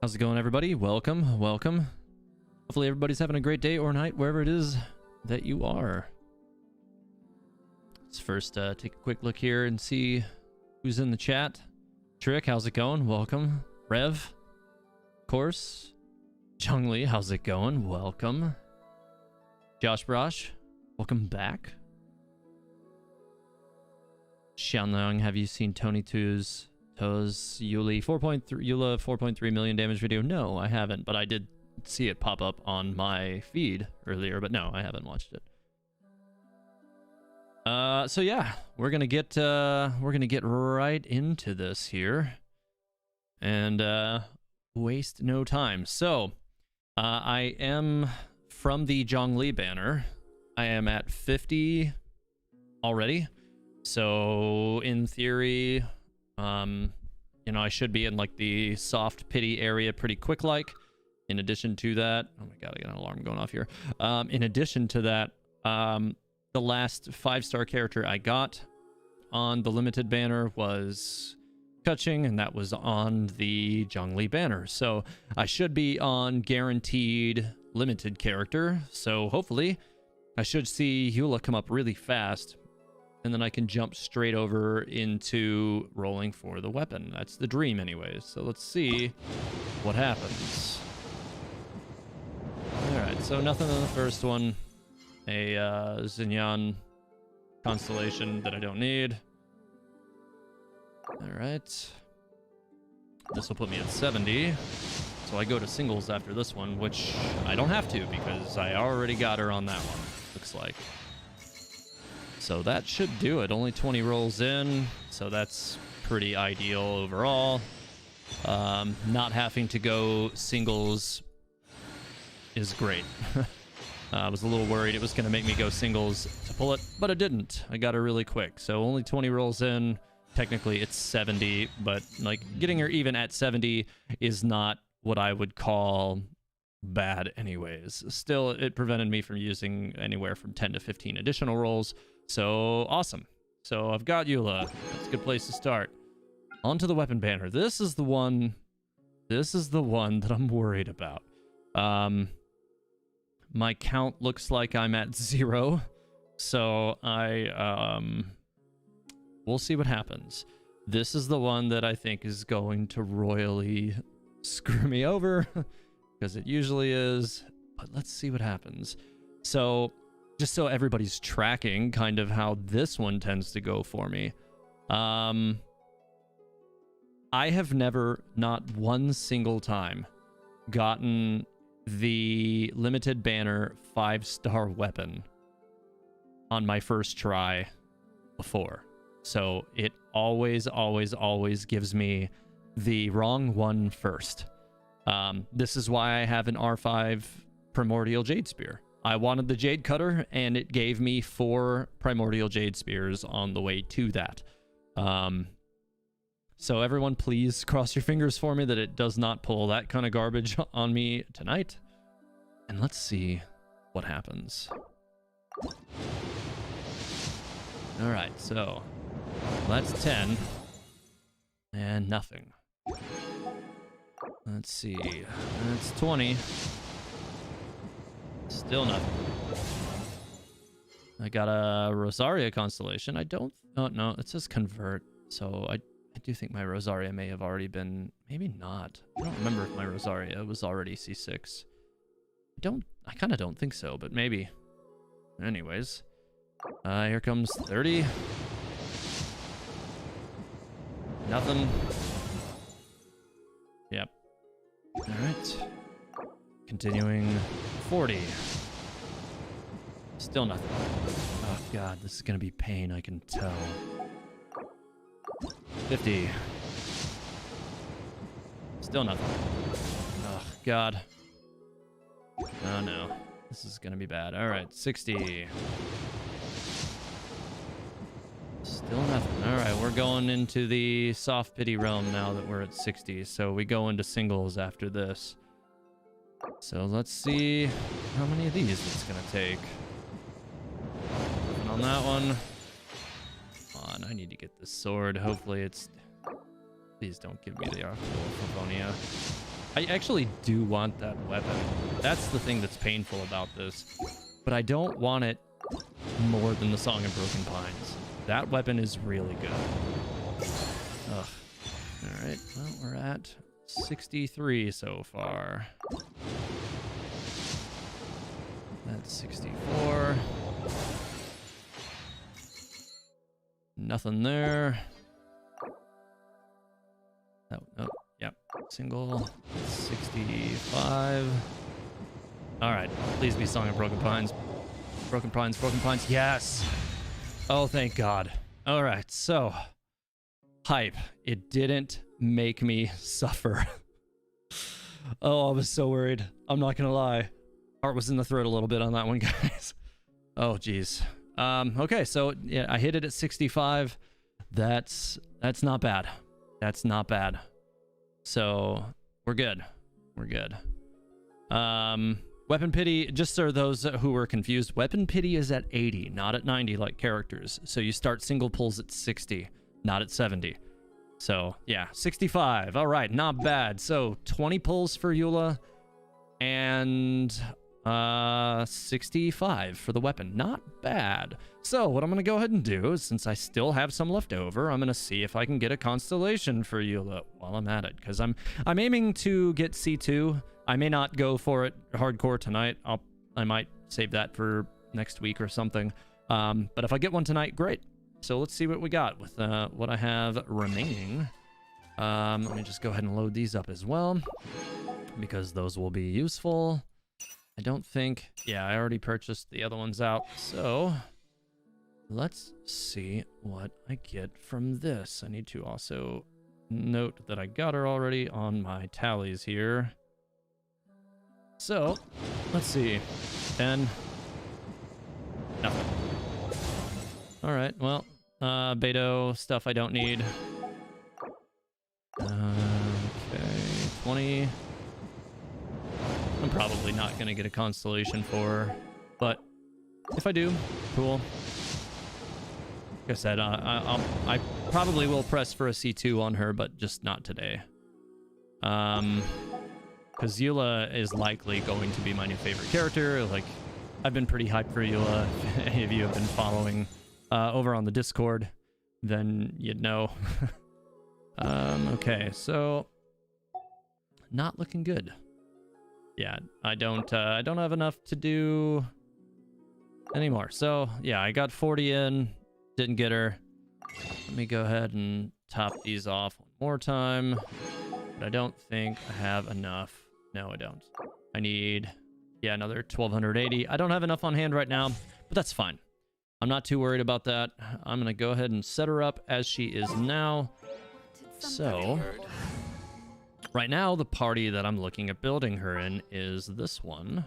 How's it going, everybody? Welcome, welcome. Hopefully everybody's having a great day or night wherever it is that you are. Let's first take a quick look here and see who's in the chat. Trick, how's it going? Welcome. Rev, of course. Chungli, how's it going? Welcome. Josh Brosh, welcome back. Xianlong, have you seen Tony 2's Eula 4.3 million damage video? No, I haven't, but I did see it pop up on my feed earlier, but no, I haven't watched it. So yeah, we're gonna get right into this here and waste no time. So I am from the Zhongli banner. I am at 50 already, so in theory, you know, I should be in like the soft pity area pretty quick. Like, in addition to that, oh my god, I got an alarm going off here. In addition to that, the last 5-star character I got on the limited banner was Kuching, and that was on the Zhongli banner. So I should be on guaranteed limited character. So hopefully I should see Eula come up really fast, and then I can jump straight over into rolling for the weapon. That's the dream anyways. So let's see what happens. Alright, so nothing in the first one. A Xinyan constellation that I don't need. Alright. This will put me at 70. So I go to singles after this one, which I don't have to because I already got her on that one, looks like. So that should do it. Only 20 rolls in, so that's pretty ideal overall. Not having to go singles is great. I was a little worried it was going to make me go singles to pull it, but it didn't. I got her really quick. So only 20 rolls in. Technically, it's 70, but like getting her even at 70 is not what I would call bad anyways. Still, it prevented me from using anywhere from 10 to 15 additional rolls. So awesome. So I've got Eula. That's a good place to start. Onto the weapon banner. This is the one that I'm worried about. My count looks like I'm at 0. So we'll see what happens. This is the one that I think is going to royally screw me over because it usually is, but let's see what happens. So just so everybody's tracking kind of how this one tends to go for me. I have never, not one single time, gotten the limited banner 5-star weapon on my first try before. So it always gives me the wrong one first. This is why I have an R5 Primordial Jade Spear. I wanted the Jade Cutter, and it gave me 4 Primordial Jade Spears on the way to that. So everyone, please cross your fingers for me that it does not pull that kind of garbage on me tonight. And let's see what happens. Alright, so that's 10. And nothing. Let's see. That's 20. Still nothing. I got a Rosaria constellation. I don't... Oh, no, it says convert. So I do think my Rosaria may have already been... Maybe not. I don't remember if my Rosaria was already C6. I kind of don't think so, but maybe. Anyways. Here comes 30. Nothing. Yep. Alright. Continuing. 40. Still nothing. Oh god, this is gonna be pain, I can tell. 50. Still nothing. Oh god. Oh no. This is gonna be bad. Alright, 60. Still nothing. Alright, we're going into the soft pity realm now that we're at 60. So we go into singles after this. So let's see how many of these it's gonna take. And on that one. Come on, I need to get this sword. Hopefully it's... Please don't give me the Octophonia. I actually do want that weapon. That's the thing that's painful about this. But I don't want it more than the Song of Broken Pines. That weapon is really good. Ugh. Alright, well, we're at 63 so far. That's 64. Nothing there. Oh, yep. Single. 65. Alright, please be Song of Broken Pines. Broken Pines, Broken Pines. Yes! Oh, thank God. Alright, so. Hype. It didn't make me suffer. Oh, I was so worried. I'm not gonna lie. Heart was in the throat a little bit on that one, guys. Oh, geez. Okay, so yeah, I hit it at 65. That's not bad. That's not bad. So we're good. We're good. Weapon pity, just for those who were confused, weapon pity is at 80, not at 90 like characters. So you start single pulls at 60, not at 70. So yeah, 65. All right, not bad. So 20 pulls for Eula and 65 for the weapon. Not bad. So what I'm gonna go ahead and do is, since I still have some left over, I'm gonna see if I can get a constellation for Eula while I'm at it, because I'm aiming to get C2. I may not go for it hardcore tonight. I might save that for next week or something. But if I get one tonight, great. So let's see what we got with what I have remaining. Let me just go ahead and load these up as well, because those will be useful. I don't think... Yeah, I already purchased the other ones out. So let's see what I get from this. I need to also note that I got her already on my tallies here. So let's see. 10. Nothing. All right, well, Beto stuff I don't need. Okay, 20. I'm probably not going to get a constellation for her, but if I do, cool. Like I said, I probably will press for a C2 on her, but just not today. Because Eula is likely going to be my new favorite character. Like, I've been pretty hyped for Eula. If any of you have been following over on the Discord, then you'd know. Okay, so not looking good. Yeah, I don't have enough to do anymore. So yeah, I got 40 in, didn't get her. Let me go ahead and top these off one more time. But I don't think I have enough. No, I don't. I need, yeah, another 1280. I don't have enough on hand right now, but that's fine. I'm not too worried about that. I'm gonna go ahead and set her up as she is now. So right now, the party that I'm looking at building her in is this one.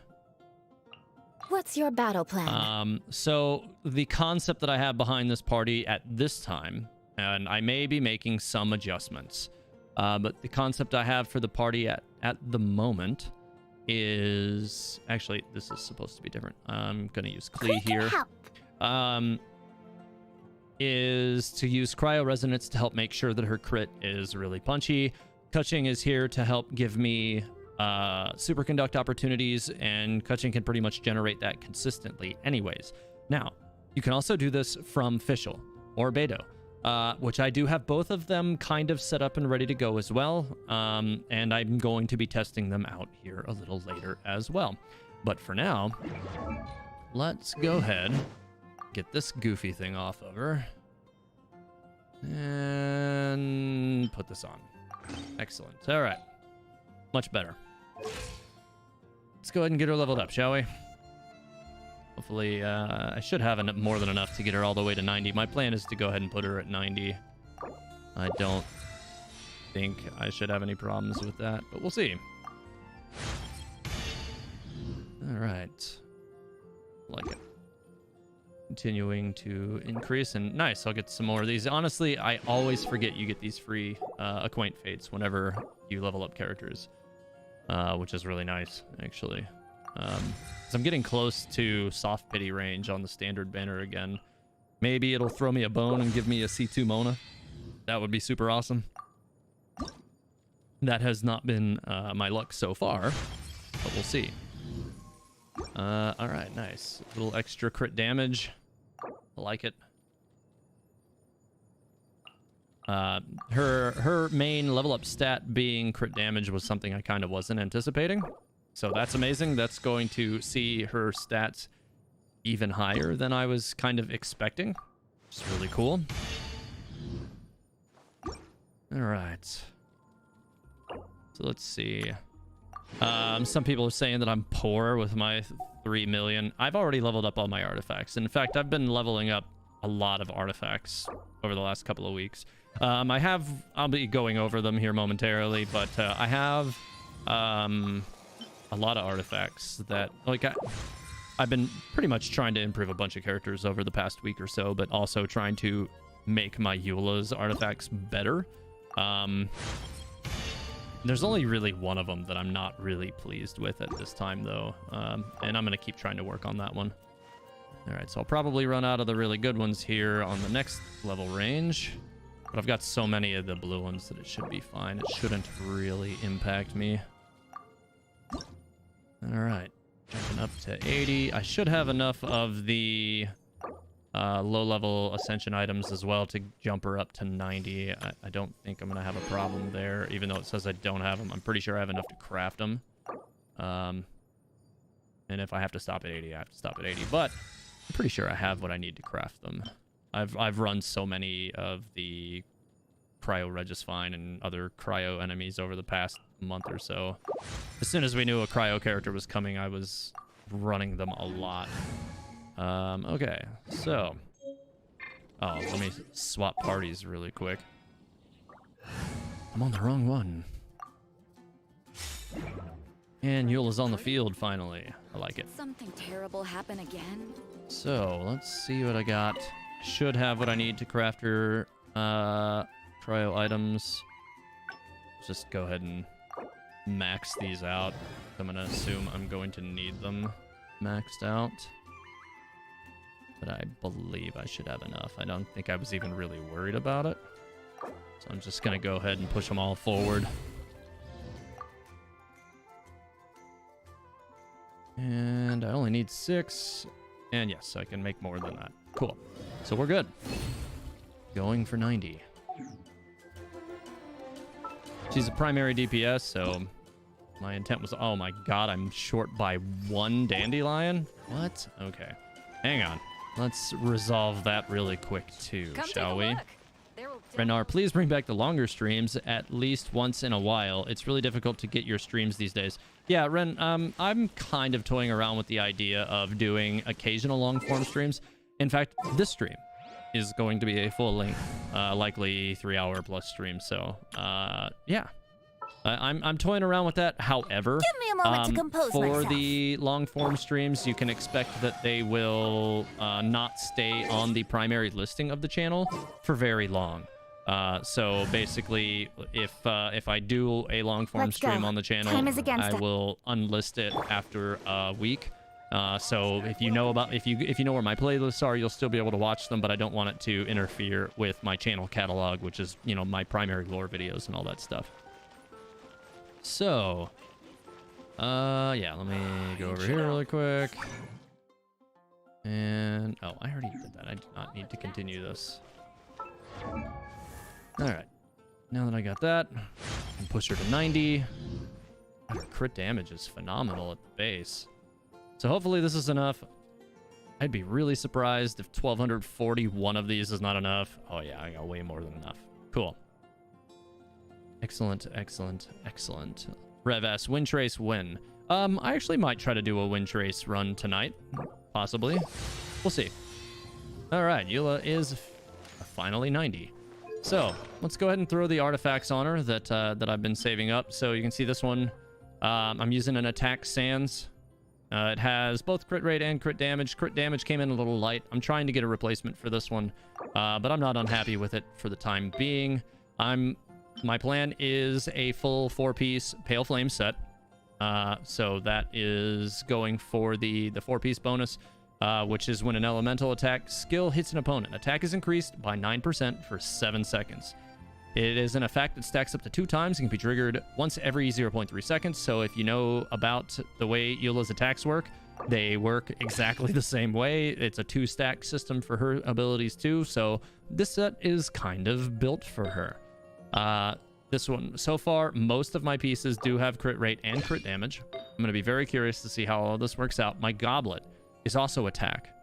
What's your battle plan? So the concept that I have behind this party at this time, and I may be making some adjustments, but the concept I have for the party at the moment is... Actually, this is supposed to be different. I'm going to use Klee here. Is to use Cryo Resonance to help make sure that her crit is really punchy. Kutching is here to help give me superconduct opportunities, and Kutching can pretty much generate that consistently anyways. Now, you can also do this from Fischl or Beto, which I do have both of them kind of set up and ready to go as well, and I'm going to be testing them out here a little later as well. But for now, let's go ahead, get this goofy thing off of her, and put this on. Excellent. All right. Much better. Let's go ahead and get her leveled up, shall we? Hopefully, I should have more than enough to get her all the way to 90. My plan is to go ahead and put her at 90. I don't think I should have any problems with that, but we'll see. All right. Like it. Continuing to increase, and nice, I'll get some more of these. Honestly, I always forget you get these free acquaint fates whenever you level up characters, which is really nice, actually. So I'm getting close to soft pity range on the standard banner again. Maybe it'll throw me a bone and give me a C2 Mona. That would be super awesome. That has not been my luck so far, but we'll see. All right, nice. A little extra crit damage. I like it. Her main level up stat being crit damage was something I kind of wasn't anticipating. So that's amazing. That's going to see her stats even higher than I was kind of expecting. Which is really cool. All right. So let's see. Some people are saying that I'm poor with my 3 million. I've already leveled up all my artifacts. In fact, I've been leveling up a lot of artifacts over the last couple of weeks. I'll be going over them here momentarily, but I have a lot of artifacts that, like, I've been pretty much trying to improve a bunch of characters over the past week or so, but also trying to make my Eula's artifacts better. There's only really one of them that I'm not really pleased with at this time, though, and I'm going to keep trying to work on that one. All right, so I'll probably run out of the really good ones here on the next level range, but I've got so many of the blue ones that it should be fine. It shouldn't really impact me. All right, jumping up to 80. I should have enough of the low-level ascension items as well to jump her up to 90. I don't think I'm going to have a problem there, even though it says I don't have them. I'm pretty sure I have enough to craft them. And if I have to stop at 80, I have to stop at 80. But I'm pretty sure I have what I need to craft them. I've run so many of the Cryo Regisfine and other Cryo enemies over the past month or so. As soon as we knew a Cryo character was coming, I was running them a lot. Okay, so... Oh, let me swap parties really quick. I'm on the wrong one. And Eula's on the field, finally. I like it. Something terrible happen again? So, let's see what I got. Should have what I need to craft her cryo items. Just go ahead and max these out. I'm going to assume I'm going to need them maxed out. But I believe I should have enough. I don't think I was even really worried about it. So I'm just going to go ahead and push them all forward. And I only need 6. And yes, I can make more than that. Cool. So we're good. Going for 90. She's a primary DPS, so my intent was... Oh my god, I'm short by 1 dandelion? What? Okay. Hang on. Let's resolve that really quick too, shall we? Renar, please bring back the longer streams at least once in a while. It's really difficult to get your streams these days. Yeah, Ren, I'm kind of toying around with the idea of doing occasional long-form streams. In fact, this stream is going to be a full-length, likely 3-hour plus stream. So, yeah. I'm toying around with that. However, give me a moment to compose for myself. the long-form streams, you can expect that they will not stay on the primary listing of the channel for very long. So basically, if I do a long-form stream on the channel, I will unlist it after a week. So if you know about if you know where my playlists are, you'll still be able to watch them, but I don't want it to interfere with my channel catalog, which is, you know, my primary lore videos and all that stuff. So, yeah, let me go over here really quick. And, oh, I already did that. I do not need to continue this. All right. Now that I got that, I can push her to 90. Her crit damage is phenomenal at the base. So hopefully this is enough. I'd be really surprised if 1,241 of these is not enough. Oh yeah, I got way more than enough. Cool. Excellent, excellent, excellent. Rev S, wind trace win. I actually might try to do a wind trace run tonight. Possibly. We'll see. Alright, Eula is finally 90. So, let's go ahead and throw the artifacts on her that I've been saving up. So you can see this one. I'm using an attack sans. It has both crit rate and crit damage. Crit damage came in a little light. I'm trying to get a replacement for this one, but I'm not unhappy with it for the time being. My plan is a full 4-piece Pale Flame set. So that is going for the 4-piece bonus, which is when an elemental attack skill hits an opponent. Attack is increased by 9% for 7 seconds. It is an effect that stacks up to 2 times and can be triggered once every 0.3 seconds. So if you know about the way Eula's attacks work, they work exactly the same way. It's a 2-stack system for her abilities too. So this set is kind of built for her. This one, so far, most of my pieces do have crit rate and crit damage. I'm going to be very curious to see how all this works out. My goblet is also attack.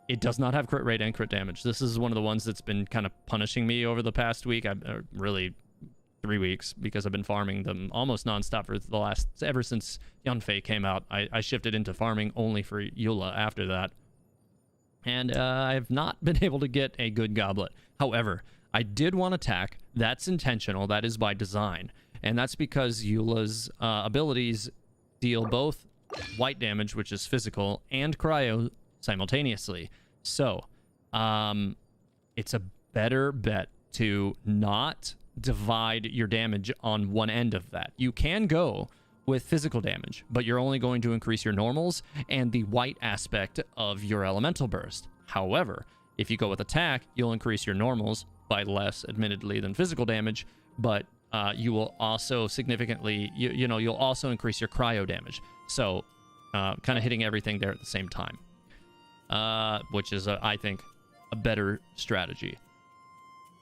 It does not have crit rate and crit damage. This is one of the ones that's been kind of punishing me over the past week. Really 3 weeks, because I've been farming them almost nonstop for the last, ever since Yunfei came out. I shifted into farming only for Eula after that. And I have not been able to get a good goblet. However, I did want attack. That's intentional. That is by design. And that's because Eula's abilities deal both white damage, which is physical, and cryo simultaneously. So it's a better bet to not divide your damage on one end of that. You can go with physical damage, but you're only going to increase your normals and the white aspect of your elemental burst. However, if you go with attack, you'll increase your normals by less, admittedly, than physical damage, but you will also significantly, you'll also increase your cryo damage. So kind of hitting everything there at the same time. Which is, I think, a better strategy.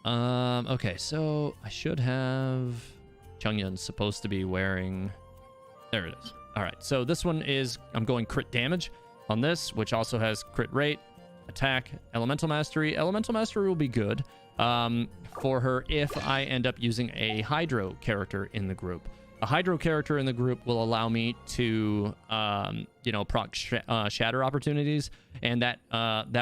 Okay, so I should have... Chungyun's supposed to be wearing... There it is. All right, so this one is... I'm going crit damage on this, which also has crit rate, attack, elemental mastery. Elemental mastery will be good for her if I end up using a hydro character in the group. A hydro character in the group will allow me to, proc shatter opportunities, and that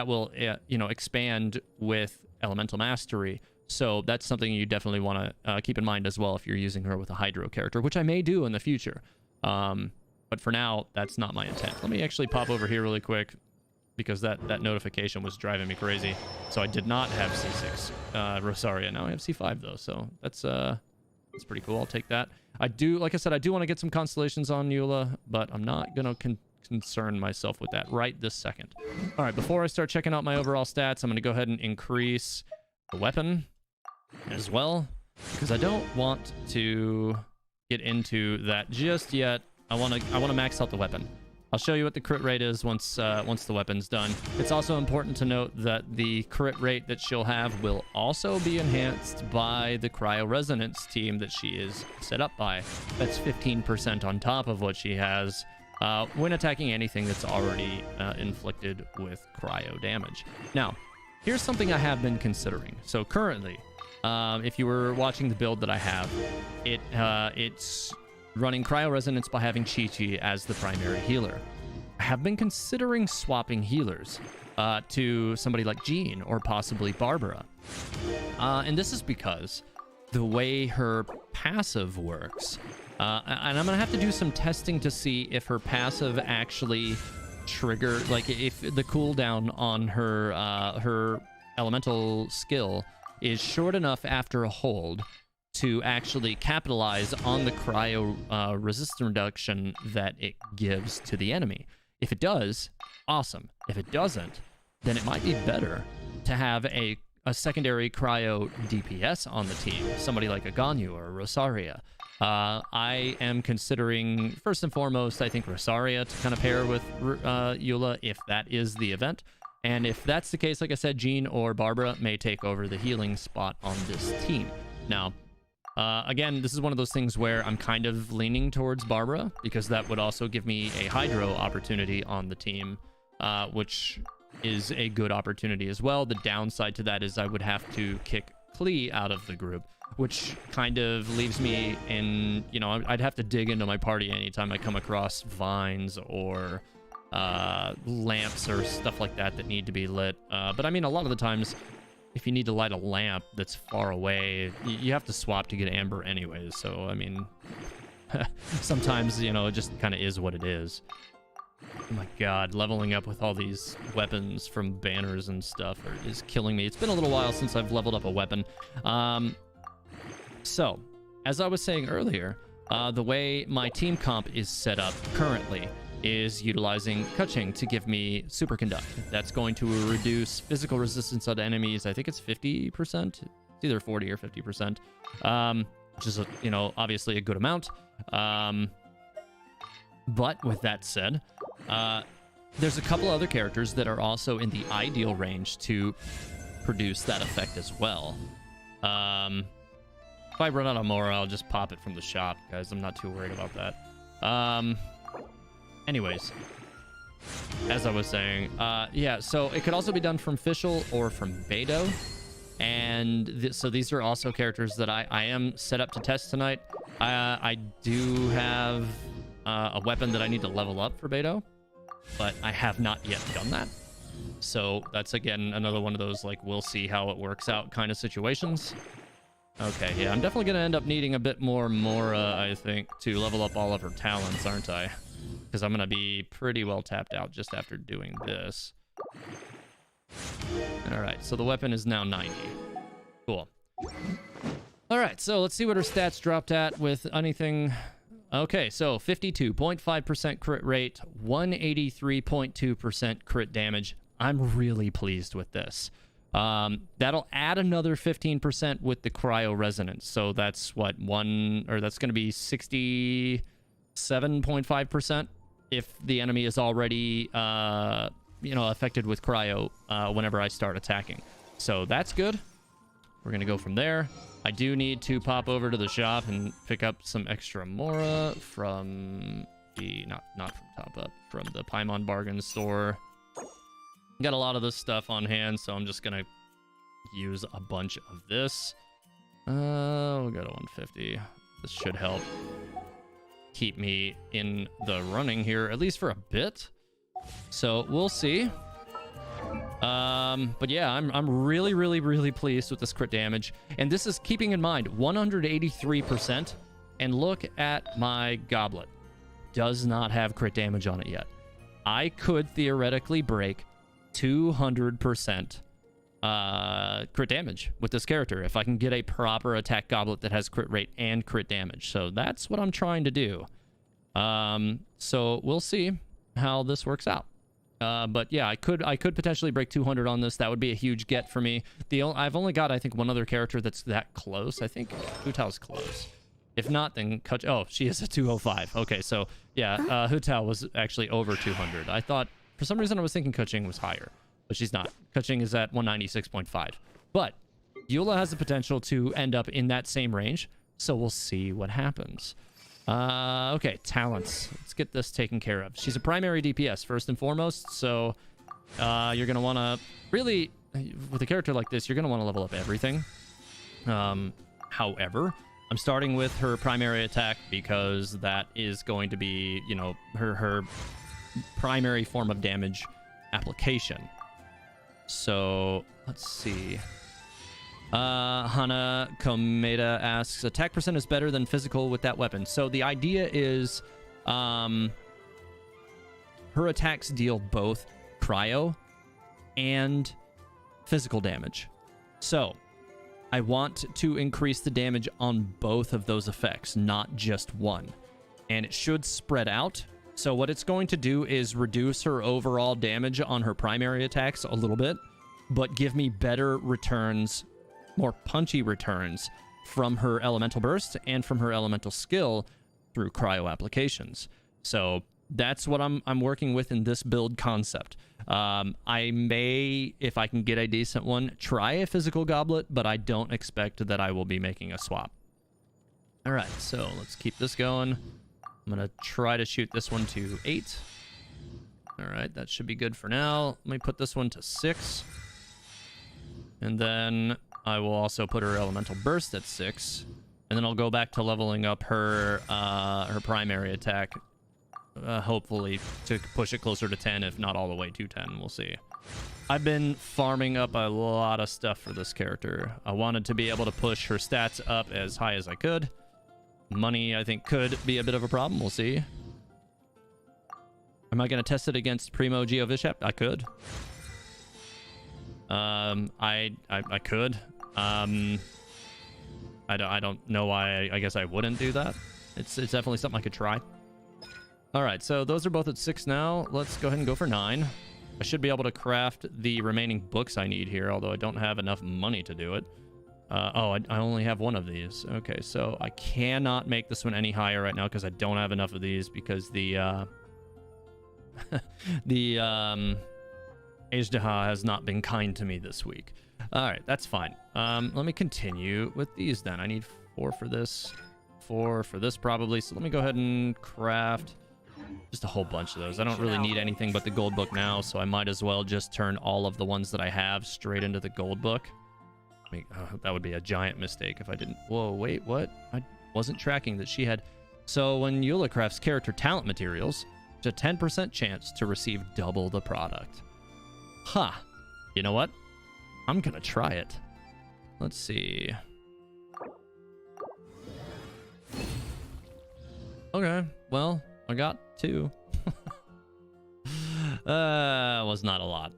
will, expand with elemental mastery. So that's something you definitely want to keep in mind as well if you're using her with a hydro character, which I may do in the future. But for now, that's not my intent. Let me actually pop over here really quick, because that notification was driving me crazy. So I did not have C6 Rosaria. Now I have C5 though, so that's pretty cool. I'll take that. Like I said, I do want to get some constellations on Eula, but I'm not going to concern myself with that right this second. All right, before I start checking out my overall stats, I'm going to go ahead and increase the weapon as well, because I don't want to get into that just yet. I want to max out the weapon. I'll show you what the crit rate is once the weapon's done. It's also important to note that the crit rate that she'll have will also be enhanced by the cryo resonance team that she is set up by. That's 15% on top of what she has when attacking anything that's already inflicted with cryo damage. Now, here's something I have been considering. So currently, if you were watching the build that I have, it's running cryo resonance by having Chi-Chi as the primary healer. I have been considering swapping healers to somebody like Jean or possibly Barbara. And this is because the way her passive works, and I'm going to have to do some testing to see if her passive actually trigger, like if the cooldown on her elemental skill is short enough after a hold to actually capitalize on the cryo resistance reduction that it gives to the enemy. If it does, awesome. If it doesn't, then it might be better to have a secondary cryo DPS on the team, somebody like a Ganyu or a Rosaria. I am considering, first and foremost, I think Rosaria to kind of pair with Eula if that is the event. And if that's the case, like I said, Jean or Barbara may take over the healing spot on this team. Now, again, this is one of those things where I'm kind of leaning towards Barbara, because that would also give me a hydro opportunity on the team, which is a good opportunity as well. The downside to that is I would have to kick Klee out of the group, which kind of leaves me in, I'd have to dig into my party anytime I come across vines or lamps or stuff like that need to be lit. But I mean, a lot of the times, if you need to light a lamp that's far away, you have to swap to get amber anyways. So, I mean, sometimes, it just kind of is what it is. Oh my god, leveling up with all these weapons from banners and stuff is killing me. It's been a little while since I've leveled up a weapon. So, as I was saying earlier, the way my team comp is set up currently is utilizing Kuching to give me Superconduct. That's going to reduce physical resistance on enemies. I think it's 50%. It's either 40 or 50%, which is, you know, obviously a good amount. But with that said, there's a couple other characters that are also in the ideal range to produce that effect as well. If I run out of more, I'll just pop it from the shop, guys. I'm not too worried about that. Anyways, as I was saying, yeah, so it could also be done from Fischl or from Beidou. And so these are also characters that I am set up to test tonight. I do have a weapon that I need to level up for Beidou, but I have not yet done that. So that's, again, another one of those, like, we'll see how it works out kind of situations. Okay, yeah, I'm definitely going to end up needing a bit more Mora, I think, to level up all of her talents, aren't I? Because I'm going to be pretty well tapped out just after doing this. All right, so the weapon is now 90. Cool. All right, so let's see what her stats dropped at with anything. Okay, so 52.5% crit rate, 183.2% crit damage. I'm really pleased with this. That'll add another 15% with the cryo resonance. So that's what, that's going to be 67.5% if the enemy is already, you know, affected with cryo whenever I start attacking. So that's good. We're going to go from there. I do need to pop over to the shop and pick up some extra Mora from the, not from Top Up, from the Paimon bargain store. Got a lot of this stuff on hand, so I'm just going to use a bunch of this. We'll go to 150. This should help keep me in the running here, at least for a bit. So we'll see. But yeah, I'm really, really, really pleased with this crit damage. And this is keeping in mind 183%. And look at my goblet. Does not have crit damage on it yet. I could theoretically break 200% crit damage with this character if I can get a proper attack goblet that has crit rate and crit damage. So that's what I'm trying to do. So we'll see how this works out. But yeah, I could potentially break 200 on this. That would be a huge get for me. I've only got, I think, one other character that's that close. I think Hu Tao's close. If not, then oh, she is a 205. Okay, so yeah, Hu Tao was actually over 200. I thought, for some reason, I was thinking Keqing was higher, but she's not. Keqing is at 196.5. But Eula has the potential to end up in that same range, so we'll see what happens. Okay, talents. Let's get this taken care of. She's a primary DPS, first and foremost, so you're going to want to really, with a character like this, you're going to want to level up everything. However, I'm starting with her primary attack because that is going to be, you know, her primary form of damage application. So, let's see. Hana Komeda asks, attack percent is better than physical with that weapon. So the idea is her attacks deal both cryo and physical damage. So I want to increase the damage on both of those effects, not just one. And it should spread out. So what it's going to do is reduce her overall damage on her primary attacks a little bit, but give me better returns, more punchy returns from her elemental burst and from her elemental skill through cryo applications. So that's what I'm working with in this build concept. I may, if I can get a decent one, try a physical goblet, but I don't expect that I will be making a swap. All right, so let's keep this going. I'm going to try to shoot this one to 8. All right, that should be good for now. Let me put this one to 6. And then I will also put her elemental burst at 6. And then I'll go back to leveling up her primary attack. Hopefully to push it closer to 10, if not all the way to 10. We'll see. I've been farming up a lot of stuff for this character. I wanted to be able to push her stats up as high as I could. Money, I think, could be a bit of a problem. We'll see. Am I going to test it against Primo Geovishep? I could. I could. I don't know why. I guess I wouldn't do that. It's definitely something I could try. All right, so those are both at 6 now. Let's go ahead and go for 9. I should be able to craft the remaining books I need here, although I don't have enough money to do it. I only have one of these. Okay, so I cannot make this one any higher right now because I don't have enough of these because the Ajdaha has not been kind to me this week. All right, that's fine. Let me continue with these then. I need 4 for this, 4 for this probably. So let me go ahead and craft just a whole bunch of those. I don't really need anything but the gold book now, so I might as well just turn all of the ones that I have straight into the gold book. I mean, that would be a giant mistake if I didn't. Whoa, wait, what? I wasn't tracking that she had. So when Eula crafts character talent materials, there's a 10% chance to receive double the product. Huh. You know what? I'm gonna try it. Let's see. Okay, well, I got 2. Was not a lot.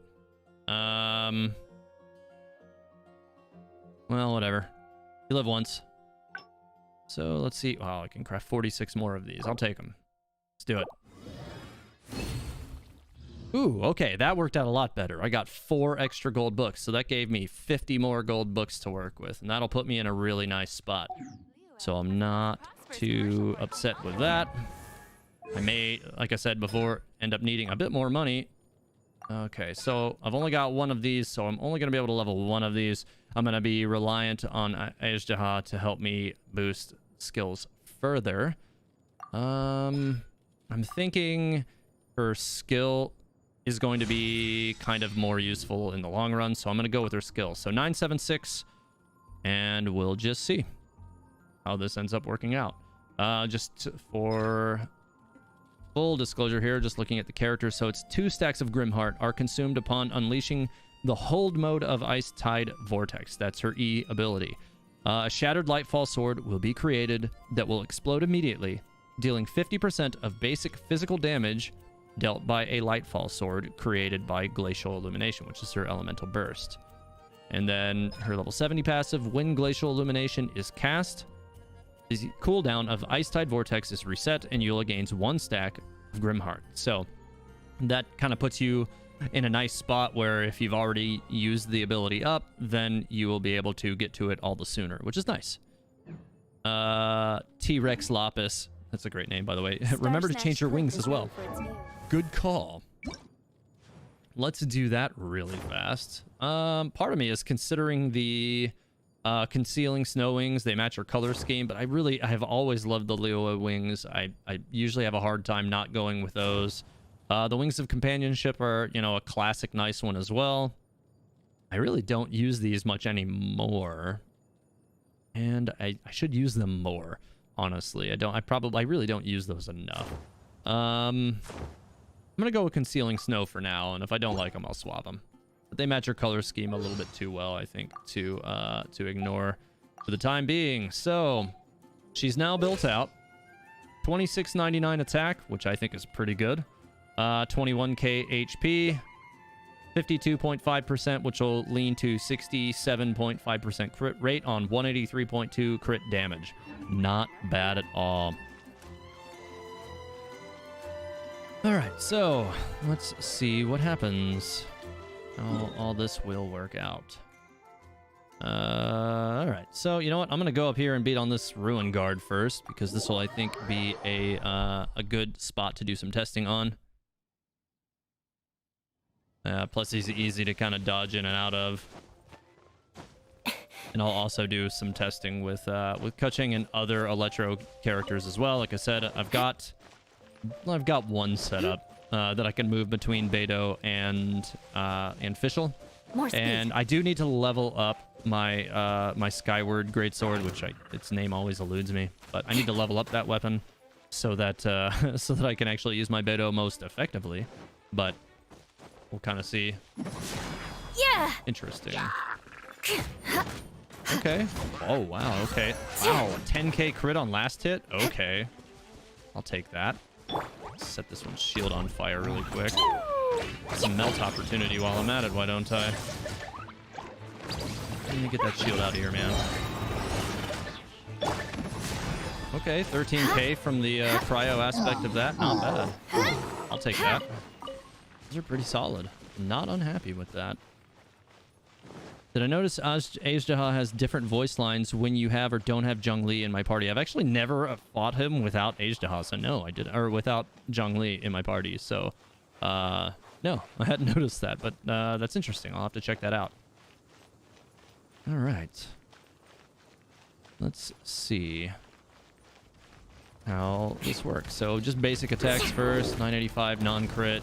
Well, whatever. You live once. So let's see. Wow, I can craft 46 more of these. I'll take them. Let's do it. Ooh, okay, that worked out a lot better. I got 4 extra gold books, so that gave me 50 more gold books to work with, and that'll put me in a really nice spot. So I'm not too upset with that. I may, like I said before, end up needing a bit more money. Okay, so I've only got 1 of these, so I'm only going to be able to level 1 of these. I'm going to be reliant on Ajdaha to help me boost skills further. I'm thinking her skill is going to be kind of more useful in the long run, so I'm going to go with her skill. So 976, and we'll just see how this ends up working out. Just for full disclosure here, just looking at the characters, so it's 2 stacks of Grimheart are consumed upon unleashing the hold mode of Ice Tide Vortex. That's her E ability. A Shattered Lightfall Sword will be created that will explode immediately, dealing 50% of basic physical damage dealt by a Lightfall Sword created by Glacial Illumination, which is her elemental burst. And then her level 70 passive, when Glacial Illumination is cast, the cooldown of Ice Tide Vortex is reset, and Eula gains 1 stack of Grimheart. So that kind of puts you in a nice spot where if you've already used the ability up, then you will be able to get to it all the sooner, which is nice. T-Rex Lapis. That's a great name, by the way. Remember to change your wings as well. Good call. Let's do that really fast. Part of me is considering the concealing snow wings. They match her color scheme, but I have always loved the Leoa wings. I usually have a hard time not going with those. The wings of companionship are, a classic nice one as well. I really don't use these much anymore, and I should use them more. Honestly, I really don't use those enough. I'm gonna go with concealing snow for now, and if I don't like them, I'll swap them. But they match her color scheme a little bit too well, I think, to ignore for the time being. So she's now built out. 2699 attack, which I think is pretty good. 21k HP, 52.5%, which will lean to 67.5% crit rate on 183.2 crit damage. Not bad at all. All right, so let's see what happens. All this will work out. All right, so you know what? I'm gonna go up here and beat on this Ruin Guard first, because this will, I think, be a good spot to do some testing on. Plus, he's easy to kind of dodge in and out of. And I'll also do some testing with Kuching and other Electro characters as well. Like I said, I've got 1 setup that I can move between Beidou and Fischl. And I do need to level up my my Skyward Greatsword, which its name always eludes me. But I need to level up that weapon so that so that I can actually use my Beidou most effectively. But we'll kind of see. Yeah. Interesting. Okay. Oh, wow. Okay. Wow. 10k crit on last hit? Okay. I'll take that. Set this one's shield on fire really quick. Some melt opportunity while I'm at it, why don't I? Let me get that shield out of here, man. Okay, 13k from the cryo aspect of that. Not bad. I'll take that. Those are pretty solid. Not unhappy with that. Did I notice Azhdaha has different voice lines when you have or don't have Zhongli in my party? I've actually never fought him without Azhdaha, so no, I did, or without Zhongli in my party, so no, I hadn't noticed that, but that's interesting. I'll have to check that out. All right. Let's see how this works. So just basic attacks first, 985 non-crit.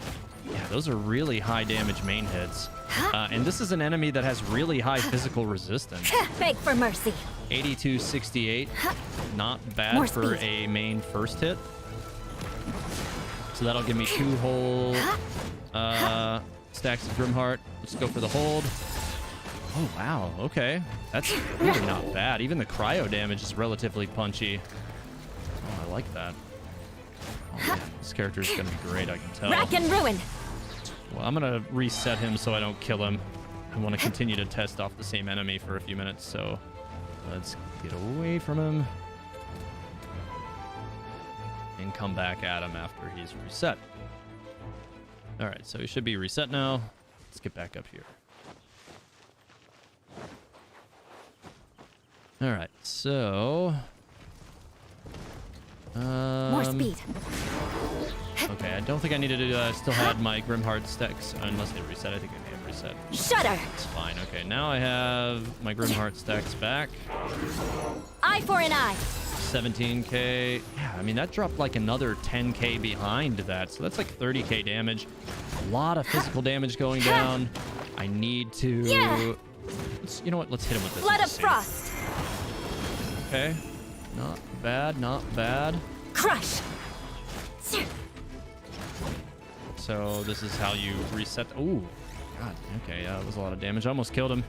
Yeah, those are really high damage main hits. And this is an enemy that has really high physical resistance. Beg for mercy. 8268. Not bad for a main first hit. So that'll give me 2 whole stacks of Grimheart. Let's go for the hold. Oh, wow. Okay. That's really not bad. Even the cryo damage is relatively punchy. Oh, I like that. Oh, man. This character is going to be great, I can tell. Rack and ruin. Well, I'm going to reset him so I don't kill him. I want to continue to test off the same enemy for a few minutes, so let's get away from him and come back at him after he's reset. All right, so he should be reset now. Let's get back up here. All right, so more speed. Okay, I don't think I needed to. I still had my Grimheart stacks, unless they reset. I think they may have reset. Shudder. It's fine. Okay, now I have my Grimheart stacks back. Eye for an eye. 17k. Yeah, I mean that dropped like another 10k behind that, so that's like 30k damage. A lot of physical damage going down. I need to. Yeah. You know what? Let's hit him with this. Blood of frost. Okay. Not bad. Not bad. Crush. So this is how you reset. Ooh, God. Okay, yeah, that was a lot of damage. I almost killed him.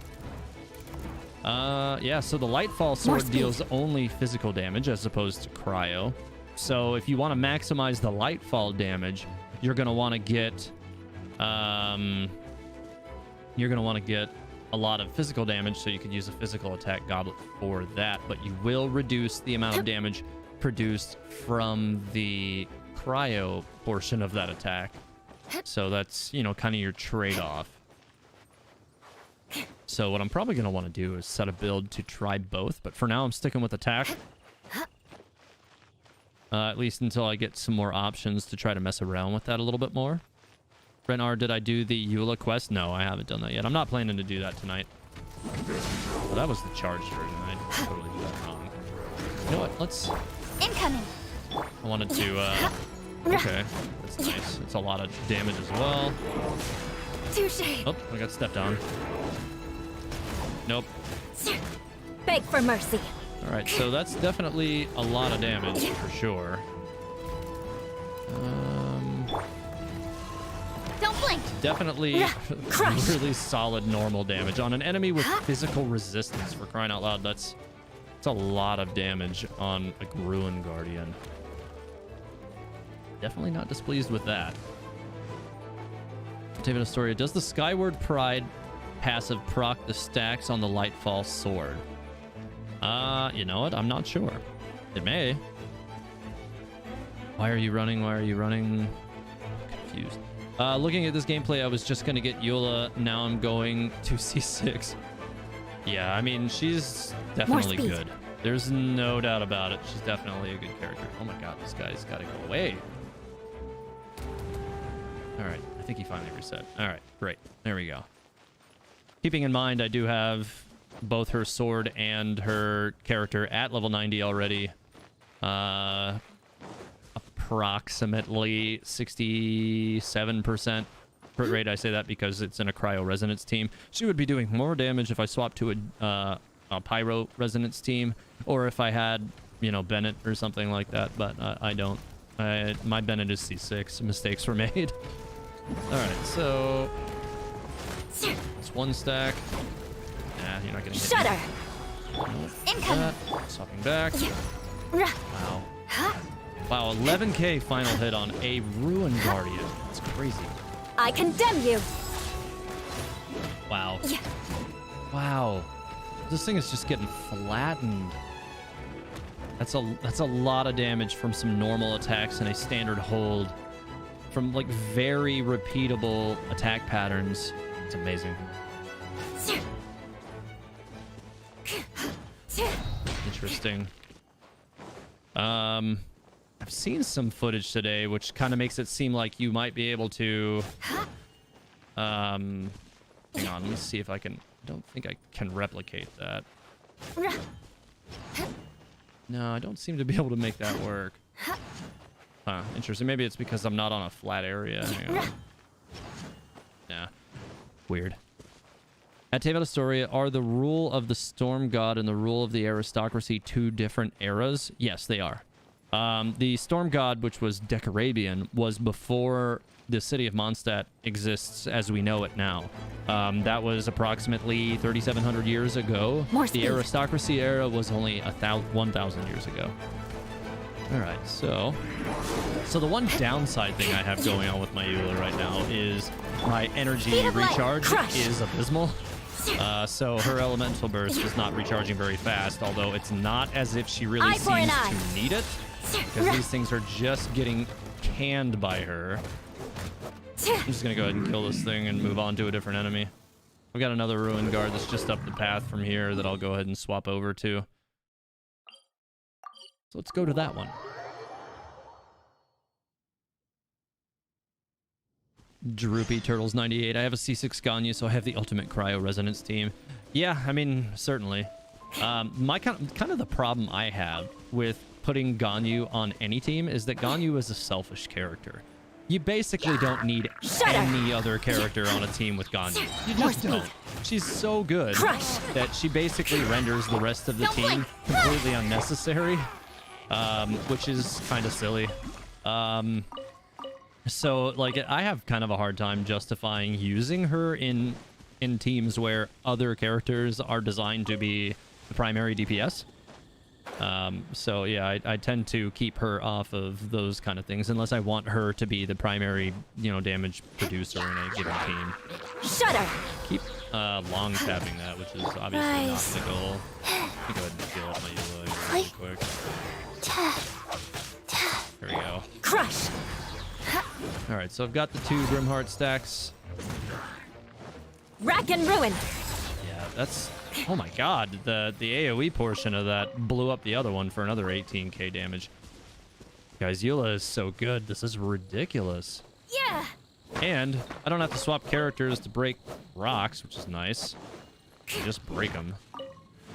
Yeah. So the Lightfall sword deals only physical damage as opposed to cryo. So if you want to maximize the Lightfall damage, you're gonna want to get, a lot of physical damage. So you could use a physical attack goblet for that, but you will reduce the amount of damage produced from the cryo portion of that attack. So that's, you know, kind of your trade-off. So what I'm probably going to want to do is set a build to try both, but for now I'm sticking with attack. At least until I get some more options to try to mess around with that a little bit more. Renar, did I do the Eula quest? No, I haven't done that yet. I'm not planning to do that tonight. Well, that was the charge version. I totally did that wrong. You know what? Let's... Incoming. I wanted to, okay. That's nice. It's a lot of damage as well. Touché. Oh, I got stepped on. Nope. Beg for mercy. All right, so that's definitely a lot of damage for sure. Don't blink. Definitely really solid normal damage on an enemy with physical resistance. For crying out loud, that's a lot of damage on a Gruin Guardian. Definitely not displeased with that. Teyvat Historia, does the Skyward Pride passive proc the stacks on the Lightfall sword? You know what? I'm not sure. It may. Why are you running? Why are you running? I'm confused. Looking at this gameplay, I was just going to get Eula. Now I'm going to C6. Yeah, I mean, she's definitely good. There's no doubt about it. She's definitely a good character. Oh my god, this guy's got to go away. All right, I think he finally reset. All right, great. There we go. Keeping in mind, I do have both her sword and her character at level 90 already. Approximately 67% crit rate. I say that because it's in a cryo resonance team. She would be doing more damage if I swapped to a pyro resonance team, or if I had, you know, Bennett or something like that, but I don't. My Bennett is C6. Mistakes were made. All right, so it's one stack. Nah, you're not gonna hit Shudder. Incoming. Swapping back. Wow. Wow, 11k final hit on a Ruin Guardian. That's crazy. I condemn you. Wow. Wow. This thing is just getting flattened. That's a lot of damage from some normal attacks and a standard hold. From like very repeatable attack patterns. It's amazing. interesting. I've seen some footage today, which kind of makes it seem like you might be able to. Hang on, let me see if I can. I don't think I can replicate that. No, I don't seem to be able to make that work. Huh, interesting. Maybe it's because I'm not on a flat area. Hang on. Yeah, weird. At Teyvat Historia, are the rule of the Storm God and the rule of the aristocracy two different eras? Yes, they are. The Storm God, which was Decarabian, was before the city of Mondstadt exists as we know it now. That was approximately 3,700 years ago. The aristocracy era was only 1,000 years ago. All right, so the one downside thing I have going on with my Eula right now is my energy recharge is abysmal. So her elemental burst is not recharging very fast, although it's not as if she really seems to need it, because these things are just getting canned by her. I'm just gonna go ahead and kill this thing and move on to a different enemy. I've got another ruin guard that's just up the path from here that I'll go ahead and swap over to. So let's go to that one. Droopy Turtles 98. I have a C6 Ganyu, so I have the ultimate cryo resonance team. Yeah, I mean, certainly. My kind of the problem I have with putting Ganyu on any team is that Ganyu is a selfish character. You basically don't need any other character on a team with Ganyu. You just don't. She's so good that she basically renders the rest of the team completely unnecessary, which is kind of silly. So, like, I have kind of a hard time justifying using her in teams where other characters are designed to be the primary DPS. So, yeah, I tend to keep her off of those kind of things unless I want her to be the primary, damage producer in a given team. Shudder. Keep long tapping that, which is obviously not the goal. Let me go ahead and heal up my Eula really quick. There we go. Crush. All right, so I've got the 2 Grimheart stacks. Rack and ruin. Yeah, that's... Oh my god, the AoE portion of that blew up the other one for another 18k damage. Guys, Eula is so good. This is ridiculous. Yeah. And I don't have to swap characters to break rocks, which is nice. I just break them.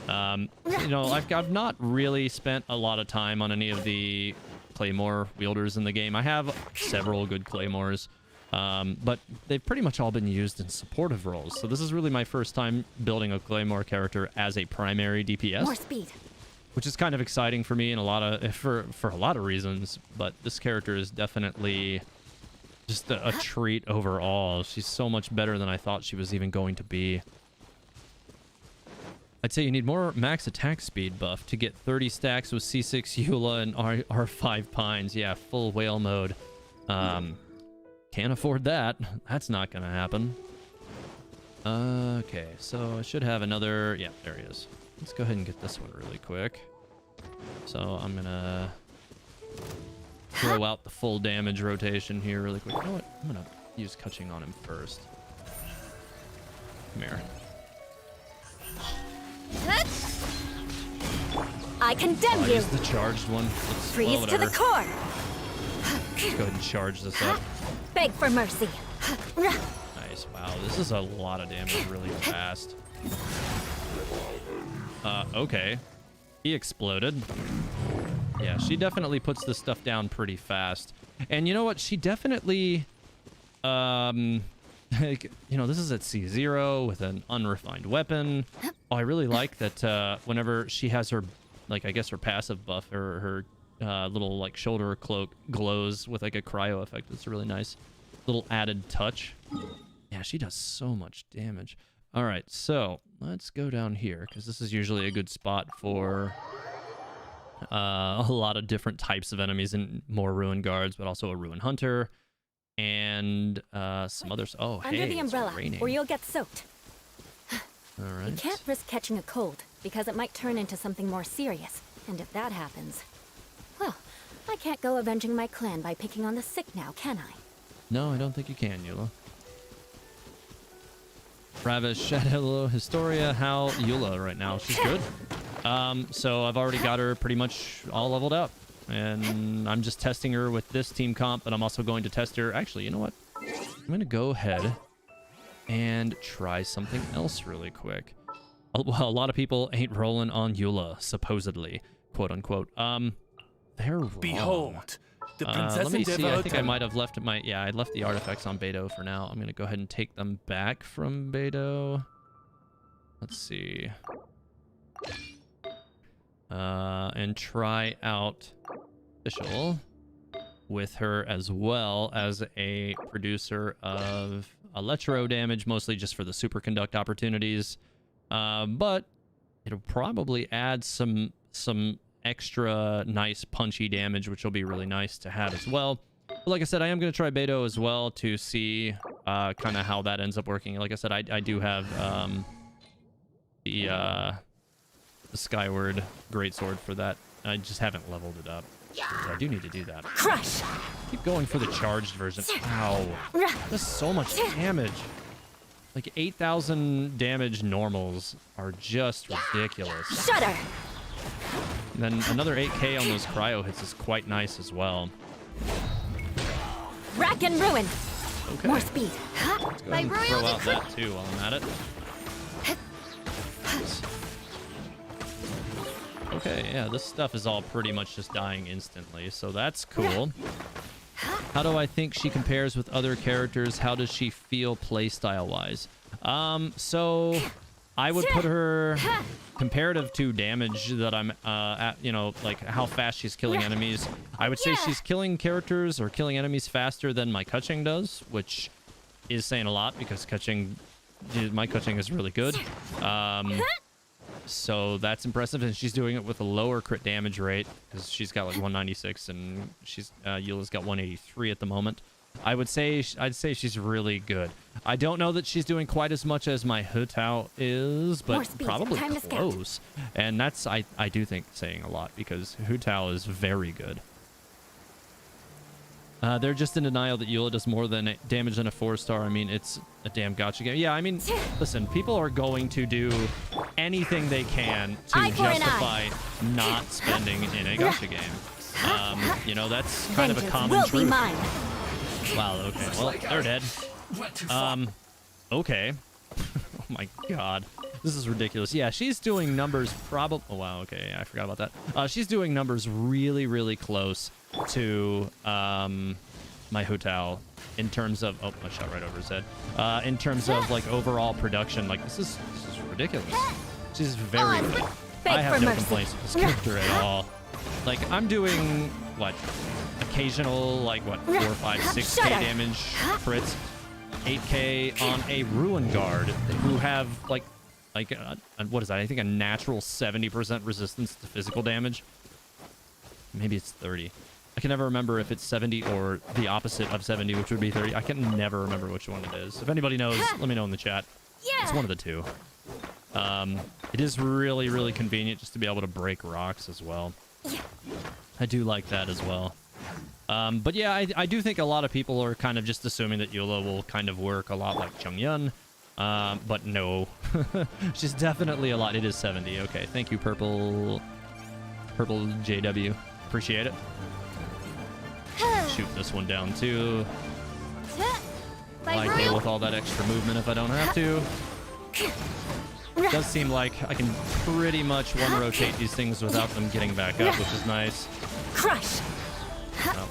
I've not really spent a lot of time on any of the Claymore wielders in the game. I have several good Claymores, but they've pretty much all been used in supportive roles. So this is really my first time building a Claymore character as a primary DPS. More speed. Which is kind of exciting for me in for a lot of reasons, but this character is definitely just a treat overall. She's so much better than I thought she was even going to be. I'd say you need more max attack speed buff to get 30 stacks with C6 Eula and R5 Pines. Yeah, full whale mode. Can't afford that. That's not gonna happen. Okay, so I should have another... Yeah, there he is. Let's go ahead and get this one really quick. So I'm gonna throw out the full damage rotation here really quick. You know what? I'm gonna use Kutching on him first. Come here. I condemn you. Use the charged one. Freeze to the core. Let's go ahead and charge this up. Beg for mercy. Nice. Wow, this is a lot of damage really fast. Okay. He exploded. Yeah, she definitely puts this stuff down pretty fast. And you know what? She definitely... this is at C0 with an unrefined weapon. Oh, I really like that whenever she has her, I guess her passive buff, or her little, shoulder cloak glows with, a cryo effect. It's a really nice little added touch. Yeah, she does so much damage. All right, so let's go down here, because this is usually a good spot for a lot of different types of enemies and more ruin guards, but also a ruin hunter. And some others. Oh, hey, under the umbrella, or you'll get soaked. All right. You can't risk catching a cold because it might turn into something more serious. And if that happens, well, I can't go avenging my clan by picking on the sick now, can I? No, I don't think you can, Eula. Ravish, Shadow, Historia, how Eula right now? She's good. So I've already got her pretty much all leveled up. And I'm just testing her with this team comp, and I'm also going to test her. Actually, you know what? I'm going to go ahead and try something else really quick. Well, a lot of people ain't rolling on Eula, supposedly, quote unquote. They're wrong. Behold, the princess let me and see. I think I Teyvat. might have left my. Yeah, I left the artifacts on Beto for now. I'm gonna go ahead and take them back from Beto. Let's see. And try out Official with her as well as a producer of electro damage, mostly just for the superconduct opportunities. But it'll probably add some extra nice punchy damage, which will be really nice to have as well. But like I said, I am going to try Beto as well to see kind of how that ends up working. Like I said, I do have the Skyward Greatsword for that. I just haven't leveled it up. I do need to do that. Crush! Keep going for the charged version. Ow. That's so much damage. Like 8,000 damage normals are just ridiculous. Shudder! And then another 8k on those cryo hits is quite nice as well. Rack and ruin! Okay. More speed. Let's go ahead and throw out that too while I'm at it. Okay, yeah, this stuff is all pretty much just dying instantly, so that's cool. How do I think she compares with other characters? How does she feel playstyle-wise? So I would put her comparative to damage that I'm at, you know, like how fast she's killing enemies. I would say she's killing characters or killing enemies faster than my Kuching does, which is saying a lot because my Kuching is really good. So that's impressive, and she's doing it with a lower crit damage rate because she's got like 196 and Eula's got 183 at the moment. I'd say she's really good. I don't know that she's doing quite as much as my Hutao is, but probably close. And that's I do think saying a lot because Hutao is very good. They're just in denial that Eula does more than damage than a 4-star. I mean, it's a damn gacha game. Yeah, I mean, listen, people are going to do anything they can to justify not spending in a gacha game. You know, that's kind of a common truth. Wow, okay. Well, they're dead. Okay. Oh my god. This is ridiculous. Yeah, she's doing numbers probably... Oh, wow, okay. I forgot about that. She's doing numbers really, really close to my Hutao in terms of... Oh, I shot right over his head. In terms of, like, overall production. Like, this is ridiculous. She's very good. I have no complaints with this character at all. Like, I'm doing, what, occasional, like, what, 4, 5, 6k damage crits, 8k on a Ruin Guard who have, like what is that? I think a natural 70% resistance to physical damage. Maybe it's 30. I can never remember if it's 70 or the opposite of 70, which would be 30. I can never remember which one it is. If anybody knows, let me know in the chat. It's one of the two. It is really, really convenient just to be able to break rocks as well. I do like that as well. But yeah, I do think a lot of people are kind of just assuming that Eula will kind of work a lot like Chongyun. But no. She's definitely a lot. It is 70. Okay, thank you, Purple JW. Appreciate it. Shoot this one down too. I deal with all that extra movement if I don't have to. It does seem like I can pretty much one-rotate these things without them getting back up, which is nice. Crush!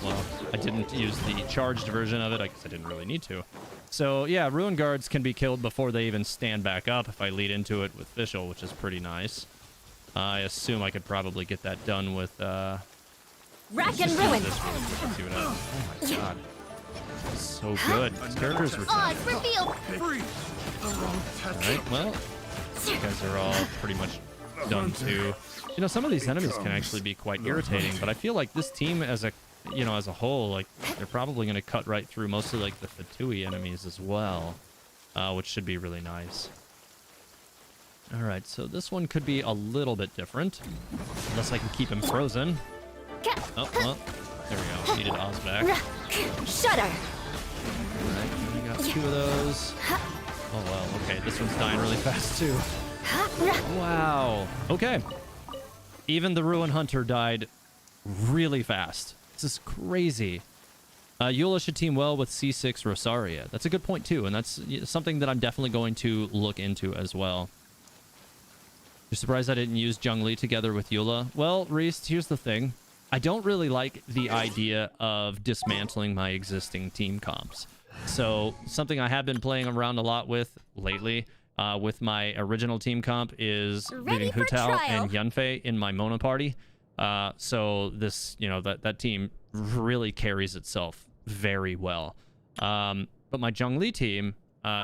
Well, I didn't use the charged version of it. I guess I didn't really need to. So, yeah, Ruin Guards can be killed before they even stand back up if I lead into it with Fischl, which is pretty nice. I assume I could probably get that done with... Rack and ruin! This really quick and see what happens. Oh my god. This is so good. These characters were... Alright, well... You guys are all pretty much done too. You know, some of these enemies can actually be quite irritating, but I feel like this team as a whole, like, they're probably going to cut right through mostly like the Fatui enemies as well, which should be really nice. All right, so this one could be a little bit different, unless I can keep him frozen. Oh, well, there we go. Needed Oz back. Shudder. All right, we got 2 of those. Oh, well, okay, this one's dying really fast, too. Wow. Okay. Even the Ruin Hunter died really fast. This is crazy. Eula should team well with C6 Rosaria. That's a good point too, and that's something that I'm definitely going to look into as well. You're surprised I didn't use Zhongli together with Eula? Well, Reese, here's the thing. I don't really like the idea of dismantling my existing team comps. So something I have been playing around a lot with lately with my original team comp is leaving Hu Tao and Yunfei in my Mona party. So this, you know, that team really carries itself very well. But my Zhongli team,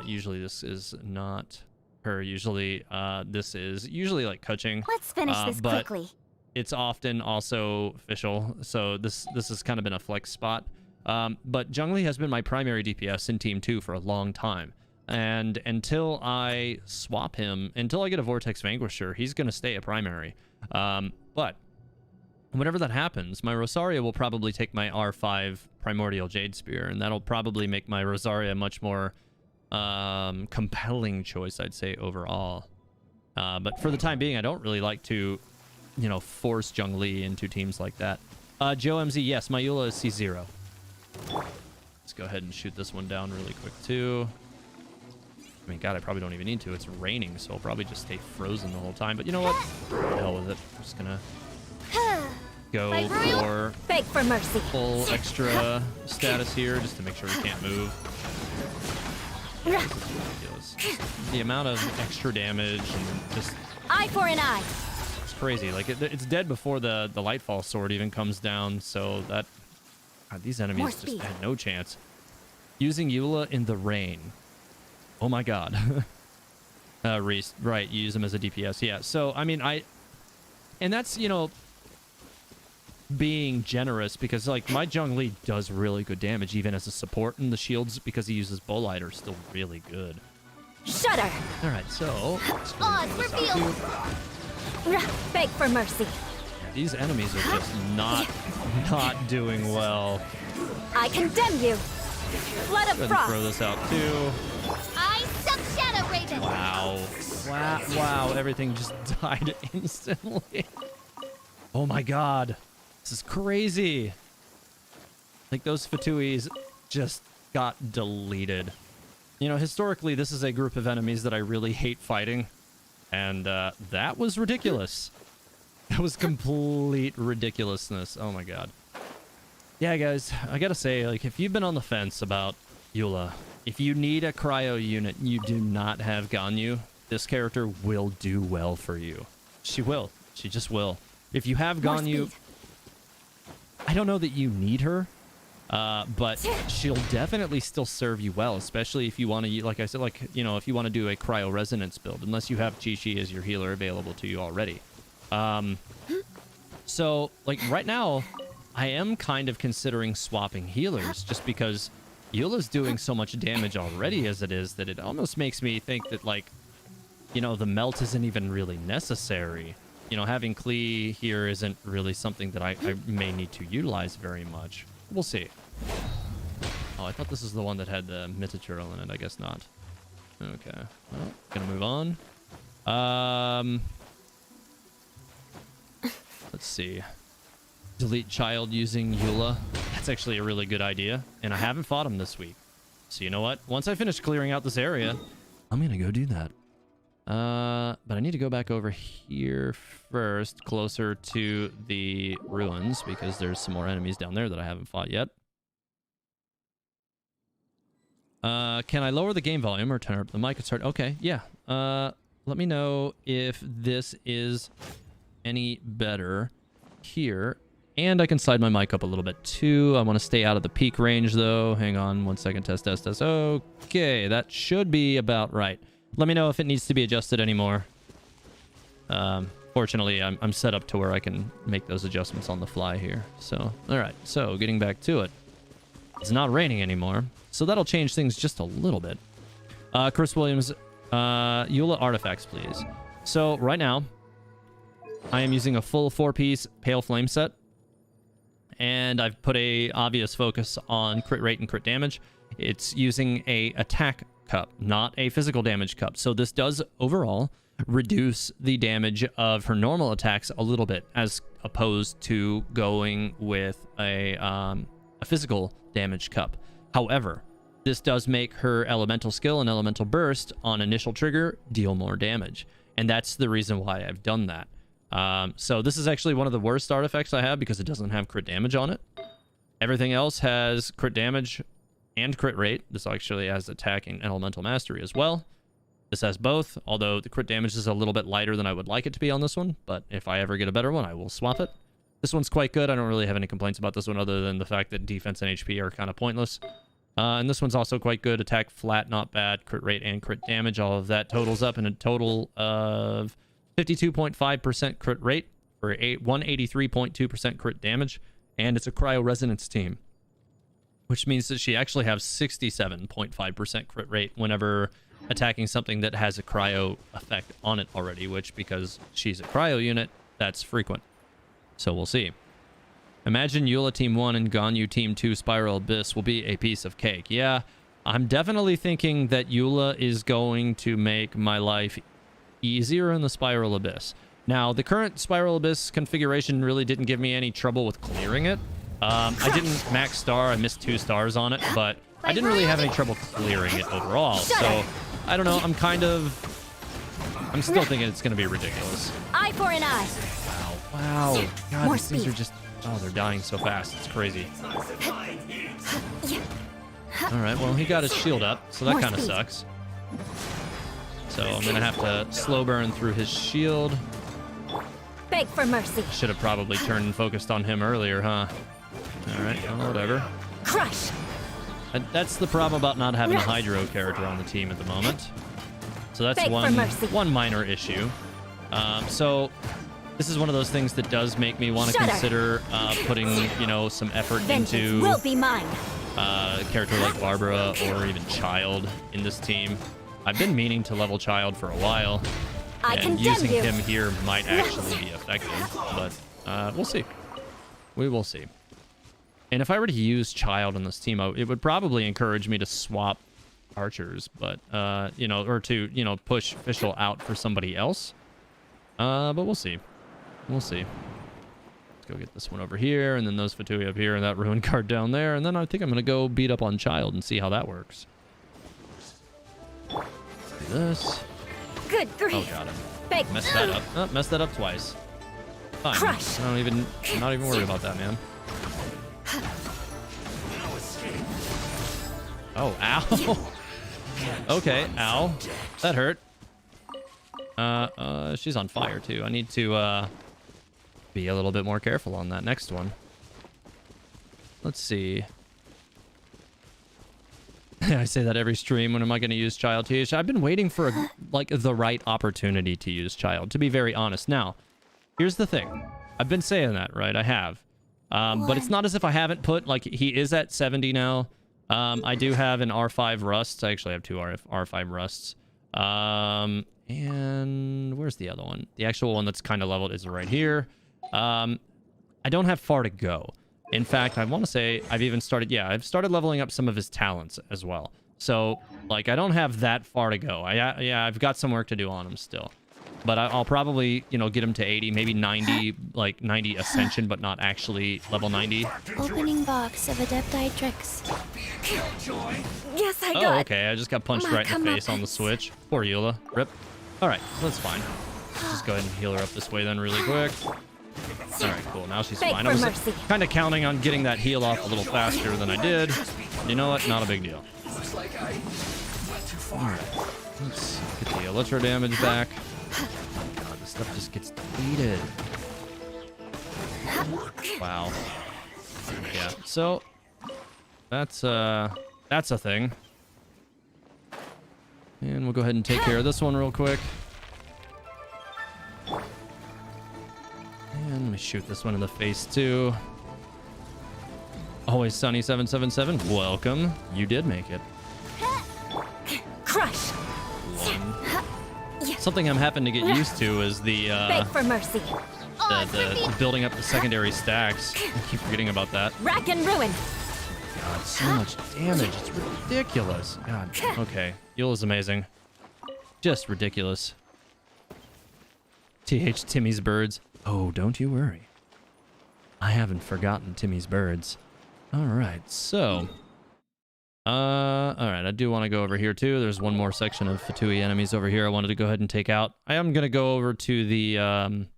usually this is not her. Usually this is usually like Keqing. Let's finish this quickly. It's often also official, so this has kind of been a flex spot. But Zhongli has been my primary DPS in Team 2 for a long time. And until I swap him, until I get a Vortex Vanquisher, he's going to stay a primary. But whenever that happens, my Rosaria will probably take my R5 Primordial Jade Spear, and that'll probably make my Rosaria a much more compelling choice, I'd say, overall. But for the time being, I don't really like to, you know, force Zhongli into teams like that. Joe MZ, yes, my Eula is C0. Let's go ahead and shoot this one down really quick, too. I mean, God, I probably don't even need to. It's raining, so I'll probably just stay frozen the whole time. But you know what? The hell with it. I'm just gonna go for beg for mercy. Full extra status here, just to make sure we can't move. The amount of extra damage and just... Eye for an eye. It's crazy. Like, it's dead before the Lightfall Sword even comes down, so that... God, these enemies just had no chance. Using Eula in the rain. Oh my God. Reese, right, you use him as a DPS. Yeah, so, I mean, and that's, you know, being generous, because, like, my Zhongli does really good damage, even as a support, and the shields, because he uses Bolide, are still really good. Shudder! Alright, so... Odds revealed! Beg for mercy. These enemies are just not doing well. I condemn you! Blood of frost! Throw this out, too. I suck Shadow Raven! Wow. Wow, everything just died instantly. Oh my God. This is crazy. Like, those Fatuis just got deleted. You know, historically, this is a group of enemies that I really hate fighting. And that was ridiculous. That was complete ridiculousness. Oh my God. Yeah, guys, I gotta say, like, if you've been on the fence about Eula, if you need a cryo unit and you do not have Ganyu, this character will do well for you. She will. She just will. If you have Ganyu, I don't know that you need her, but she'll definitely still serve you well, especially if you want to, like I said, like, you know, if you want to do a cryo resonance build, unless you have Chi-Chi as your healer available to you already. So, like, right now, I am kind of considering swapping healers, just because Eula's doing so much damage already as it is, that it almost makes me think that, like, you know, the melt isn't even really necessary. You know, having Klee here isn't really something that I may need to utilize very much. We'll see. Oh, I thought this is the one that had the Mitachurl in it. I guess not. Okay. Well, gonna move on. Let's see. Delete child using Eula. That's actually a really good idea. And I haven't fought him this week. So you know what? Once I finish clearing out this area, I'm gonna go do that. But I need to go back over here first, closer to the ruins, because there's some more enemies down there that I haven't fought yet. Can I lower the game volume or turn up the mic and start? Okay, yeah. Let me know if this is any better here. And I can slide my mic up a little bit too. I want to stay out of the peak range though. Hang on 1 second. Test. Okay, that should be about right. Let me know if it needs to be adjusted anymore. Fortunately, I'm set up to where I can make those adjustments on the fly here. So, all right. So, getting back to it. It's not raining anymore, so that'll change things just a little bit. Chris Williams, Eula artifacts, please. So, right now, I am using a full 4-piece Pale Flame set. And I've put a obvious focus on crit rate and crit damage. It's using a attack cup, not a physical damage cup. So this does overall reduce the damage of her normal attacks a little bit, as opposed to going with a physical damage cup. However, this does make her elemental skill and elemental burst on initial trigger deal more damage, and that's the reason why I've done that. So this is actually one of the worst artifacts I have because it doesn't have crit damage on it. Everything else has crit damage and crit rate. This actually has attack and elemental mastery as well. This has both, although the crit damage is a little bit lighter than I would like it to be on this one, but if I ever get a better one, I will swap it. This one's quite good. I don't really have any complaints about this one other than the fact that defense and HP are kind of pointless. And this one's also quite good. Attack flat, not bad. Crit rate and crit damage, all of that totals up in a total of 52.5% crit rate for a 183.2% crit damage. And it's a cryo resonance team, which means that she actually has 67.5% crit rate whenever attacking something that has a cryo effect on it already, which, because she's a cryo unit, that's frequent. So we'll see. Imagine Eula Team 1 and Ganyu Team 2 Spiral Abyss will be a piece of cake. Yeah, I'm definitely thinking that Eula is going to make my life easier in the Spiral Abyss. Now, the current Spiral Abyss configuration really didn't give me any trouble with clearing it. I didn't max star, I missed 2 stars on it, but I didn't really have any trouble clearing it overall. So, I don't know, I'm still thinking it's going to be ridiculous. Eye for an eye. Wow. God, More these things speed. are just... Oh, they're dying so fast. It's crazy. Alright, well, he got his shield up, so that More kind of speed. sucks. So I'm going to have to slow burn through his shield. Beg for mercy. Should have probably turned and focused on him earlier, huh? Alright, well, whatever. Crush. That's the problem about not having a Hydro character on the team at the moment. So that's Beg for mercy. one minor issue. So this is one of those things that does make me want to Shudder. consider putting, you know, some effort Vengeance into will be mine. a character like Barbara or even Child in this team. I've been meaning to level Child for a while, I and condemn using you. him here might actually be effective, but we'll see. We will see. And if I were to use Child on this team, it would probably encourage me to swap archers, but you know, or to, you know, push Fischl out for somebody else. But we'll see. We'll see. Let's go get this one over here, and then those Fatui up here, and that ruin card down there, and then I think I'm gonna go beat up on Child and see how that works. Do this. Good grief. Oh, got him. Beg. Messed that up. Oh, messed that up twice. Fine. Crush. I'm not even worried about that, man. Oh, ow. Okay, ow. That hurt. She's on fire too. I need to be a little bit more careful on that next one. Let's see. I say that every stream. When am I going to use Child TH? I've been waiting for the right opportunity to use Child, to be very honest. Now, here's the thing. I've been saying that, right? I have. But it's not as if I haven't put, like, he is at 70 now. I do have an R5 Rust. I actually have 2 R5 Rusts. And where's the other one? The actual one that's kind of leveled is right here. I don't have far to go. In fact, I want to say I've even started... Yeah, I've started leveling up some of his talents as well. So, like, I don't have that far to go. Yeah, I've got some work to do on him still. But I'll probably, you know, get him to 80, maybe 90, like 90 Ascension, but not actually level 90. Opening box of Adepti tricks. Yes, I got. Oh, okay. I just got punched My right in the face on the comeuppance. switch. Poor Eula. Rip. Alright, that's fine. Just go ahead and heal her up this way then really quick. Alright, cool. Now she's Beg fine. for I was mercy. kind of counting on getting that heal off a little faster than I did. You know what? Not a big deal. Alright. Let's get the Elytra damage back. God, this stuff just gets depleted. Wow. Yeah, so that's a thing. And we'll go ahead and take care of this one real quick. And let me shoot this one in the face too. Always Sunny 777. Welcome. You did make it. Crush. Something I'm having to get used to is the Beg for mercy. the building up the secondary stacks. I keep forgetting about that. Rack and ruin. God, so much damage. It's ridiculous. God. Okay. Eula's amazing. Just ridiculous. TH Timmy's birds. Oh, don't you worry. I haven't forgotten Timmy's birds. All right, so... all right, I do want to go over here too. There's one more section of Fatui enemies over here I wanted to go ahead and take out. I am going to go over to the...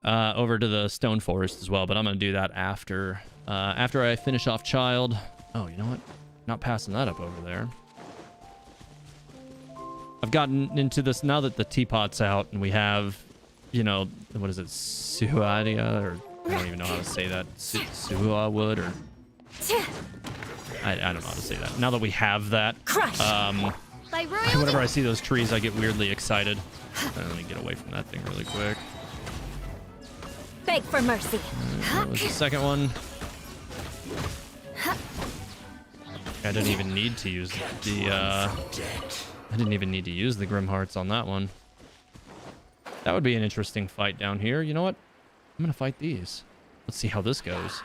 over to the stone forest as well, but I'm going to do that after I finish off Child. Oh, you know what? Not passing that up over there. I've gotten into this now that the teapot's out and we have, you know, what is it, Suadia, or I don't even know how to say that, Suha wood, or I don't know how to say that. Now that we have that, whenever I see those trees, I get weirdly excited. Let me get away from that thing really quick. Beg for mercy. That was the second one. I didn't even need to use the I didn't even need to use the Grim Hearts on that one. That would be an interesting fight down here. You know what? I'm gonna fight these. Let's see how this goes.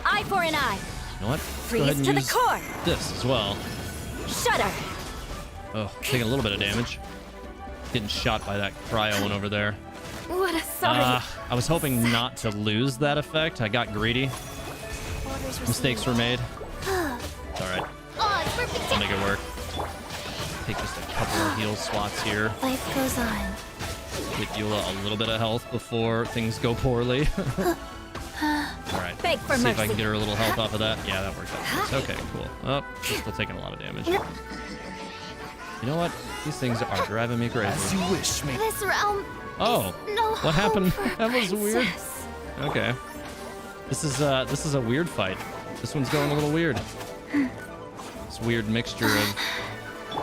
Eye for an eye. You know what? Freeze to the core. This as well. Shudder. Oh, taking a little bit of damage. Getting shot by that cryo one over there. What a sight. I was hoping not to lose that effect. I got greedy. Mistakes were made. It's alright. I'll make it work. Take just a couple of heal slots here. Life goes on. Get Eula a little bit of health before things go poorly. Alright. Beg for See mercy. if I can get her a little health off of that. Yeah, that worked out. Okay, cool. Oh, she's still taking a lot of damage. You know what? These things are driving me crazy. As you wish, me. This realm. Oh, No what happened? hope for That was weird. princess. Okay. This is a weird fight. This one's going a little weird. This weird mixture of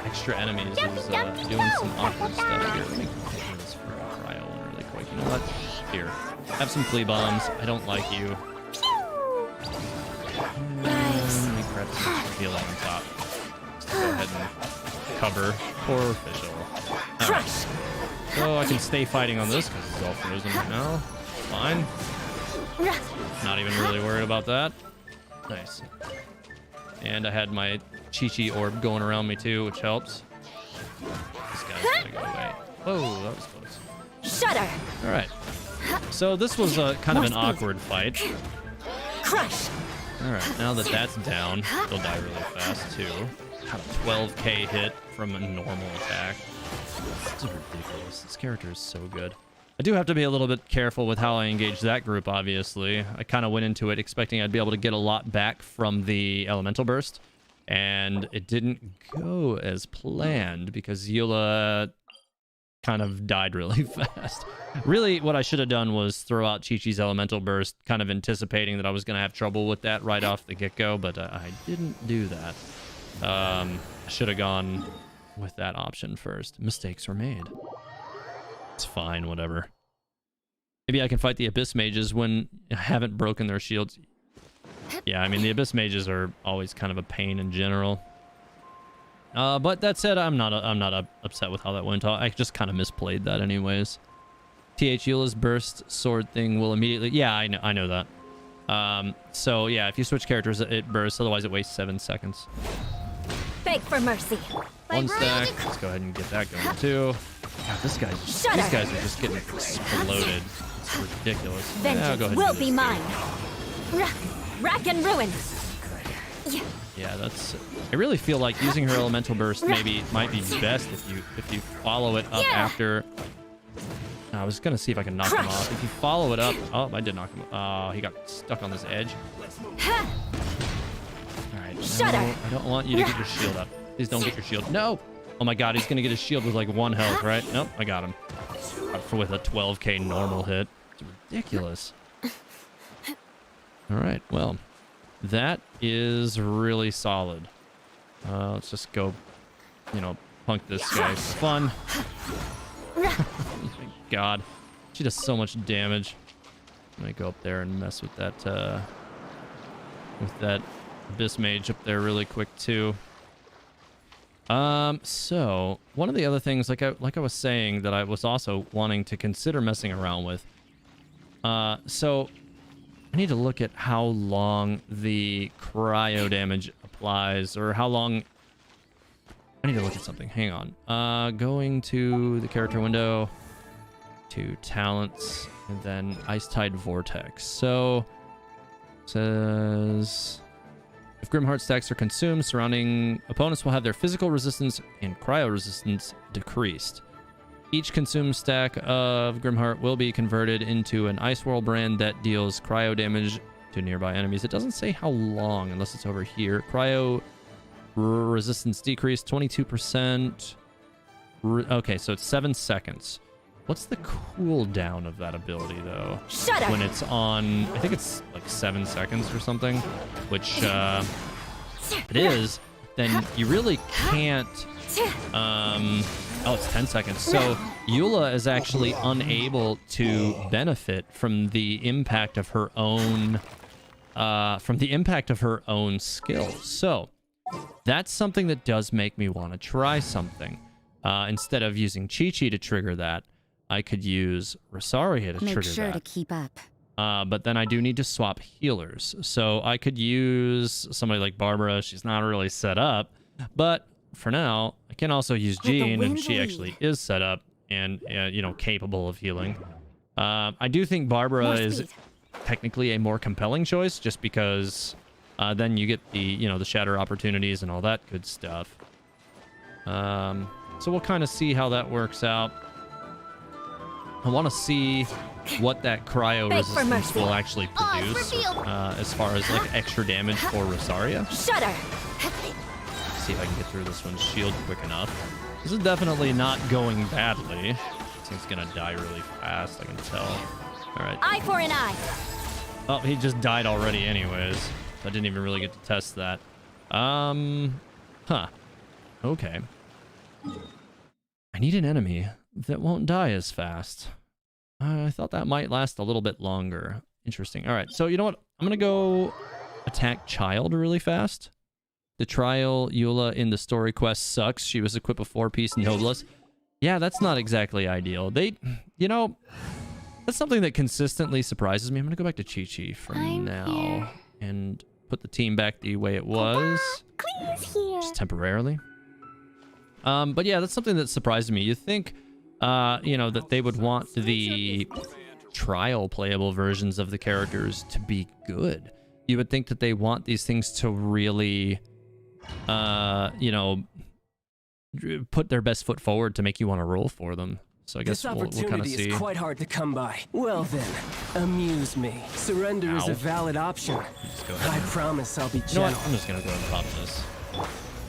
extra enemies is doing some awkward stuff here. Let me get this freaking cryo one really quick. You know what? Here. Have some flea bombs. I don't like you. Nice. Let me grab some heal on top. Just go ahead and cover. Poor official. Alright. So I can stay fighting on this because it's all frozen right now. Fine. Not even really worried about that. Nice. And I had my Chi-Chi orb going around me too, which helps. This guy's gonna go away. Oh, that was close. Shudder. Alright. So this was kind of an awkward fight. Crush. Alright, now that that's down, he'll die really fast too. Got a 12k hit from a normal attack. This is ridiculous. This character is so good. I do have to be a little bit careful with how I engage that group, obviously. I kind of went into it expecting I'd be able to get a lot back from the Elemental Burst, and it didn't go as planned because Eula kind of died really fast. Really, what I should have done was throw out Chi-Chi's Elemental Burst, kind of anticipating that I was going to have trouble with that right off the get-go, but I didn't do that. I should have gone with that option first. Mistakes were made. It's fine, whatever. Maybe I can fight the Abyss Mages when I haven't broken their shields. Yeah, I mean, the Abyss Mages are always kind of a pain in general. But that said, I'm not upset with how that went. I just kind of misplayed that anyways. TH Eula's burst sword thing will immediately... Yeah, I know that. So yeah, if you switch characters, it bursts. Otherwise, it wastes 7 seconds. Beg for mercy. One stack. Let's go ahead and get that going too. God, these guys are just getting exploded. It's ridiculous. Vengeance Yeah, I'll go ahead and will do be this mine. Rack and ruin. Yeah, that's... I really feel like using her elemental burst might be best if you follow it up after... I was gonna see if I can knock him off. If you follow it up... Oh, I did knock him off. Oh, he got stuck on this edge. Alright, no, I don't want you to get your shield up. Please don't get your shield. No! Oh my god, he's gonna get his shield with like 1 health, right? Nope, I got him. With a 12k normal hit. It's ridiculous. Alright, well... That is really solid. Let's just go, punk this guy for fun. Oh my god. She does so much damage. I'm gonna go up there and mess with that Abyss Mage up there really quick too. So one of the other things, like I was saying, that I was also wanting to consider messing around with. So I need to look at how long the cryo damage applies, or how long I need to look at something. Hang on. Going to the character window, to talents, and then Ice Tide Vortex. So, says if Grimheart stacks are consumed, surrounding opponents will have their physical resistance and cryo resistance decreased. Each consumed stack of Grimheart will be converted into an Ice Whirl brand that deals cryo damage to nearby enemies. It doesn't say how long, unless it's over here. Cryo resistance decreased 22%. Okay, so it's 7 seconds. What's the cooldown of that ability, though? Shudder. When it's on, I think it's like 7 seconds or something, which if it is, then you really can't. Oh, it's 10 seconds. So Eula is actually unable to benefit from the impact of her own, skills. So that's something that does make me want to try something. Instead of using Chi-Chi to trigger that, I could use Rosaria to trigger that. Make sure to keep up. But then I do need to swap healers. So I could use somebody like Barbara. She's not really set up. But for now, I can also use Jean, and she actually is set up and, capable of healing. I do think Barbara is technically a more compelling choice, just because then you get the shatter opportunities and all that good stuff. So we'll kind of see how that works out. I want to see what that cryo resistance will actually produce as far as like extra damage for Rosaria. Shudder. See if I can get through this one's shield quick enough. This is definitely not going badly. This thing's gonna die really fast, I can tell. All right. Eye for an eye. Oh, he just died already anyways. I didn't even really get to test that. Okay. I need an enemy that won't die as fast. I thought that might last a little bit longer. Interesting. All right, so you know what? I'm going to go attack Child really fast. The trial Eula in the story quest sucks. She was equipped with 4-piece Noblesse. Yeah, that's not exactly ideal. That's something that consistently surprises me. I'm going to go back to Chi-Chi for now and put the team back the way it was. Just temporarily. But yeah, that's something that surprised me. You think, that they would want the trial playable versions of the characters to be good. You would think that they want these things to really, put their best foot forward to make you want to roll for them. So I guess we'll kind of see. This opportunity is quite hard to come by. Well then, amuse me. Surrender is a valid option. I promise I'll be gentle. You know what? I'm just gonna go and pop this.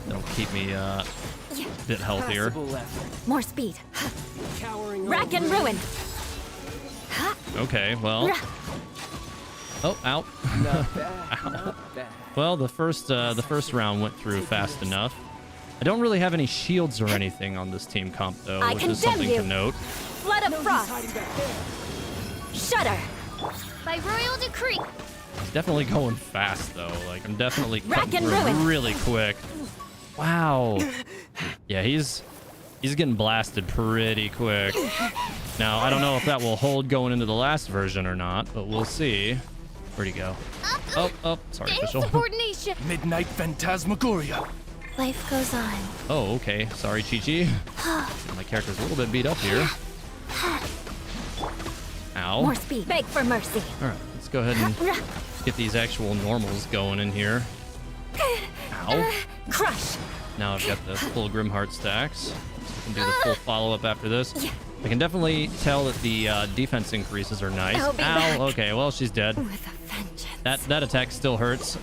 That'll keep me a bit healthier. More speed. Rack and ruin. Okay, well. Oh, ow. Ow. Well, the first round went through fast enough. I don't really have any shields or anything on this team comp, though, which is something to note. Flood of frost. Shudder. By royal decree. It's definitely going fast, though. Like, I'm definitely Rack cutting and through ruin. really quick. Wow. Yeah, he's getting blasted pretty quick. Now, I don't know if that will hold going into the last version or not, but we'll see. Where'd he go? Oh, sorry, official. Insubordination. Midnight Phantasmagoria. Life goes on. Oh, okay. Sorry, Chi-Chi. My character's a little bit beat up here. Ow. More speed. Beg for mercy. All right, let's go ahead and get these actual normals going in here. Ow. Crush. Now I've got the full Grimheart stacks. So I can do the full follow-up after this. I can definitely tell that the defense increases are nice. I'll be back. Okay, well, she's dead. With a vengeance. That attack still hurts.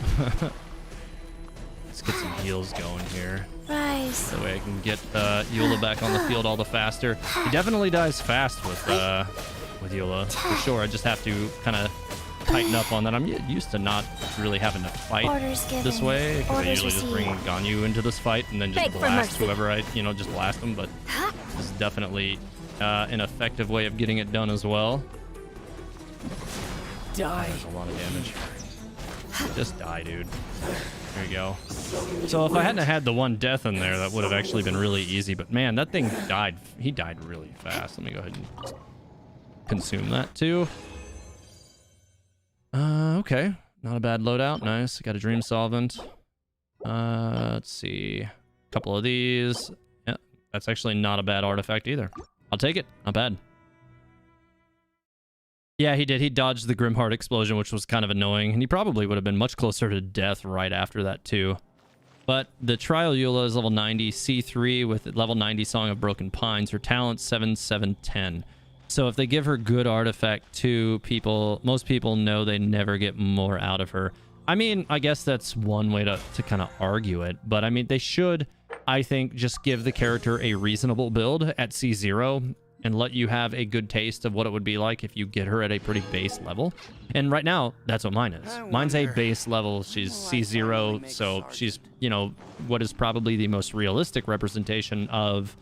Let's get some heals going here. Rise. That way I can get Eula back on the field all the faster. He definitely dies fast with Eula, for sure. I just have to kind of tighten up on that. I'm used to not really having to fight this way, because I usually just bring Ganyu into this fight and then just blast whoever I, just blast them. But this is definitely an effective way of getting it done as well. Die. That's a lot of damage. Just die, dude. There you go. So if I hadn't had the one death in there, that would have actually been really easy. But man, that thing died. He died really fast. Let me go ahead and consume that too. Okay. Not a bad loadout. Nice. Got a Dream Solvent. Let's see. couple of these. Yeah, that's actually not a bad artifact either. I'll take it. Not bad. Yeah, he did. He dodged the Grimheart explosion, which was kind of annoying, and he probably would have been much closer to death right after that too. But the Trial Eula is level 90, C3 with level 90 Song of Broken Pines. Her talent 7, 7, 10. So if they give her good artifact to people, most people know they never get more out of her. I mean, I guess that's one way to kind of argue it, but I mean, they should, I think, just give the character a reasonable build at C0 and let you have a good taste of what it would be like if you get her at a pretty base level. And right now, that's what mine is. Mine's a base level. She's C0, so she's, you know, what is probably the most realistic representation of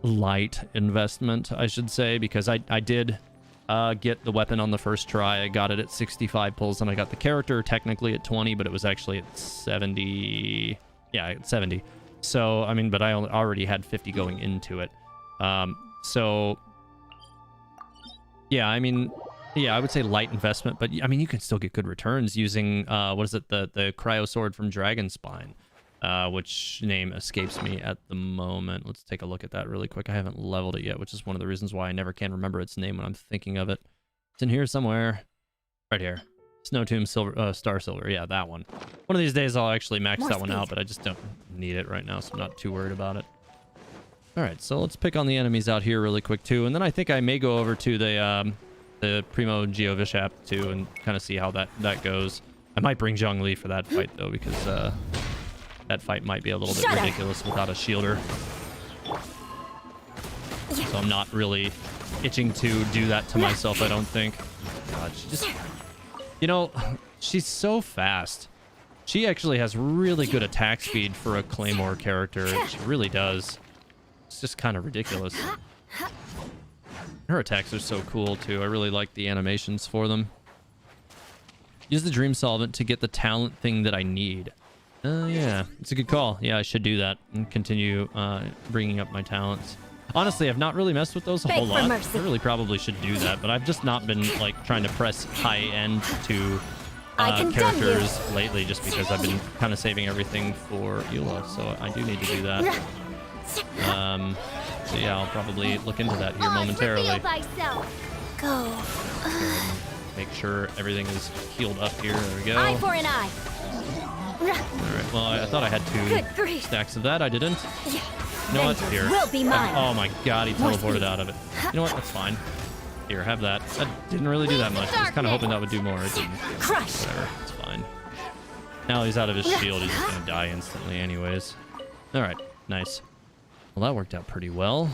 light investment, I should say, because I did get the weapon on the first try. I got it at 65 pulls, and I got the character technically at 20, but it was actually at 70. Yeah, at 70. So, I mean, but I already had 50 going into it. So, yeah, I mean, yeah, I would say light investment, but I mean, you can still get good returns using, what is it, the Cryo Sword from Dragonspine, which name escapes me at the moment. Let's take a look at that really quick. I haven't leveled it yet, which is one of the reasons why I never can remember its name when I'm thinking of it. It's in here somewhere. Right here. Snow Tomb Silver, Star Silver. Yeah, that one. One of these days I'll actually max that one out, but I just don't need it right now, so I'm not too worried about it. All right, so let's pick on the enemies out here really quick too, and then I think I may go over to the Primo Geovishap too and kind of see how that goes. I might bring Zhongli for that fight though, because that fight might be a little bit ridiculous without a shielder. So I'm not really itching to do that to myself, I don't think. God, she just... You know, she's so fast. She actually has really good attack speed for a Claymore character. She really does. It's just kind of ridiculous. Her attacks are so cool, too. I really like the animations for them. Use the Dream Solvent to get the talent thing that I need. Yeah, it's a good call. Yeah, I should do that and continue bringing up my talents. Honestly, I've not really messed with those a whole lot. I really probably should do that, but I've just not been like trying to press high end to characters lately, just because I've been kind of saving everything for Eula, so I do need to do that. So yeah, I'll probably look into that here momentarily. Go. Make sure everything is healed up here. There we go. Eye for an eye. Alright, well, I thought I had 2 stacks of that. I didn't. You know what? Here. Will be mine. Oh my god, he teleported out of it. You know what? That's fine. Here, have that. That didn't really do that much. I was kind of hoping that would do more. It didn't. Crush. Whatever. It's fine. Now he's out of his shield. He's just going to die instantly anyways. Alright. Nice. Well, that worked out pretty well.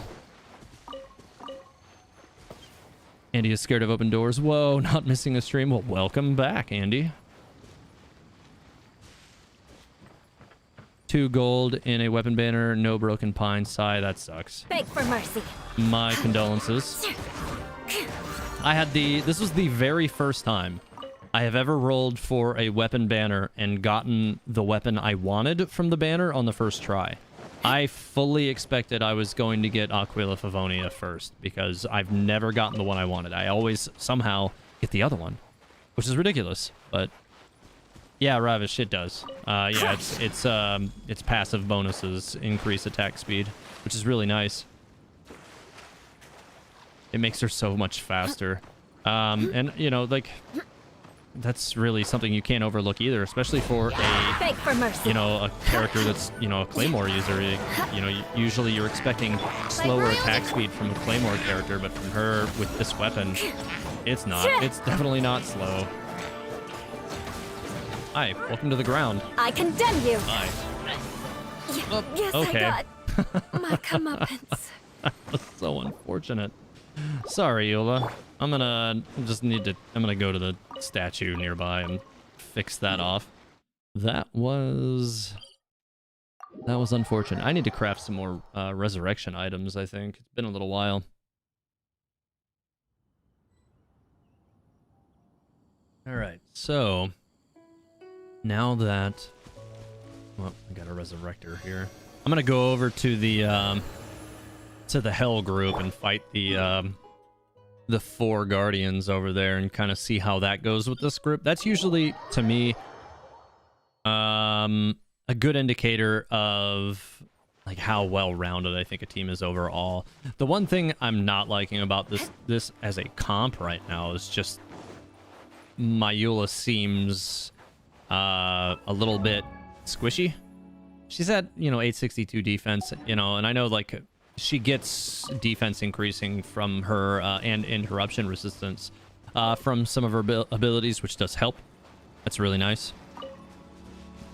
Andy is scared of open doors. Whoa, not missing a stream. Well, welcome back, Andy. 2 gold in a weapon banner, no broken pine. Sigh, that sucks. Beg for mercy. My condolences. This was the very first time I have ever rolled for a weapon banner and gotten the weapon I wanted from the banner on the first try. I fully expected I was going to get Aquila Favonia first, because I've never gotten the one I wanted. I always somehow get the other one, which is ridiculous, but... Yeah, Ravish, it does. Yeah, it's passive bonuses increase attack speed, which is really nice. It makes her so much faster. And, you know, like, that's really something you can't overlook either, especially for you know, a character that's, you know, a Claymore user. You know, usually you're expecting slower attack speed from a Claymore character, but from her with this weapon, it's not. It's definitely not slow. Hi, welcome to the ground. I condemn you. Hi. Yes, okay. I got my comeuppance. That's so unfortunate. Sorry, Eula. I'm gonna go to the statue nearby and fix that off. That was unfortunate. I need to craft some more resurrection items, I think. It's been a little while. All right, so now that, well, I got a resurrector here. I'm gonna go over to the Hell group and fight the 4 guardians over there and kind of see how that goes with this group. That's usually, to me, a good indicator of like how well-rounded I think a team is overall. The one thing I'm not liking about this as a comp right now is just my Eula seems a little bit squishy. She's at, 862 defense, and I know like she gets defense increasing from her and interruption resistance from some of her abilities, which does help. That's really nice.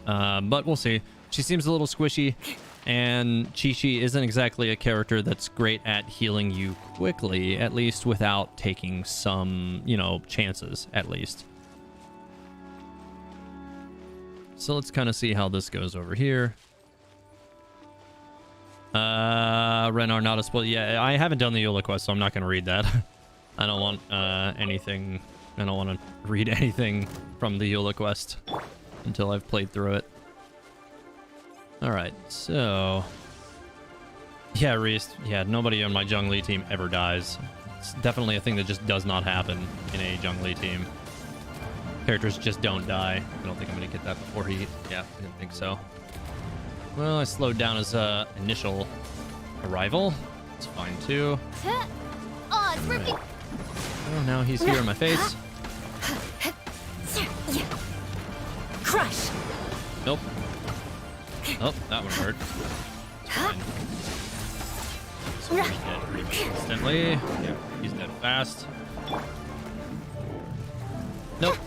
But we'll see. She seems a little squishy, and Chi-Chi isn't exactly a character that's great at healing you quickly, at least without taking some, chances, at least. So let's kind of see how this goes over here. Renar not a spoil. Yeah, I haven't done the Eula quest, so I'm not going to read that. I don't want anything. I don't want to read anything from the Eula quest until I've played through it. Alright, so... Yeah, Reese. Yeah, nobody on my Zhongli team ever dies. It's definitely a thing that just does not happen in a Zhongli team. Characters just don't die. I don't think I'm going to get that before he... Yeah, I didn't think so. Well, I slowed down his initial arrival. It's fine, too. Oh, it's ripping. Oh, now he's here in my face. Crush. Nope. Oh, that one hurt. It's fine. So he's dead pretty instantly. Yeah, he's dead fast. Nope.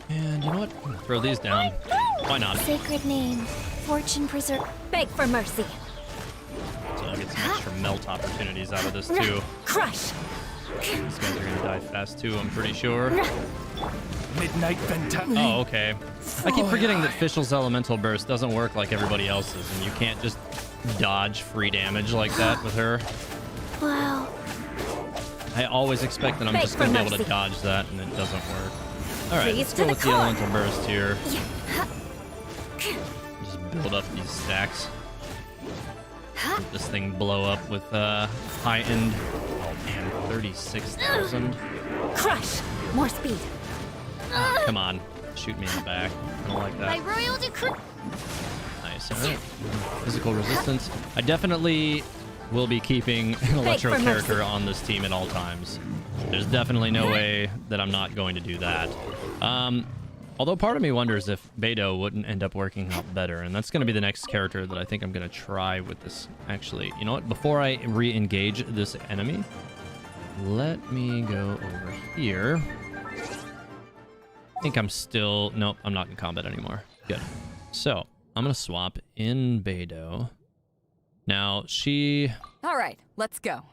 And you know what? I'm gonna throw these down. Why not? Sacred name, fortune preserve. Beg for mercy. So I'll get some extra melt opportunities out of this too. Crush. These guys are gonna die fast too, I'm pretty sure. Midnight Venta. Oh, okay. I keep forgetting that Fischl's elemental burst doesn't work like everybody else's, and you can't just dodge free damage like that with her. Wow. I always expect that I'm just gonna be able to dodge that, and it doesn't work. Alright, let's go with the elemental burst here. Just build up these stacks. Let this thing blow up with high-end... Oh man, 36,000. Crush. More speed. Oh, come on. Shoot me in the back. I don't like that. My royal decree. Nice. Alright. Physical resistance. I definitely will be keeping an electro character on this team at all times. There's definitely no way that I'm not going to do that. Although part of me wonders if Beidou wouldn't end up working out better, and that's going to be the next character that I think I'm going to try with this. Actually, you know what? Before I re-engage this enemy, let me go over here. I think I'm still... Nope, I'm not in combat anymore. Good. So, I'm going to swap in Beidou. Now, she... All right, let's go.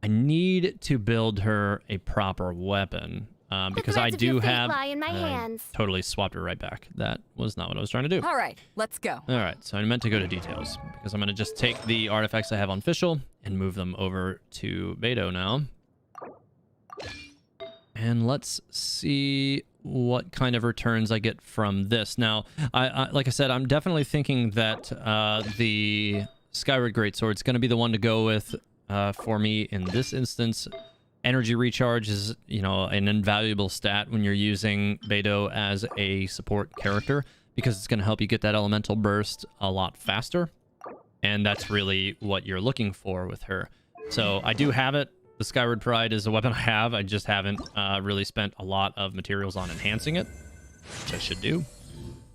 I need to build her a proper weapon. Because I do have... Totally swapped her right back. That was not what I was trying to do. All right, let's go. All right, so I meant to go to details. Because I'm going to just take the artifacts I have on Fischl and move them over to Beidou now. And let's see what kind of returns I get from this. Now, like I said, I'm definitely thinking that the Skyward Greatsword is going to be the one to go with for me in this instance. Energy recharge is, an invaluable stat when you're using Beidou as a support character, because it's going to help you get that elemental burst a lot faster. And that's really what you're looking for with her. So I do have it. The Skyward Pride is a weapon I have. I just haven't really spent a lot of materials on enhancing it, which I should do.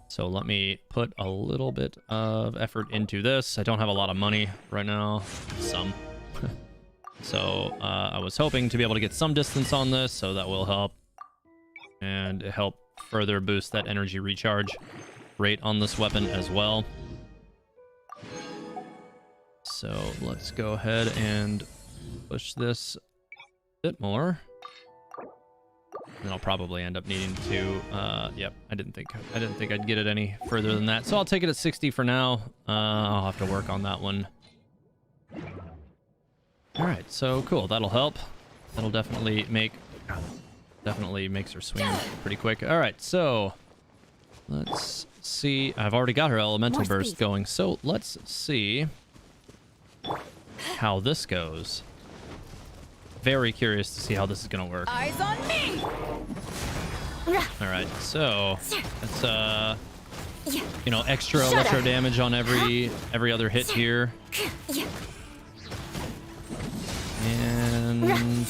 So let me put a little bit of effort into this. I don't have a lot of money right now. Some. So I was hoping to be able to get some distance on this, so that will help. And help further boost that energy recharge rate on this weapon as well. So let's go ahead and push this a bit more. And I'll probably end up needing to, yep, I didn't think I'd get it any further than that. So I'll take it at 60 for now. I'll have to work on that one. All right, so cool. That'll help. That'll definitely makes her swing pretty quick. All right, so let's see. I've already got her elemental burst going, so let's see how this goes. Very curious to see how this is gonna work. Eyes on me. All right, so let's you know, extra electro damage on every other hit here. And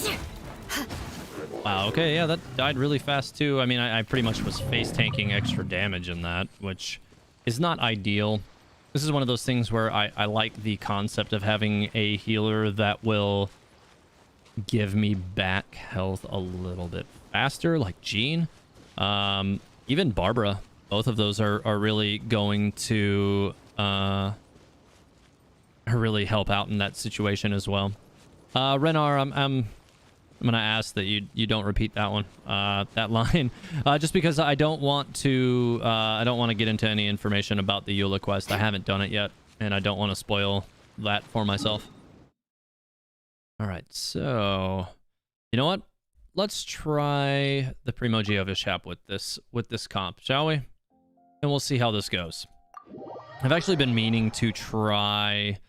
wow, okay, yeah, that died really fast too. I mean, I pretty much was face tanking extra damage in that, which is not ideal. This is one of those things where I like the concept of having a healer that will give me back health a little bit faster, like Jean. Even Barbara. Both of those are really going to really help out in that situation as well. Renar, I'm gonna ask that you don't repeat that one, that line, just because I don't want to get into any information about the Eula quest. I haven't done it yet, and I don't want to spoil that for myself. All right, so you know what? Let's try the Primogeovishap with this comp, shall we? And we'll see how this goes. I've actually been meaning to try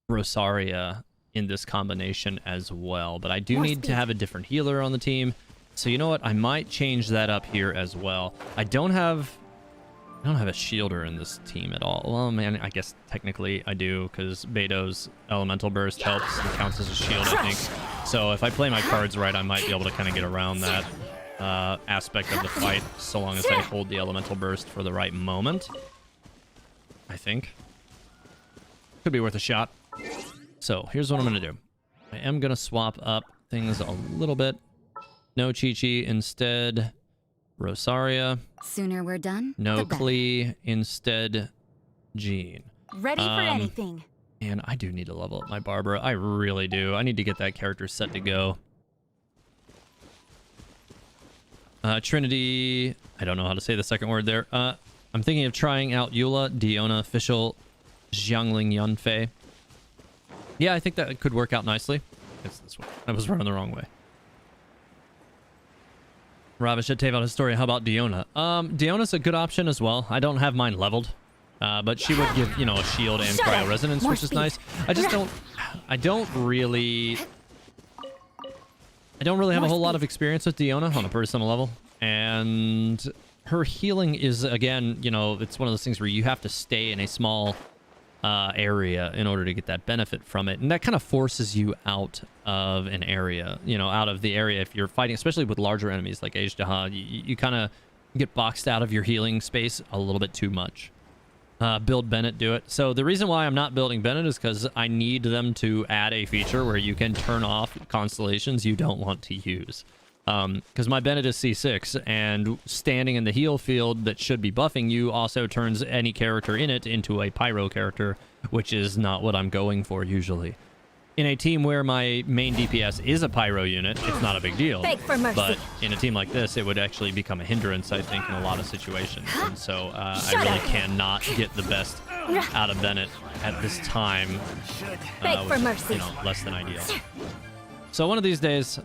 Rosaria in this combination as well, but I do need to have a different healer on the team. So you know what? I might change that up here as well. I don't have a shielder in this team at all. Well, man, I guess technically I do, because Beto's elemental burst helps and counts as a shield, I think. So if I play my cards right, I might be able to kind of get around that aspect of the fight, so long as I hold the elemental burst for the right moment, I think. Could be worth a shot. So here's what I'm going to do. I am going to swap up things a little bit. No Chi-Chi, instead Rosaria. Sooner we're done, No Klee, instead Jean. Ready for anything. And I do need to level up my Barbara. I really do. I need to get that character set to go. Trinity, I don't know how to say the second word there. I'm thinking of trying out Eula, Diona, Official, Xiangling Yunfei. Yeah, I think that could work out nicely. It's this way. I was running the wrong way. Ravish at Teyvat Historia. How about Diona? Diona's a good option as well. I don't have mine leveled. But she would give, you know, a shield and cryo resonance, which is nice. I don't really have a whole lot of experience with Diona on a personal level. And her healing is, again, you know, it's one of those things where you have to stay in a small area in order to get that benefit from it, and that kind of forces you out of an area, you know, out of the area if you're fighting, especially with larger enemies like Ajdaha. You kind of get boxed out of your healing space a little bit too much. Build Bennett, do it. So the reason why I'm not building Bennett is because I need them to add a feature where you can turn off constellations you don't want to use. Because my Bennett is C6, and standing in the heal field that should be buffing you also turns any character in it into a pyro character, which is not what I'm going for usually. In a team where my main DPS is a pyro unit, it's not a big deal. Beg for mercy. But in a team like this, it would actually become a hindrance, I think, in a lot of situations. And so I really cannot get the best out of Bennett at this time, Beg for which is, mercy. you know, less than ideal. So one of these days,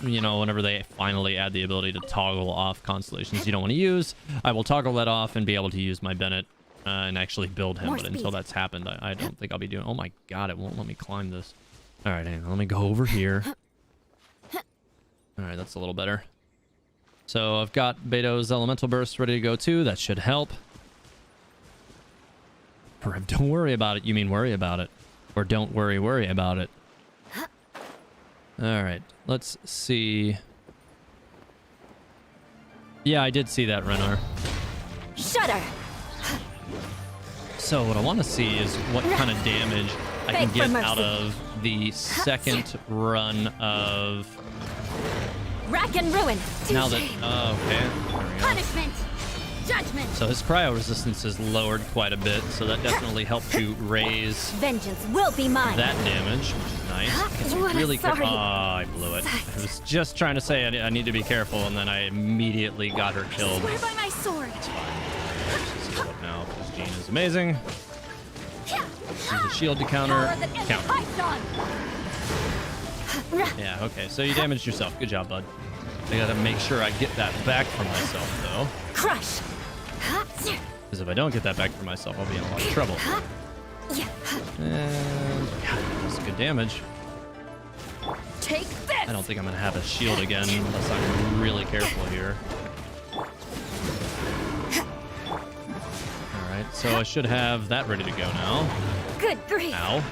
you know, whenever they finally add the ability to toggle off constellations you don't want to use, I will toggle that off and be able to use my Bennett and actually build him. But until that's happened, I don't think I'll be doing... Oh my god, it won't let me climb this. All right, hang on, let me go over here. All right, that's a little better. So I've got Beto's Elemental Burst ready to go too. That should help. Or don't worry about it. You mean worry about it. Or don't worry about it. All right, let's see. Yeah, I did see that, Renar. Shudder. So what I want to see is what kind of damage I can get out of the second run of... Rack and ruin. Now that... Oh, okay. There we go. Punishment. Judgment. So his cryo resistance is lowered quite a bit, so that definitely helped to raise Vengeance will be mine. that damage, which is nice. It's What a really quick. sorry Oh, I blew it. I was just trying to say I need to be careful, and then I immediately got her killed. Swear by my sword. It's fine. She's healed up now, because Jean is amazing. Use a shield to counter. Yeah, okay, so you damaged yourself. Good job, bud. I gotta make sure I get that back for myself, though. Crush. Because if I don't get that back for myself, I'll be in a lot of trouble. And God, that's good damage. Take this. I don't think I'm gonna have a shield again unless I'm really careful here. so I should have that ready to go now. Good grief. Ow.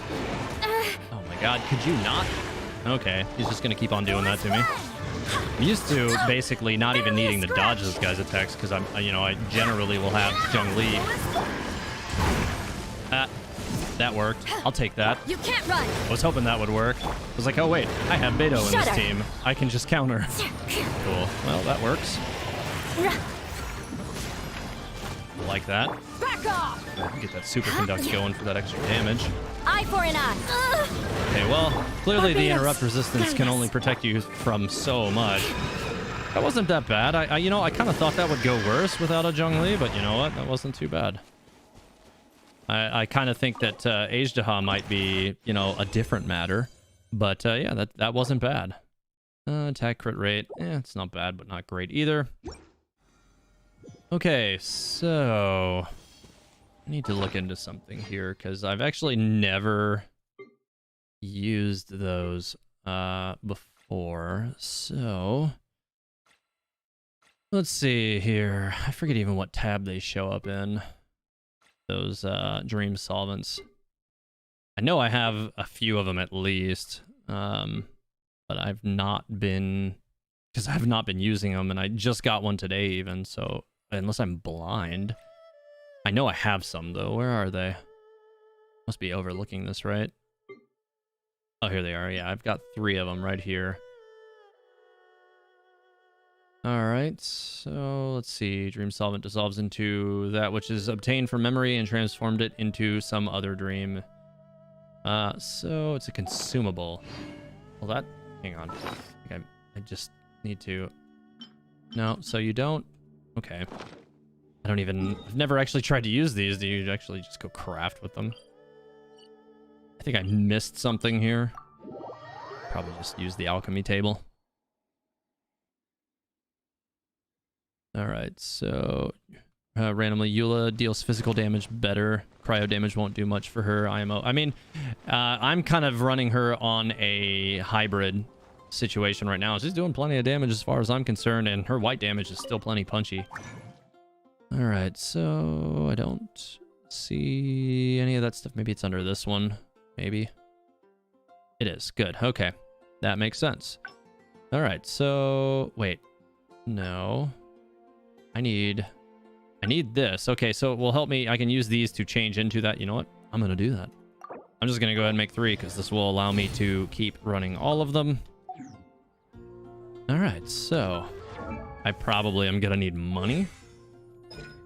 Oh my god, could you not? Okay, he's just gonna keep on doing that to me. I'm used to basically not even needing to dodge this guy's attacks because I generally will have Zhongli. That worked. I'll take that. You can't run. I was hoping that would work. I was like, oh wait, I have Beto in this team. I can just counter. Cool. Well, that works. Like that. Back off. Get that superconduct going for that extra damage. Eye for an eye. Okay, well, clearly the Barbados. interrupt resistance can only protect you from so much. That wasn't that bad. I kind of thought that would go worse without a Zhongli, but you know what? That wasn't too bad. I kind of think that Ajdaha might be, a different matter. But yeah, that wasn't bad. Attack crit rate. It's not bad, but not great either. Okay, so I need to look into something here because I've actually never used those before. So let's see here. I forget even what tab they show up in. Those dream solvents. I know I have a few of them at least, but I've not been using them, and I just got one today even, so unless I'm blind. I know I have some though. Where are they? Must be overlooking this, right? Oh, here they are. Yeah, I've got 3 of them right here. Alright, so let's see. Dream Solvent dissolves into that which is obtained from memory and transformed it into some other dream. So it's a consumable. Well, that... Hang on. I just need to... No, so you don't... Okay. I've never actually tried to use these. Do you actually just go craft with them? I think I missed something here. Probably just use the alchemy table. Alright, so randomly Eula deals physical damage better. Cryo damage won't do much for her. IMO. I mean, I'm kind of running her on a hybrid situation right now. She's doing plenty of damage as far as I'm concerned, and her white damage is still plenty punchy. Alright, so I don't see any of that stuff. Maybe it's under this one. Maybe. It is. Good. Okay. That makes sense. Alright, so... Wait. No. I need this. Okay, so it will help me. I can use these to change into that. You know what? I'm going to do that. I'm just going to go ahead and make 3 because this will allow me to keep running all of them. All right, so I probably am going to need money,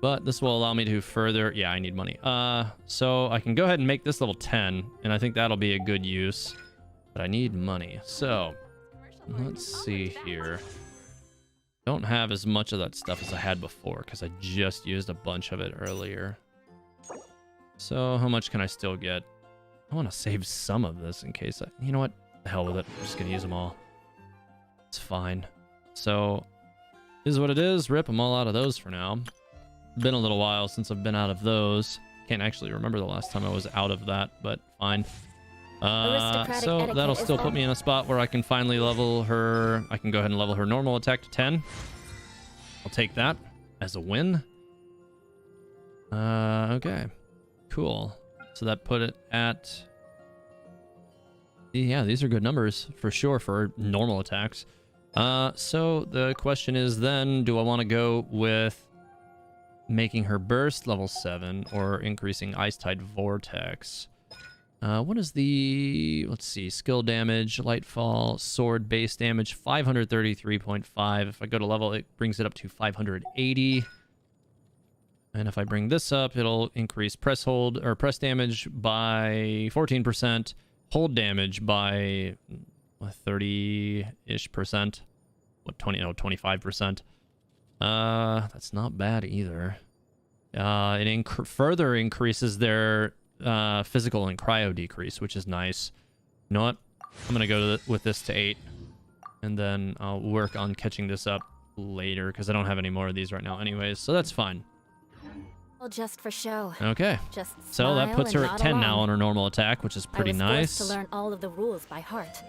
but this will allow me to further. Yeah, I need money. So I can go ahead and make this level 10, and I think that'll be a good use, but I need money. So let's see here. Don't have as much of that stuff as I had before because I just used a bunch of it earlier. So how much can I still get? I want to save some of this in case you know what? The hell with it. I'm just going to use them all. It's fine. So this is what it is. Rip, I'm all out of those for now. Been a little while since I've been out of those. Can't actually remember the last time I was out of that, but fine. So that'll still put me in a spot where I can finally level her. I can go ahead and level her normal attack to 10. I'll take that as a win. Okay. Cool. So that put it at... Yeah, these are good numbers for sure for normal attacks. So the question is then, do I want to go with making her burst level 7 or increasing Ice Tide Vortex? What is the, let's see, skill damage, Lightfall, sword base damage, 533.5. If I go to level, it brings it up to 580. And if I bring this up, it'll increase press damage by 14%, hold damage by 30-ish%. What, 25%. That's not bad either. It further increases their physical and cryo decrease, which is nice. You know what? I'm gonna go with this to 8, and then I'll work on catching this up later because I don't have any more of these right now anyways, so that's fine. Well, just for show. Okay. Just so that puts her at 10 now on her her normal attack, which is pretty nice. I was forced to learn all of the rules by heart,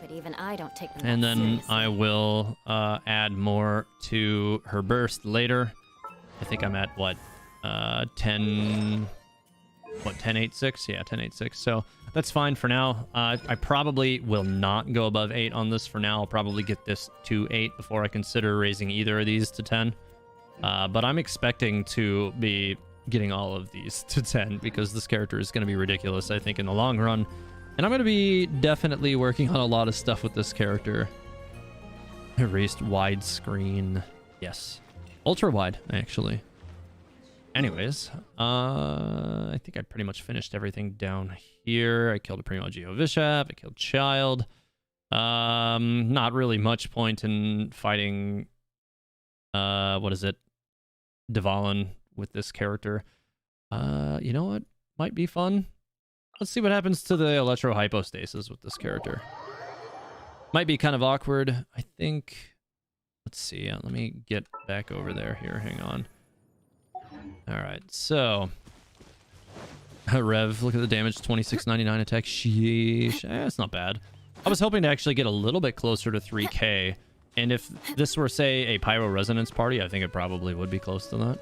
but even I don't take them And that then seriously. I will add more to her burst later. I think I'm at what, 10... What, 10.86? Yeah, 10.86. So that's fine for now. I probably will not go above 8 on this for now. I'll probably get this to 8 before I consider raising either of these to 10. But I'm expecting to be getting all of these to 10 because this character is going to be ridiculous, I think, in the long run. And I'm going to be definitely working on a lot of stuff with this character. Erased widescreen. Yes. Ultra wide, actually. Anyways, I think I pretty much finished everything down here. I killed a Primo Geovishap. I killed Child. Not really much point in fighting, what is it? Dvalin with this character. You know what? Might be fun. Let's see what happens to the Electro Hypostasis with this character. Might be kind of awkward, I think. Let's see. Let me get back over there here. Hang on. All right, so Rev, look at the damage, 2699 attack. Sheesh, it's not bad. I was hoping to actually get a little bit closer to 3k, and if this were, say, a Pyro Resonance party, I think it probably would be close to that.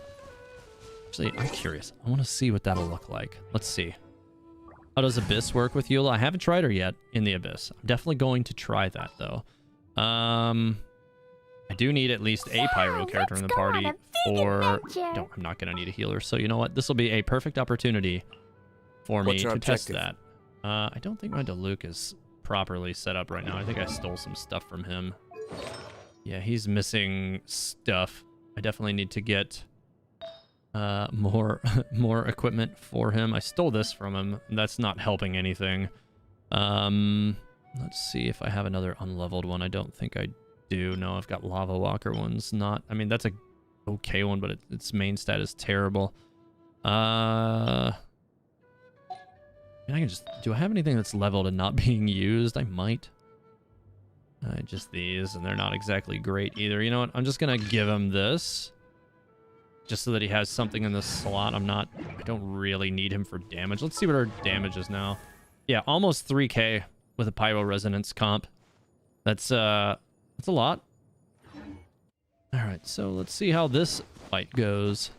Actually, I'm curious. I want to see what that'll look like. Let's see. How does Abyss work with Eula? I haven't tried her yet in the Abyss. I'm definitely going to try that, though. I do need at least a Pyro character in the party, or I'm not going to need a healer. So you know what? This will be a perfect opportunity for me to test that. I don't think my Diluc is properly set up right now. I think I stole some stuff from him. Yeah, he's missing stuff. I definitely need to get more equipment for him. I stole this from him. That's not helping anything. Let's see if I have another unleveled one. I don't think I do. No, I've got Lava Walker ones. Not, I mean, that's a okay one, but its main stat is terrible. I can just, do I have anything that's leveled and not being used? I might. Just these, and they're not exactly great either. You know what? I'm just gonna give him this, just so that he has something in this slot. I don't really need him for damage. Let's see what our damage is now. Yeah, almost 3k with a Pyro Resonance comp. That's a lot. All right, so let's see how this fight goes.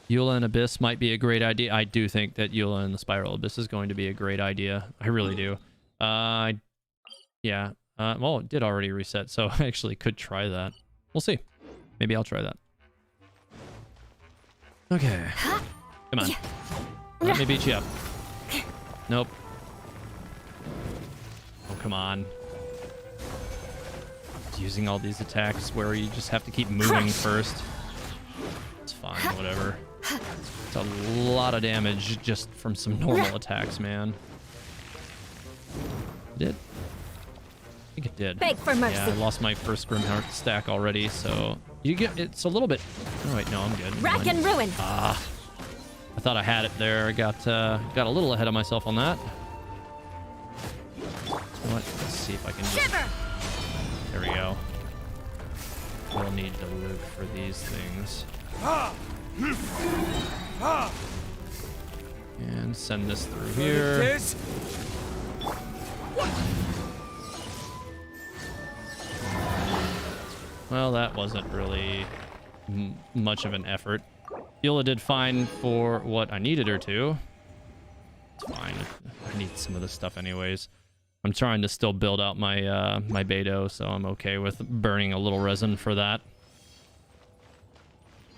Eula and Abyss might be a great idea. I do think that Eula and the Spiral Abyss is going to be a great idea. I really do. Yeah. Well, it did already reset, so I actually could try that. We'll see. Maybe I'll try that. Okay. Come on. Let me beat you up. Nope. Oh, come on. Using all these attacks where you just have to keep moving first. It's fine, whatever. It's a lot of damage just from some normal attacks, man. It did? I think it did. Beg for mercy. Yeah, I lost my first Grimheart stack already, so you get, it's a little bit. Oh wait, no, I'm good. Rack and ruin. I thought I had it there. I got a little ahead of myself on that. Let's see if I can just... Shiver! There we go. We'll need to loot for these things. And send this through here. Well, that wasn't really much of an effort. Eula did fine for what I needed her to. It's fine. I need some of this stuff anyways. I'm trying to still build out my my Beto, so I'm okay with burning a little resin for that.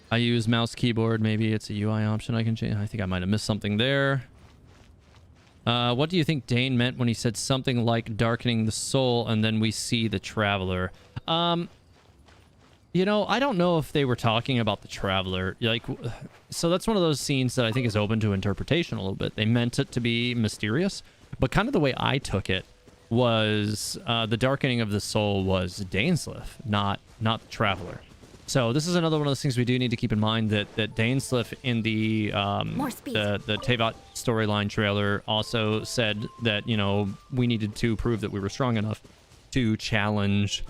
I use mouse keyboard. Maybe it's a UI option I can change. I think I might have missed something there. What do you think Dane meant when he said something like darkening the soul and then we see the Traveler? You know, I don't know if they were talking about the Traveler. Like, so that's one of those scenes that I think is open to interpretation a little bit. They meant it to be mysterious, but kind of the way I took it was the darkening of the soul was Dainsleif, not the Traveler. So this is another one of those things we do need to keep in mind, that Dainsleif in the Teyvat storyline trailer also said that, you know, we needed to prove that we were strong enough to challenge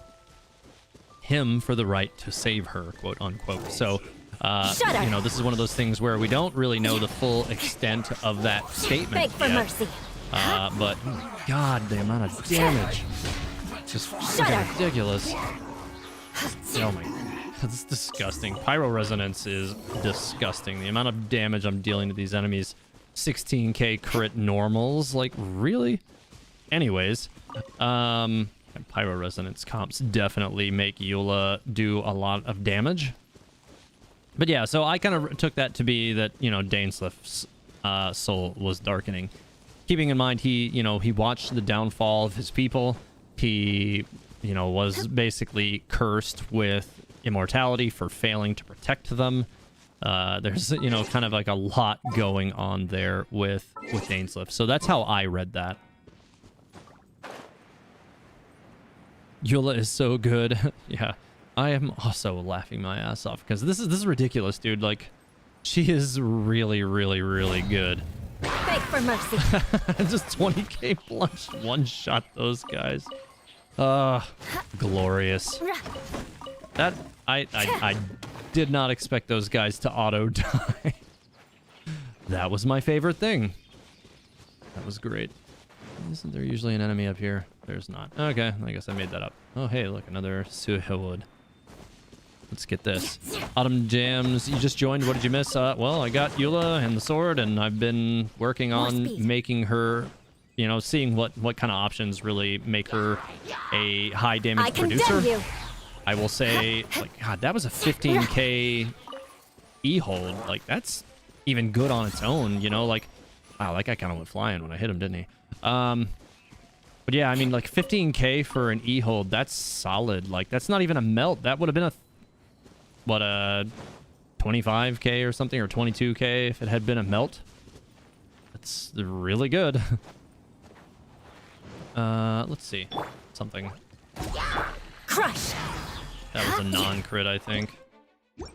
him for the right to save her, quote unquote. So you know, this is one of those things where we don't really know the full extent of that statement Beg for mercy. but God, the amount of damage, just freaking ridiculous. Oh my, That's disgusting. Pyro Resonance is disgusting. The amount of damage I'm dealing to these enemies. 16k crit normals. Like, really? Anyways, Pyro Resonance comps definitely make Eula do a lot of damage. But yeah, so I kind of took that to be that, you know, Dainsleif's soul was darkening. Keeping in mind, he watched the downfall of his people. He, you know, was basically cursed with immortality for failing to protect them. There's, you know, kind of like a lot going on there with Dainsleif. So that's how I read that. Eula is so good. Yeah, I am also laughing my ass off because this is ridiculous, dude. Like, she is really, really, really good. Beg for mercy. Just 20k plus one-shot those guys. Glorious. That I did not expect those guys to auto die. That was my favorite thing. That was great. Isn't there usually an enemy up here? There's not. Okay, I guess I made that up. Oh, hey, look, another Suha. Let's get this. Autumn Jams, you just joined. What did you miss? Well, I got Eula and the sword, and I've been working on making her, you know, seeing what kind of options really make her a high damage producer. You. I will say, like, God, that was a 15k E-hold. Like, that's even good on its own, you know? Like, wow, that guy kind of went flying when I hit him, didn't he? But yeah, I mean, like, 15k for an E-hold, that's solid. Like, that's not even a melt. That would have been a 25k or something, or 22k if it had been a melt. That's really good. Let's see. Something. Crush. That was a non-crit, I think. You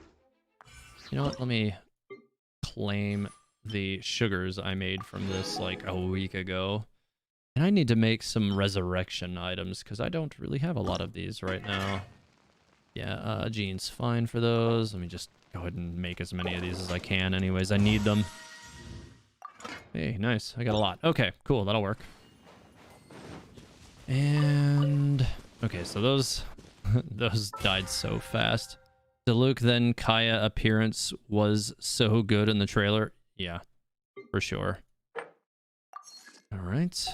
know what? Let me claim the sugars I made from this like a week ago. And I need to make some resurrection items because I don't really have a lot of these right now. Yeah, Gene's fine for those. Let me just go ahead and make as many of these as I can. Anyways, I need them. Hey, nice. I got a lot. Okay, cool. That'll work. And okay, so those those died so fast. The Luke then Kaya appearance was so good in the trailer. Yeah, for sure. All right.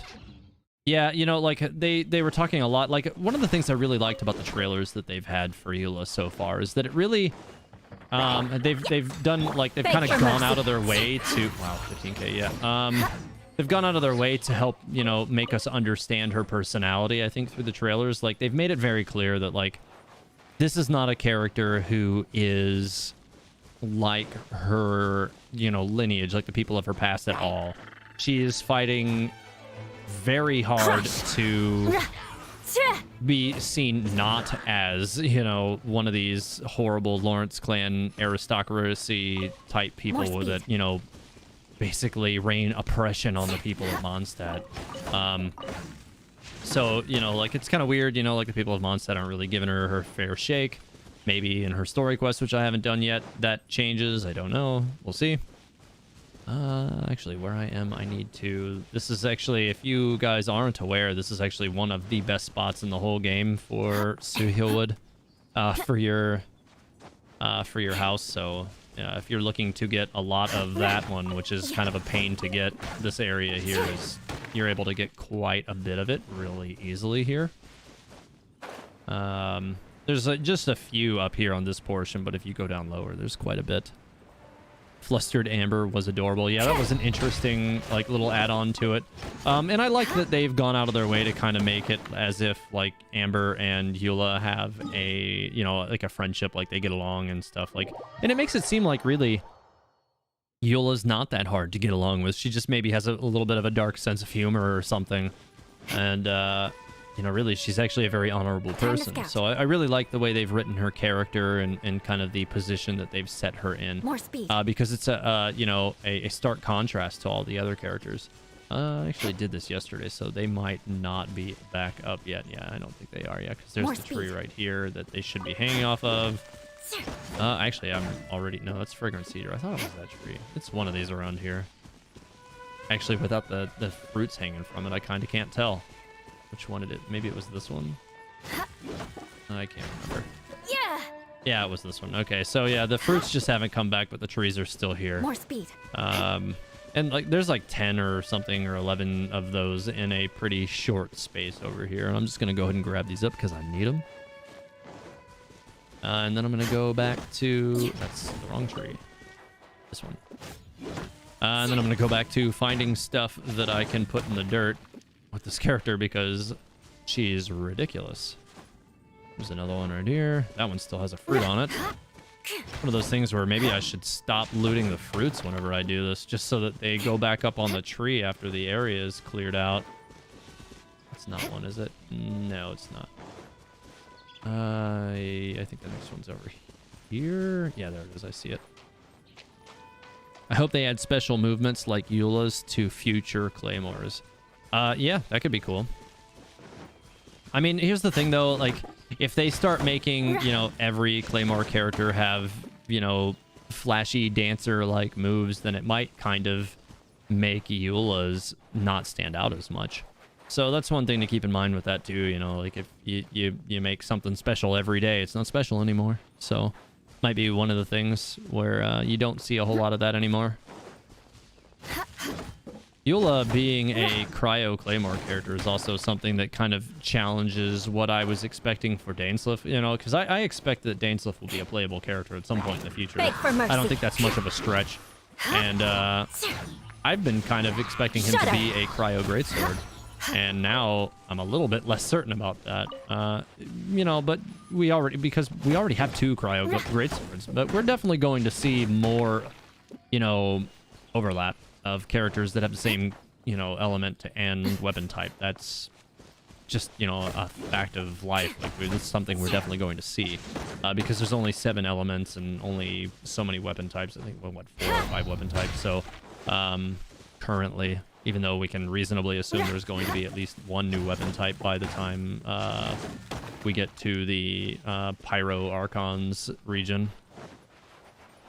Yeah, you know, like they were talking a lot. Like, one of the things I really liked about the trailers that they've had for Eula so far is that it really they've done, like, they've kind of gone out of their way to 15k, yeah. They've gone out of their way to help, you know, make us understand her personality, I think, through the trailers. Like, they've made it very clear that, like, this is not a character who is like her, you know, lineage, like the people of her past at all. She is fighting very hard to be seen not as, you know, one of these horrible Lawrence clan aristocracy type people that, you know, basically rain oppression on the people of Mondstadt. So, you know, like, it's kind of weird, you know, like, the people of Mondstadt aren't really giving her her fair shake. Maybe in her story quest, which I haven't done yet, that changes. I don't know. We'll see. Actually, where I am, I need to... This is actually, if you guys aren't aware, this is actually one of the best spots in the whole game for Suhilwood, for your house. So, yeah, if you're looking to get a lot of that one, which is kind of a pain to get, this area here is... You're able to get quite a bit of it really easily here. There's just a few up here on this portion, but if you go down lower, there's quite a bit. Flustered Amber was adorable. Yeah, that was an interesting, like, little add-on to it. And I like that they've gone out of their way to kind of make it as if, like, Amber and Eula have a, you know, like a friendship, like they get along and stuff. Like, and it makes it seem like really Eula's not that hard to get along with. She just maybe has a little bit of a dark sense of humor or something. And, you know, really, she's actually a very honorable person. So I really like the way they've written her character and kind of the position that they've set her in. More speed. Because it's a, you know, a stark contrast to all the other characters. I actually did this yesterday, so they might not be back up yet. Yeah, I don't think they are yet, because there's the tree right here that they should be hanging off of. Actually, I'm already... No, that's Fragrant Cedar. I thought it was that tree. It's one of these around here. Actually, without the fruits hanging from it, I kind of can't tell which one it is. Maybe it was this one? I can't remember. Yeah. Yeah, it was this one. Okay, so yeah, the fruits just haven't come back, but the trees are still here. More speed. And like there's like 10 or something or 11 of those in a pretty short space over here. And I'm just going to go ahead and grab these up because I need them. And then I'm going to go back to... That's the wrong tree. This one. And then I'm going to go back to finding stuff that I can put in the dirt with this character because she's ridiculous. There's another one right here. That one still has a fruit on it. One of those things where maybe I should stop looting the fruits whenever I do this, just so that they go back up on the tree after the area is cleared out. That's not one, is it? No, it's not. I think the next one's over here. Yeah, there it is. I see it. I hope they add special movements like Eula's to future claymores. Yeah, that could be cool. I mean, here's the thing though, like, if they start making, you know, every claymore character have, you know, flashy dancer-like moves, then it might kind of make Eula's not stand out as much. So that's one thing to keep in mind with that too, you know, like if you make something special every day, it's not special anymore. So might be one of the things where you don't see a whole lot of that anymore. Eula being a cryo claymore character is also something that kind of challenges what I was expecting for Dainsleif, you know, because I expect that Dainsleif will be a playable character at some point in the future. Beg for mercy. I don't think that's much of a stretch. And I've been kind of expecting him to be a cryo greatsword. And now I'm a little bit less certain about that. You know, but because we already have 2 cryo greatswords, but we're definitely going to see more, you know, overlap of characters that have the same, you know, element and weapon type. That's just, you know, a fact of life. Like, this is something we're definitely going to see because there's only 7 elements and only so many weapon types. I think, well, what, 4 or 5 weapon types. So currently, even though we can reasonably assume there's going to be at least 1 new weapon type by the time we get to the Pyro Archons region.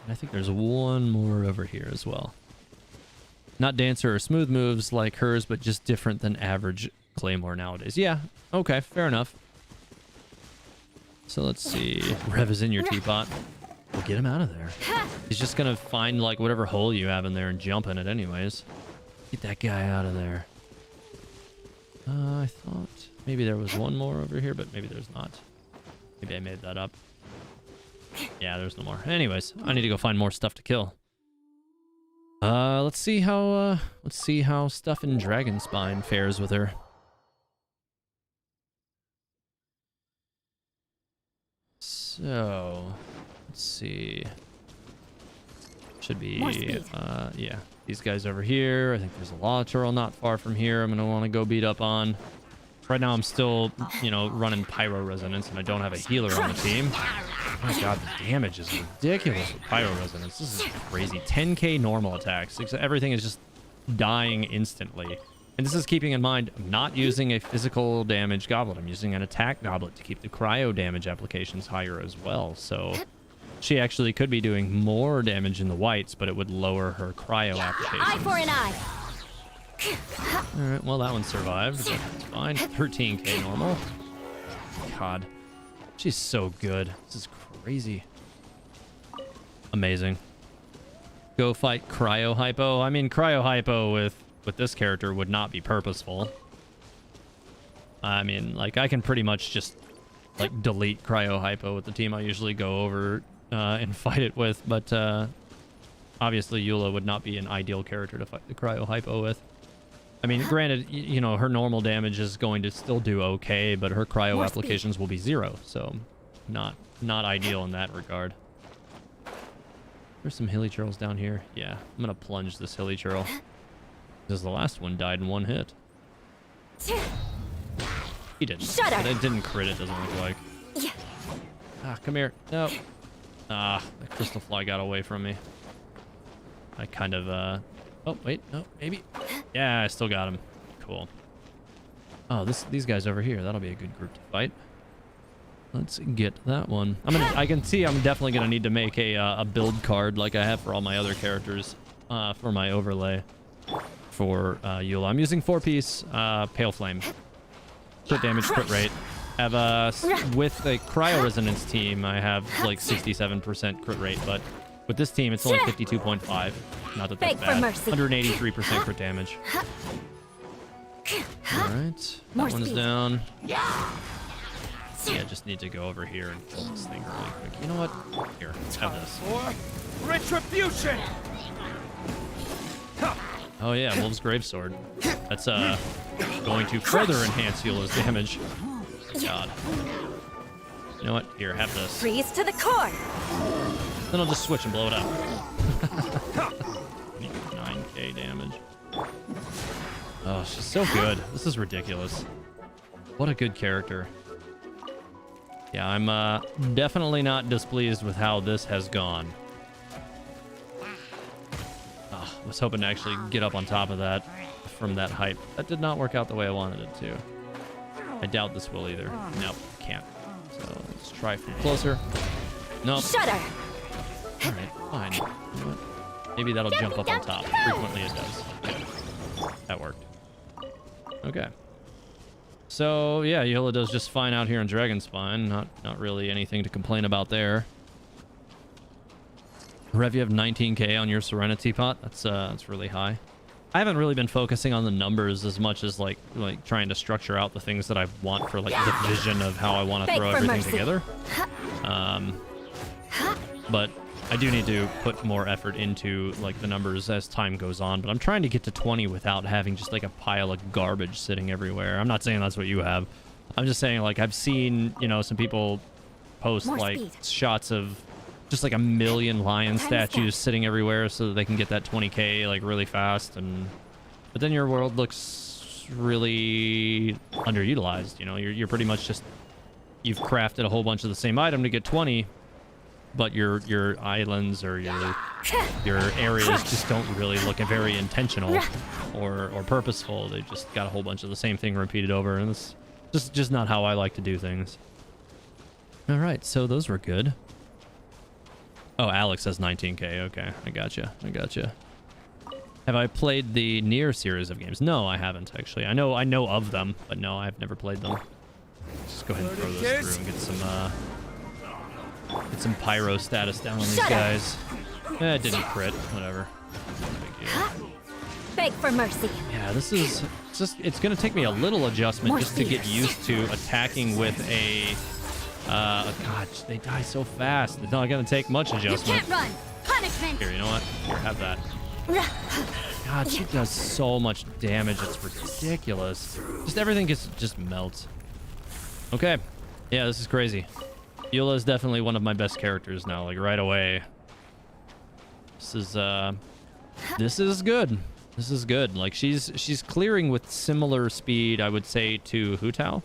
And I think there's 1 more over here as well. Not dancer or smooth moves like hers, but just different than average claymore nowadays. Yeah, okay, fair enough. So let's see. Rev is in your teapot. We'll get him out of there. He's just gonna find like whatever hole you have in there and jump in it anyways. Get that guy out of there. I thought maybe there was 1 more over here, but maybe there's not. Maybe I made that up. Yeah, there's no more. Anyways, I need to go find more stuff to kill. Let's see how stuff in Dragonspine fares with her. So, let's see. Should be, yeah, these guys over here. I think there's a Law Turtle not far from here. I'm gonna want to go beat up on. Right now, I'm still, you know, running Pyro Resonance, and I don't have a healer on the team. Oh my god, the damage is ridiculous with Pyro Resonance. This is crazy. 10k normal attacks. Everything is just dying instantly. And this is keeping in mind, I'm not using a physical damage goblet. I'm using an attack goblet to keep the cryo damage applications higher as well. So she actually could be doing more damage in the whites, but it would lower her cryo applications. Eye for an eye. Alright, well that one survived. That's fine. 13k normal. God. She's so good. This is crazy. Amazing. Go fight Cryo Hypo. I mean, Cryo Hypo with this character would not be purposeful. I mean, like, I can pretty much just, like, delete Cryo Hypo with the team I usually go over and fight it with, but obviously Eula would not be an ideal character to fight the Cryo Hypo with. I mean, granted, you know, her normal damage is going to still do okay, but her cryo applications will be 0, so not ideal in that regard. There's some hilly churls down here. Yeah, I'm gonna plunge this hilly churl because the last one died in 1 hit. He didn't. Shut up. But it didn't crit, it doesn't look like. Yeah. Ah, come here. No. Ah, the crystal fly got away from me. I kind of, oh, wait, no, maybe. Yeah, I still got him. Cool. Oh, these guys over here, that'll be a good group to fight. Let's get that one. I can see I'm definitely gonna need to make a build card like I have for all my other characters for my overlay for Eula. I'm using 4-piece Pale Flame. Crit damage, crit rate. have with a cryo resonance team, I have like 67% crit rate, but with this team, it's only 52.5. Not that that's Beg for bad. mercy. 183% crit damage. All right, that More one's speed. down. Yeah, just need to go over here and kill this thing really quick. You know what? Here, have this. For retribution! Oh yeah, Wolf's Gravesword. That's going to further enhance Eula's damage. God. You know what? Here, have this. Freeze to the core. Then I'll just switch and blow it up. 9k damage. Oh, she's so good. This is ridiculous. What a good character. Yeah, I'm definitely not displeased with how this has gone. Oh, I was hoping to actually get up on top of that from that height. That did not work out the way I wanted it to. I doubt this will either. Nope, can't. So let's try from closer. Nope. Shudder. All right, fine. You know what? Maybe that'll jump up on top. Frequently it does. Yeah. That worked. Okay. So yeah, Eula does just fine out here in Dragonspine. Not really anything to complain about there. Rev, you have 19k on your Serenity pot. That's really high. I haven't really been focusing on the numbers as much as like trying to structure out the things that I want for like the vision of how I want to Beg throw for everything mercy. together. But I do need to put more effort into like the numbers as time goes on. But I'm trying to get to 20 without having just like a pile of garbage sitting everywhere. I'm not saying that's what you have. I'm just saying like I've seen, you know, some people post More like speed. shots of just like a million lion Time statues step. sitting everywhere so that they can get that 20k like really fast. But then your world looks really underutilized. You know, you're pretty much just, you've crafted a whole bunch of the same item to get 20, but your islands or your areas just don't really look very intentional or purposeful. They just got a whole bunch of the same thing repeated over, and it's just not how I like to do things. All right, so those were good. Oh, Alex has 19k. Okay, I gotcha. Have I played the Nier series of games? No, I haven't actually. I know of them, but no, I've never played them. Just go ahead and throw those through and get some pyro status down on these guys. It didn't crit. Whatever. No big deal. Beg for mercy. Yeah, it's gonna take me a little adjustment More just to get speed. used to attacking with a. God, they die so fast. It's not gonna take much You adjustment. can't run. Punishment. Here, you know what? Here, have that. God, she does so much damage. It's ridiculous. Just everything just melts. Okay. Yeah, this is crazy. Eula is definitely one of my best characters now, like right away. This is good. This is good. Like she's clearing with similar speed, I would say, to Hu Tao.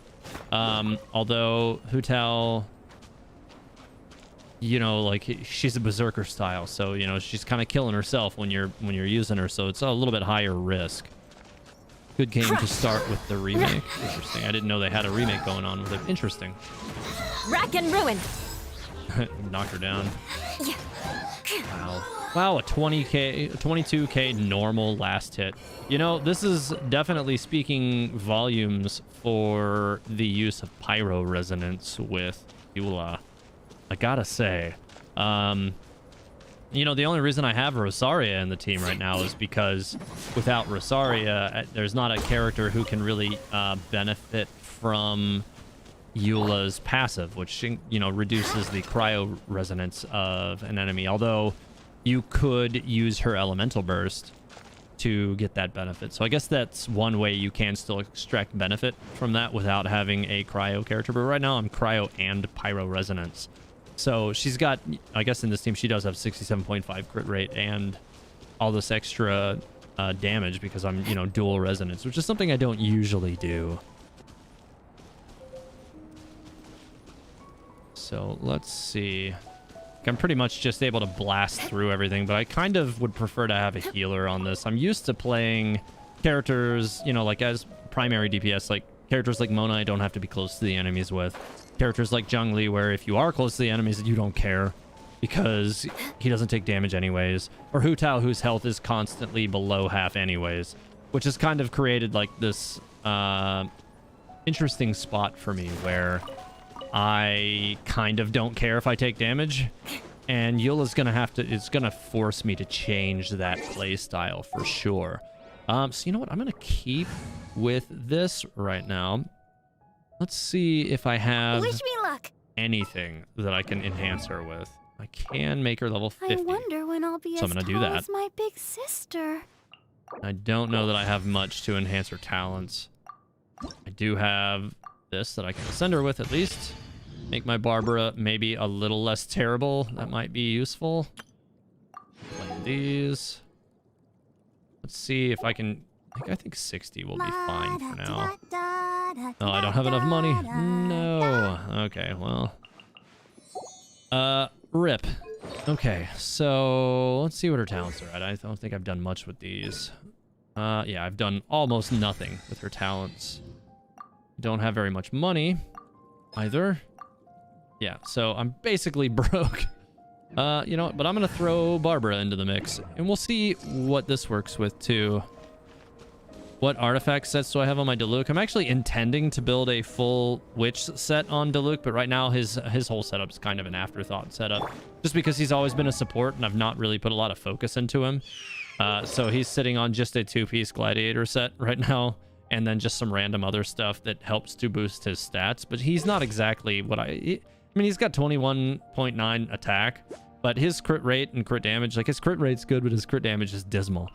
Although Hu Tao, you know, like she's a berserker style, so you know she's kind of killing herself when you're using her, so it's a little bit higher risk. Good game to start with the remake. Interesting. I didn't know they had a remake going on with it. Interesting. Rack and ruin. Knock her down. Wow, a 22k normal last hit. You know, this is definitely speaking volumes for the use of pyro resonance with Eula. I gotta say. You know, the only reason I have Rosaria in the team right now is because without Rosaria, there's not a character who can really benefit from Eula's passive, which, you know, reduces the cryo resonance of an enemy. Although you could use her elemental burst to get that benefit. So I guess that's one way you can still extract benefit from that without having a cryo character. But right now I'm cryo and pyro resonance. So she's got, I guess in this team, she does have 67.5 crit rate and all this extra damage because I'm, you know, dual resonance, which is something I don't usually do. So let's see. I'm pretty much just able to blast through everything, but I kind of would prefer to have a healer on this. I'm used to playing characters, you know, like as primary DPS, like characters like Mona I don't have to be close to the enemies with. Characters like Zhongli, where if you are close to the enemies, you don't care because he doesn't take damage anyways. Or Hu Tao, whose health is constantly below half anyways, which has kind of created like this interesting spot for me where I kind of don't care if I take damage, and Eula's gonna have to, it's gonna force me to change that play style for sure. So you know what? I'm gonna keep with this right now. Let's see if I have Wish me luck. anything that I can enhance her with. I can make her level 50. I wonder when I'll be So I'm as gonna do tall that. as my big sister. I don't know that I have much to enhance her talents. I do have this that I can ascend her with at least. Make my Barbara maybe a little less terrible. That might be useful. Like these. Let's see if I can... I think 60 will be fine for now. Oh, I don't have enough money. No. Okay, well. Rip. Okay, so let's see what her talents are at. I don't think I've done much with these. Yeah, I've done almost nothing with her talents. Don't have very much money either. Yeah, so I'm basically broke. You know what, but I'm gonna throw Barbara into the mix, and we'll see what this works with too. What artifact sets do I have on my Diluc? I'm actually intending to build a full witch set on Diluc, but right now his whole setup's kind of an afterthought setup, just because he's always been a support and I've not really put a lot of focus into him. So he's sitting on just a 2-piece gladiator set right now, and then just some random other stuff that helps to boost his stats. But he's not exactly what I mean, he's got 21.9 attack, but his crit rate and crit damage, like his crit rate's good, but his crit damage is dismal.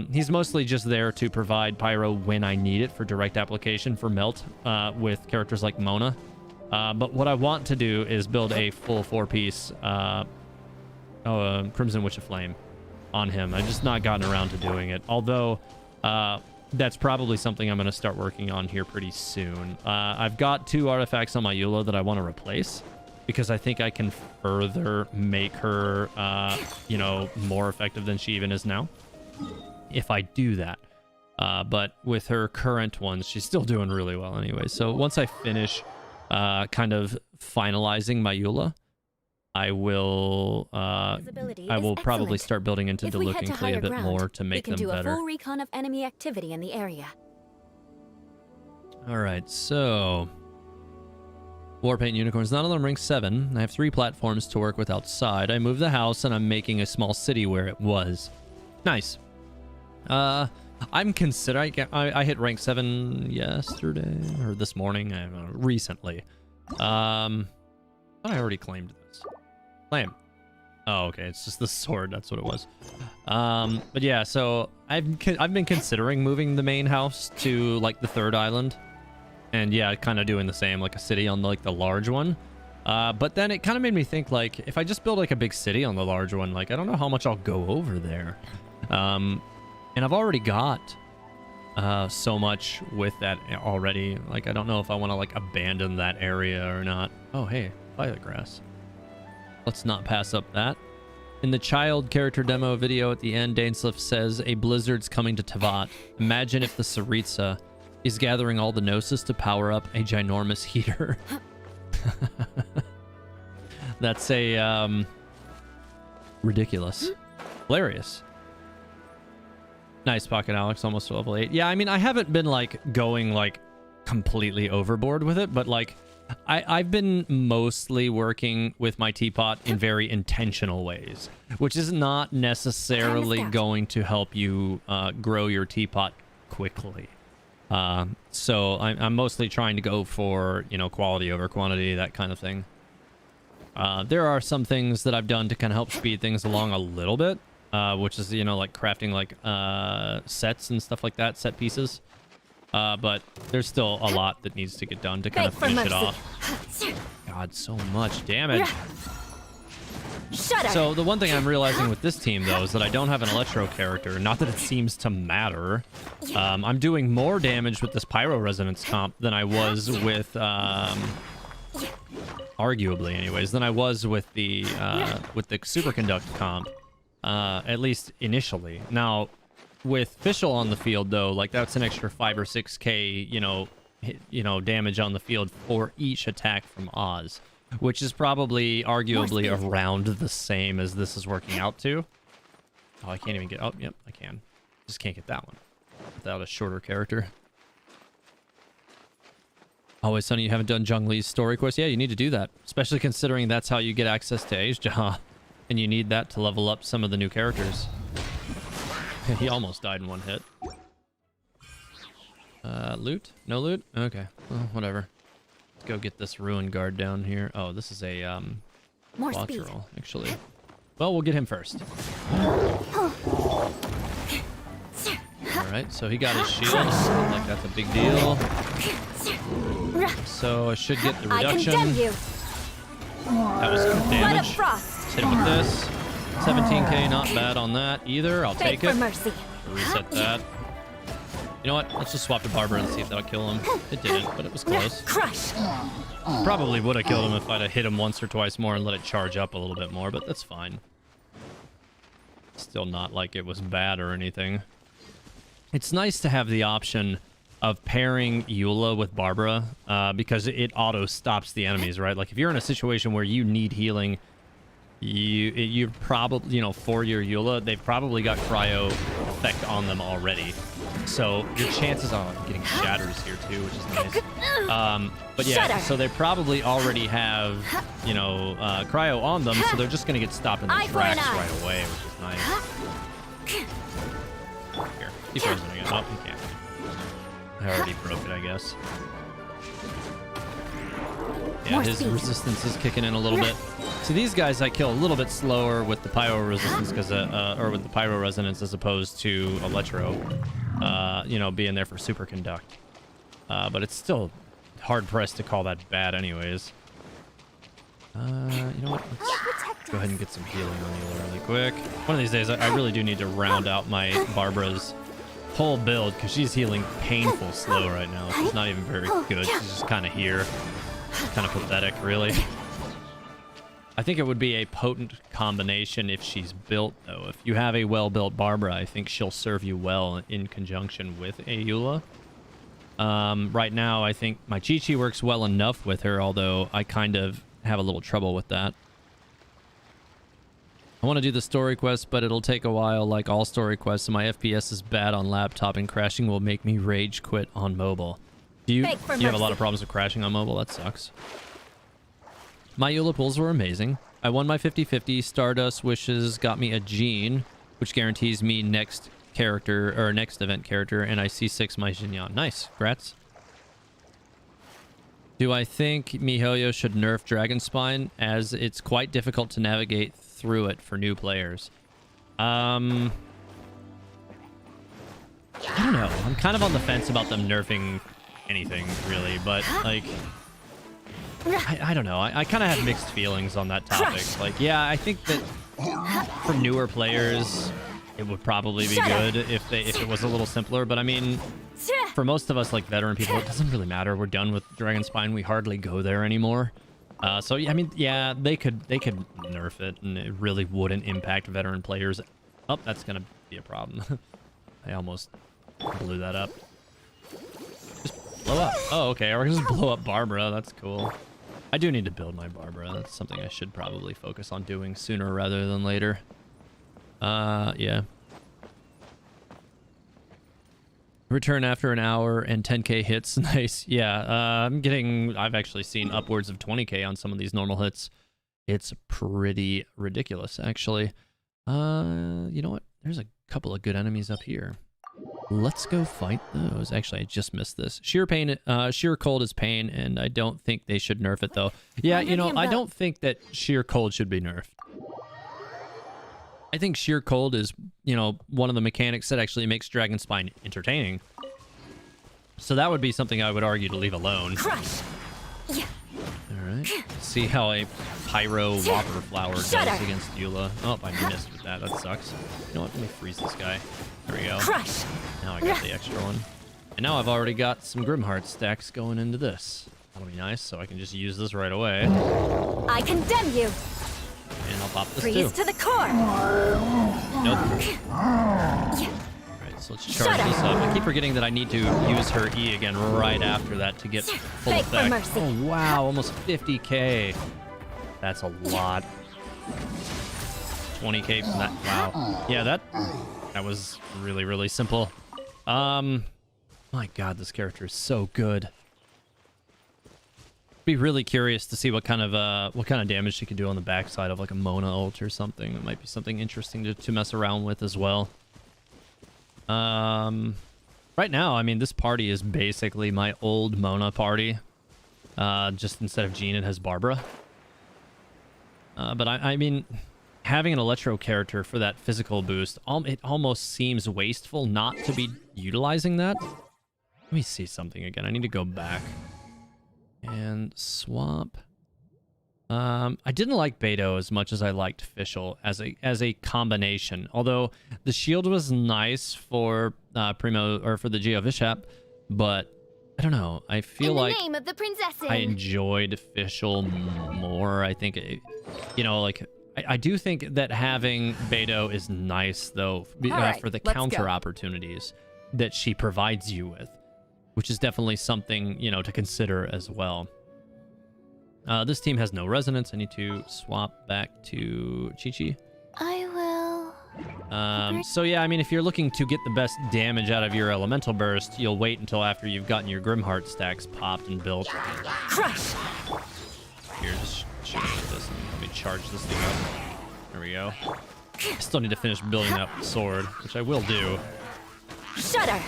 He's mostly just there to provide pyro when I need it for direct application for melt with characters like Mona. But what I want to do is build a full 4-piece Crimson Witch of Flame on him. I've just not gotten around to doing it. Although that's probably something I'm going to start working on here pretty soon. I've got 2 artifacts on my Eula that I want to replace, because I think I can further make her, you know, more effective than she even is now, if I do that. But with her current ones, she's still doing really well anyway. So once I finish kind of finalizing my Eula, I will probably start building into Diluc and Clay a bit more to make them better. We can do a full recon of enemy activity in the area. All right, so Warpaint Unicorns, none of them rank 7. I have 3 platforms to work with outside. I moved the house and I'm making a small city where it was. Nice. I'm considering... I hit rank 7 yesterday, or this morning, recently. I already claimed this. Claim. Oh, okay, it's just the sword, that's what it was. But yeah, so I've been considering moving the main house to, like, the 3rd island. And yeah, kind of doing the same, like a city on, like, the large one. But then it kind of made me think, like, if I just build, like, a big city on the large one, like, I don't know how much I'll go over there. And I've already got so much with that already. Like, I don't know if I want to, like, abandon that area or not. Oh, hey, violet grass. Let's not pass up that. In the child character demo video at the end, Dainsliff says, a blizzard's coming to Teyvat. Imagine if the Tsaritsa is gathering all the Gnosis to power up a ginormous heater. That's a, ridiculous. Hilarious. Nice, Pocket Alex, almost to level 8. Yeah, I mean, I haven't been, like, going, like, completely overboard with it, but, like, I've been mostly working with my teapot in very intentional ways, which is not necessarily going to help you grow your teapot quickly. So I'm mostly trying to go for, you know, quality over quantity, that kind of thing. There are some things that I've done to kind of help speed things along a little bit. Which is, you know, like crafting like sets and stuff like that, set pieces. But there's still a lot that needs to get done to kind of finish it off. God, so much damage. Shut up. So the one thing I'm realizing with this team, though, is that I don't have an Electro character. Not that it seems to matter. I'm doing more damage with this Pyro Resonance comp than I was with, arguably anyways, than I was with the Superconduct comp. At least initially. Now, with Fischl on the field, though, like that's an extra 5 or 6k, you know, damage on the field for each attack from Oz, which is probably, arguably, around the same as this is working out to. Oh, I can't even get... Oh, yep, I can. Just can't get that one without a shorter character. Always Sunny, you haven't done Zhong Li's story quest? Yeah, you need to do that. Especially considering that's how you get access to Asia. And you need that to level up some of the new characters. He almost died in one hit. Loot? No loot? Okay. Well, whatever. Let's go get this ruin guard down here. Oh, this is a, More boss speed. roll, actually. Well, we'll get him first. Alright, so he got his shield. Like that's a big deal. So I should get the I reduction. condemn you. That was good Blood of damage. frost. Let's hit him with this. 17k, not bad on that either. I'll Beg take for it. mercy. Reset that. You know what? Let's just swap to Barbara and see if that'll kill him. It didn't, but it was close. Crush. Probably would have killed him if I'd have hit him once or twice more and let it charge up a little bit more, but that's fine. Still not like it was bad or anything. It's nice to have the option of pairing Eula with Barbara because it auto stops the enemies, right? Like if you're in a situation where you need healing, you probably, you know, for your Eula, they've probably got cryo effect on them already. So your chances are getting shatters here too, which is nice. But yeah, so they probably already have, you know, cryo on them, so they're just gonna get stopped in the tracks right away, which is nice. Here, keep frozen again. Oh, you can't. I already broke it, I guess. Yeah, his resistance is kicking in a little bit. So these guys I kill a little bit slower with the pyro resistance because, or with the pyro resonance as opposed to electro, you know, being there for superconduct. But it's still hard pressed to call that bad, anyways. You know what? Let's go ahead and get some healing on Eula really quick. One of these days, I really do need to round out my Barbara's whole build because she's healing painful slow right now. She's not even very good. She's just kind of here. Kind of pathetic, really. I think it would be a potent combination if she's built, though. If you have a well-built Barbara, I think she'll serve you well in conjunction with a Eula. Right now, I think my Chi-Chi works well enough with her, although I kind of have a little trouble with that. I want to do the story quest, but it'll take a while, like all story quests, and my FPS is bad on laptop, and crashing will make me rage quit on mobile. Do you have a lot of problems with crashing on mobile? That sucks. My Eula pulls were amazing. I won my 50-50. Stardust Wishes got me a gene, which guarantees me next character, or next event character, and I C6 my Xinyan. Nice. Congrats. Do I think MiHoYo should nerf Dragonspine, as it's quite difficult to navigate through it for new players? I don't know. I'm kind of on the fence about them nerfing anything, really, but, like, I don't know. I kind of have mixed feelings on that topic. Like, yeah, I think that for newer players, it would probably be good if it was a little simpler, but I mean, for most of us, like veteran people, it doesn't really matter. We're done with Dragonspine. We hardly go there anymore. So yeah, I mean, yeah, they could nerf it, and it really wouldn't impact veteran players. Oh, that's gonna be a problem. I almost blew that up. Just blow up. Oh, okay. We're gonna just blow up Barbara. That's cool. I do need to build my Barbara. That's something I should probably focus on doing sooner rather than later. Yeah. Return after an hour and 10k hits. Nice. Yeah, I've actually seen upwards of 20k on some of these normal hits. It's pretty ridiculous, actually. You know what? There's a couple of good enemies up here. Let's go fight those. Actually, I just missed this. Sheer cold is pain, and I don't think they should nerf it, though. Yeah, you know, I don't think that sheer cold should be nerfed. I think sheer cold is, you know, one of the mechanics that actually makes Dragonspine entertaining. So that would be something I would argue to leave alone. Crush. Yeah. All right. Let's see how a Pyro Whopper Flower does against Eula. Oh, I missed with that. That sucks. You know what? Let me freeze this guy. There we go. Crush. Now I got the extra one. And now I've already got some Grimheart stacks going into this. That'll be nice, so I can just use this right away. I condemn you. And I'll pop this Freeze too. to the core. Nope. Alright, so let's charge this up. I keep forgetting that I need to use her E again right after that to get full Beg for effect. mercy. Oh wow, almost 50k. That's a lot. 20k from that. Wow. Yeah, that was really, really simple. My god, this character is so good. Be really curious to see what kind of damage she could do on the backside of like a Mona ult or something. It might be something interesting to mess around with as well. Right now, I mean, this party is basically my old Mona party. Just instead of Jean, it has Barbara. But I mean, having an Electro character for that physical boost, it almost seems wasteful not to be utilizing that. Let me see something again. I need to go back and swap. I didn't like Beto as much as I liked Fischl as a combination. Although the shield was nice for Primo or for the Geo Vishap, but I don't know. I feel like name of the princesses. I enjoyed Fischl more. I think, you know, like I do think that having Beto is nice though right, for the let's counter go. opportunities that she provides you with, which is definitely something, you know, to consider as well. This team has no resonance. I need to swap back to Chi-Chi. I will. So yeah, I mean, if you're looking to get the best damage out of your elemental burst, you'll wait until after you've gotten your Grimheart stacks popped and built. Crush! Here, just shoot this and let me charge this thing up. There we go. I still need to finish building that sword, which I will do. Shudder.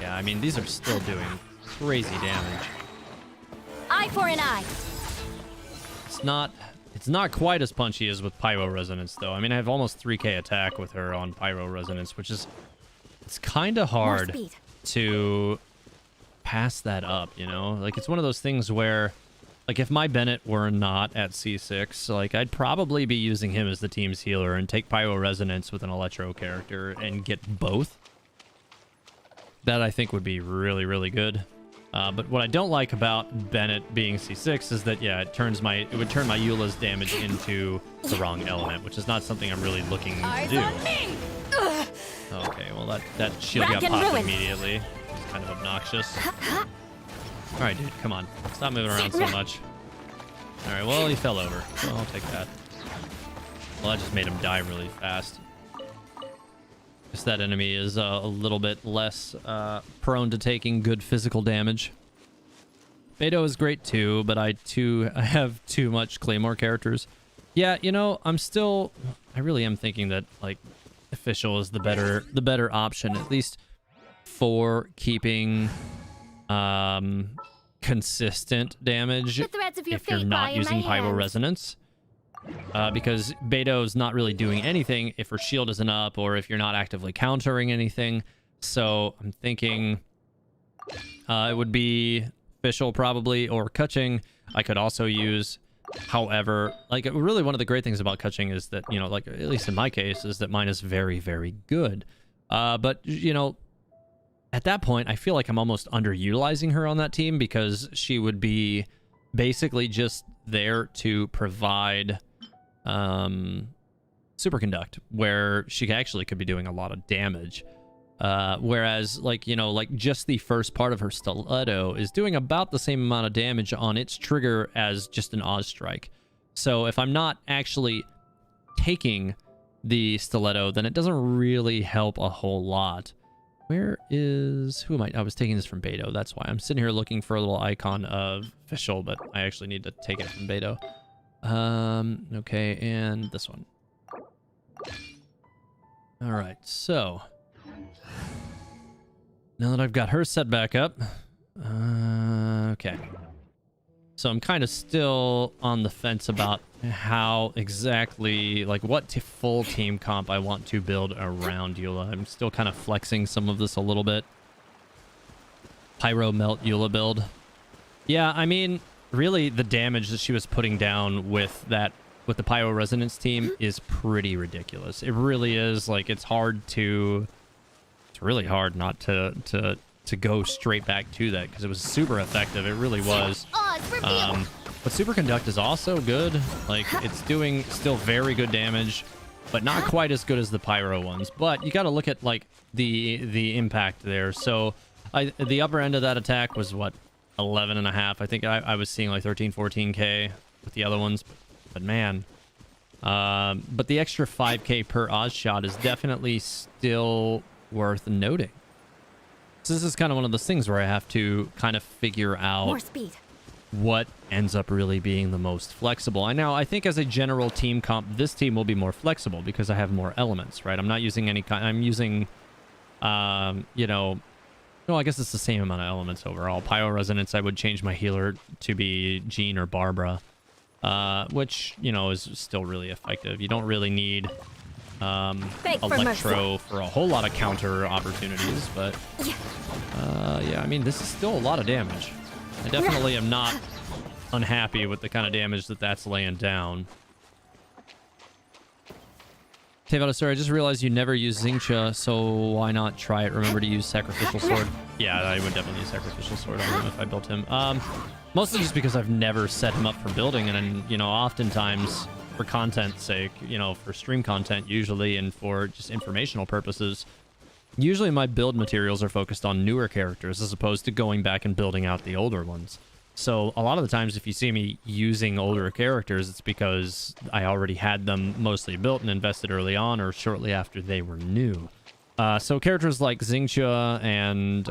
Yeah, I mean, these are still doing crazy damage. Eye for an eye. It's not quite as punchy as with Pyro Resonance, though. I mean, I have almost 3k attack with her on Pyro Resonance, which is... It's kind of hard speed. to pass that up, you know? Like, it's one of those things where... Like, if my Bennett were not at C6, like, I'd probably be using him as the team's healer and take Pyro Resonance with an Electro character and get both. That, I think, would be really, really good. But what I don't like about Bennett being C6 is that, yeah, it would turn my Eula's damage into the wrong element, which is not something I'm really looking to do. Okay, well, that shield got popped immediately. It's kind of obnoxious. Alright, dude, come on. Stop moving around so much. Alright, well, he fell over. So I'll take that. Well, that just made him die really fast. Guess that enemy is a little bit less prone to taking good physical damage. Beto is great too, but I have too much Claymore characters. Yeah, you know, I really am thinking that like Official is the better option, at least for keeping consistent damage The threads of your if you're fate lie not in using my Pyro hands. Resonance. Because Beto's not really doing anything if her shield isn't up or if you're not actively countering anything. So I'm thinking it would be Fischl probably, or Kutching. I could also use, however, like really one of the great things about Kutching is that, you know, like at least in my case, is that mine is very, very good. But, you know, at that point, I feel like I'm almost underutilizing her on that team because she would be basically just there to provide Superconduct, where she actually could be doing a lot of damage. Whereas, like, you know, like just the first part of her Stiletto is doing about the same amount of damage on its trigger as just an Oz Strike. So if I'm not actually taking the Stiletto, then it doesn't really help a whole lot. Who am I? I was taking this from Beto. That's why I'm sitting here looking for a little icon of Fischl, but I actually need to take it from Beto. Okay, and this one. All right, so now that I've got her set back up, okay. So I'm kind of still on the fence about how exactly, like what full team comp I want to build around Eula. I'm still kind of flexing some of this a little bit. Pyro Melt Eula build. Yeah, I mean, really the damage that she was putting down with the Pyro Resonance team is pretty ridiculous. It really is. Like, it's really hard not to go straight back to that because it was super effective. It really was. But Superconduct is also good. Like, it's doing still very good damage, but not quite as good as the Pyro ones. But you got to look at like the impact there. So the upper end of that attack was what, 11.5. I think I was seeing like 13, 14k with the other ones. But man, but the extra 5k per Oz shot is definitely still worth noting. So this is kind of one of those things where I have to kind of figure out More speed. what ends up really being the most flexible. I think as a general team comp, this team will be more flexible because I have more elements, right? I'm not using any kind. I'm using, you know, no, I guess it's the same amount of elements overall. Pyro Resonance, I would change my healer to be Jean or Barbara, which, you know, is still really effective. You don't really need Electro for a whole lot of counter opportunities, but yeah, I mean, this is still a lot of damage. I definitely am not unhappy with the kind of damage that that's laying down. Teyvat, sorry, I just realized you never use Xingtia, so why not try it? Remember to use Sacrificial Sword. Yeah, I would definitely use Sacrificial Sword on him if I built him. Mostly just because I've never set him up for building, and you know, oftentimes for content's sake, you know, for stream content usually, and for just informational purposes, usually my build materials are focused on newer characters as opposed to going back and building out the older ones. So a lot of the times if you see me using older characters, it's because I already had them mostly built and invested early on or shortly after they were new. So characters like Xingtia and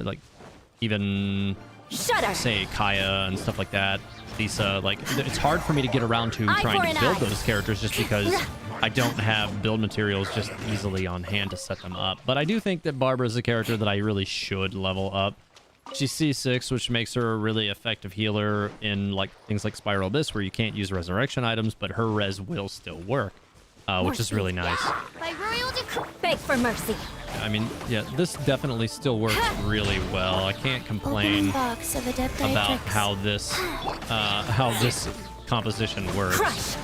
like even say Kaya and stuff like that, Lisa, like it's hard for me to get around to trying to build those characters just because I don't have build materials just easily on hand to set them up. But I do think that Barbara is a character that I really should level up. She's C6, which makes her a really effective healer in like things like Spiral Abyss, where you can't use resurrection items, but her res will still work, which is really nice. Beg for mercy. I mean, yeah, this definitely still works really well. I can't complain about how this composition works.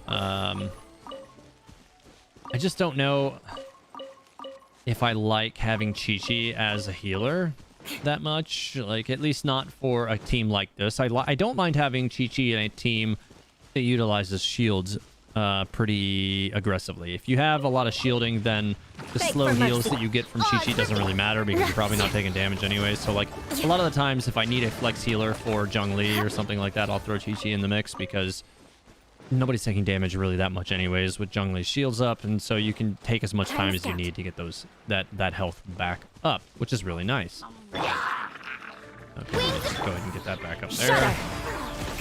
I just don't know if I like having Chi-Chi as a healer that much, like at least not for a team like this. I don't mind having Chi-Chi in a team that utilizes shields pretty aggressively. If you have a lot of shielding, then the slow heals that you get from Chi-Chi doesn't really matter because you're probably not taking damage anyway. So like a lot of the times if I need a flex healer for Zhongli or something like that, I'll throw Chi-Chi in the mix because nobody's taking damage really that much anyways with Zhongli's shields up, and so you can take as much time as you need to get those that health back up, which is really nice. Okay, let's go ahead and get that back up there.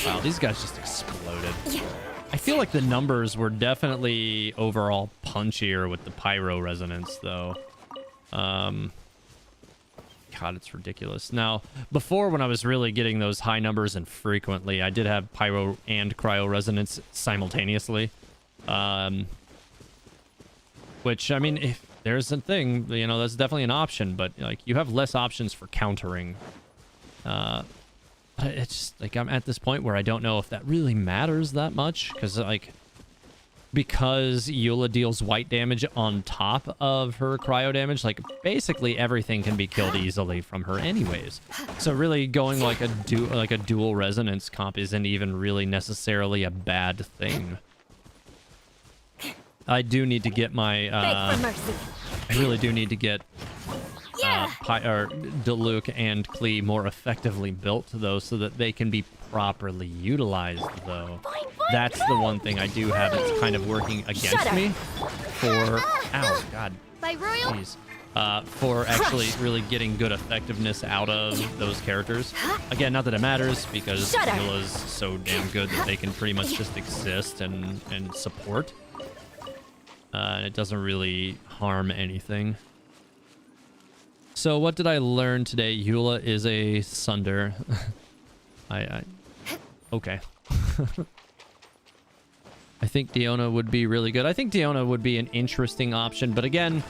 Wow, these guys just exploded. I feel like the numbers were definitely overall punchier with the Pyro Resonance, though. God, it's ridiculous. Now, before when I was really getting those high numbers and frequently, I did have Pyro and Cryo Resonance simultaneously. Which, I mean, if there's a thing, you know, that's definitely an option, but like you have less options for countering. It's just like I'm at this point where I don't know if that really matters that much, because Eula deals white damage on top of her cryo damage, like basically everything can be killed easily from her anyways. So really going like a dual resonance comp isn't even really necessarily a bad thing. I do need to get my I really do need to get Diluc and Klee more effectively built though, so that they can be properly utilized though. That's the one thing I do have that's kind of working against me for ow god jeez for actually really getting good effectiveness out of those characters. Again, not that it matters because Eula's so damn good that they can pretty much just exist and support, and it doesn't really harm anything. So what did I learn today? Eula is a Sunder. Okay. I think Diona would be really good. I think Diona would be an interesting option, but again,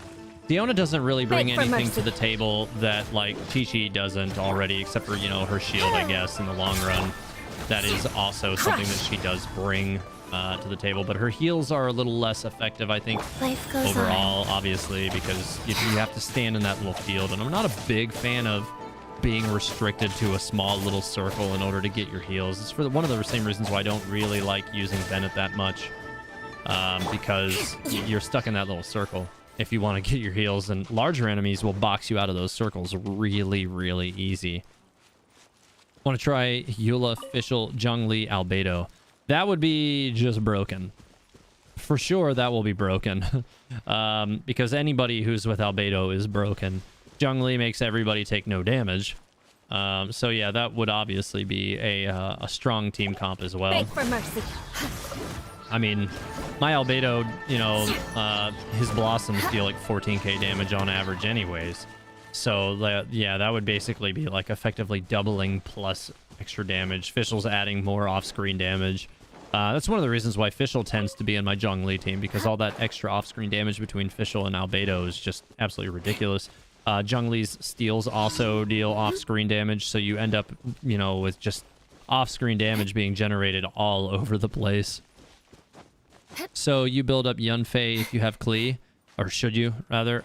Diona doesn't really bring anything to the table that like Chi-Chi doesn't already, except for, you know, her shield, I guess, in the long run. That is also something that she does bring to the table, but her heals are a little less effective, I think, overall, obviously, because you have to stand in that little field, and I'm not a big fan of being restricted to a small little circle in order to get your heals. It's for one of the same reasons why I don't really like using Bennett that much, because you're stuck in that little circle if you want to get your heals, and larger enemies will box you out of those circles really, really easy. Want to try Eula, Fischl, Zhongli, Albedo. That would be just broken. For sure, that will be broken. Because anybody who's with Albedo is broken. Zhongli makes everybody take no damage. So yeah, that would obviously be a strong team comp as well. Beg for mercy. I mean, my Albedo, you know, his blossoms deal like 14k damage on average anyways. So yeah, that would basically be like effectively doubling plus extra damage. Fischl's adding more off-screen damage. That's one of the reasons why Fischl tends to be in my Zhongli team, because all that extra off-screen damage between Fischl and Albedo is just absolutely ridiculous. Zhongli's steals also deal off-screen damage, so you end up, you know, with just off-screen damage being generated all over the place. So you build up Yunfei if you have Klee, or should you, rather.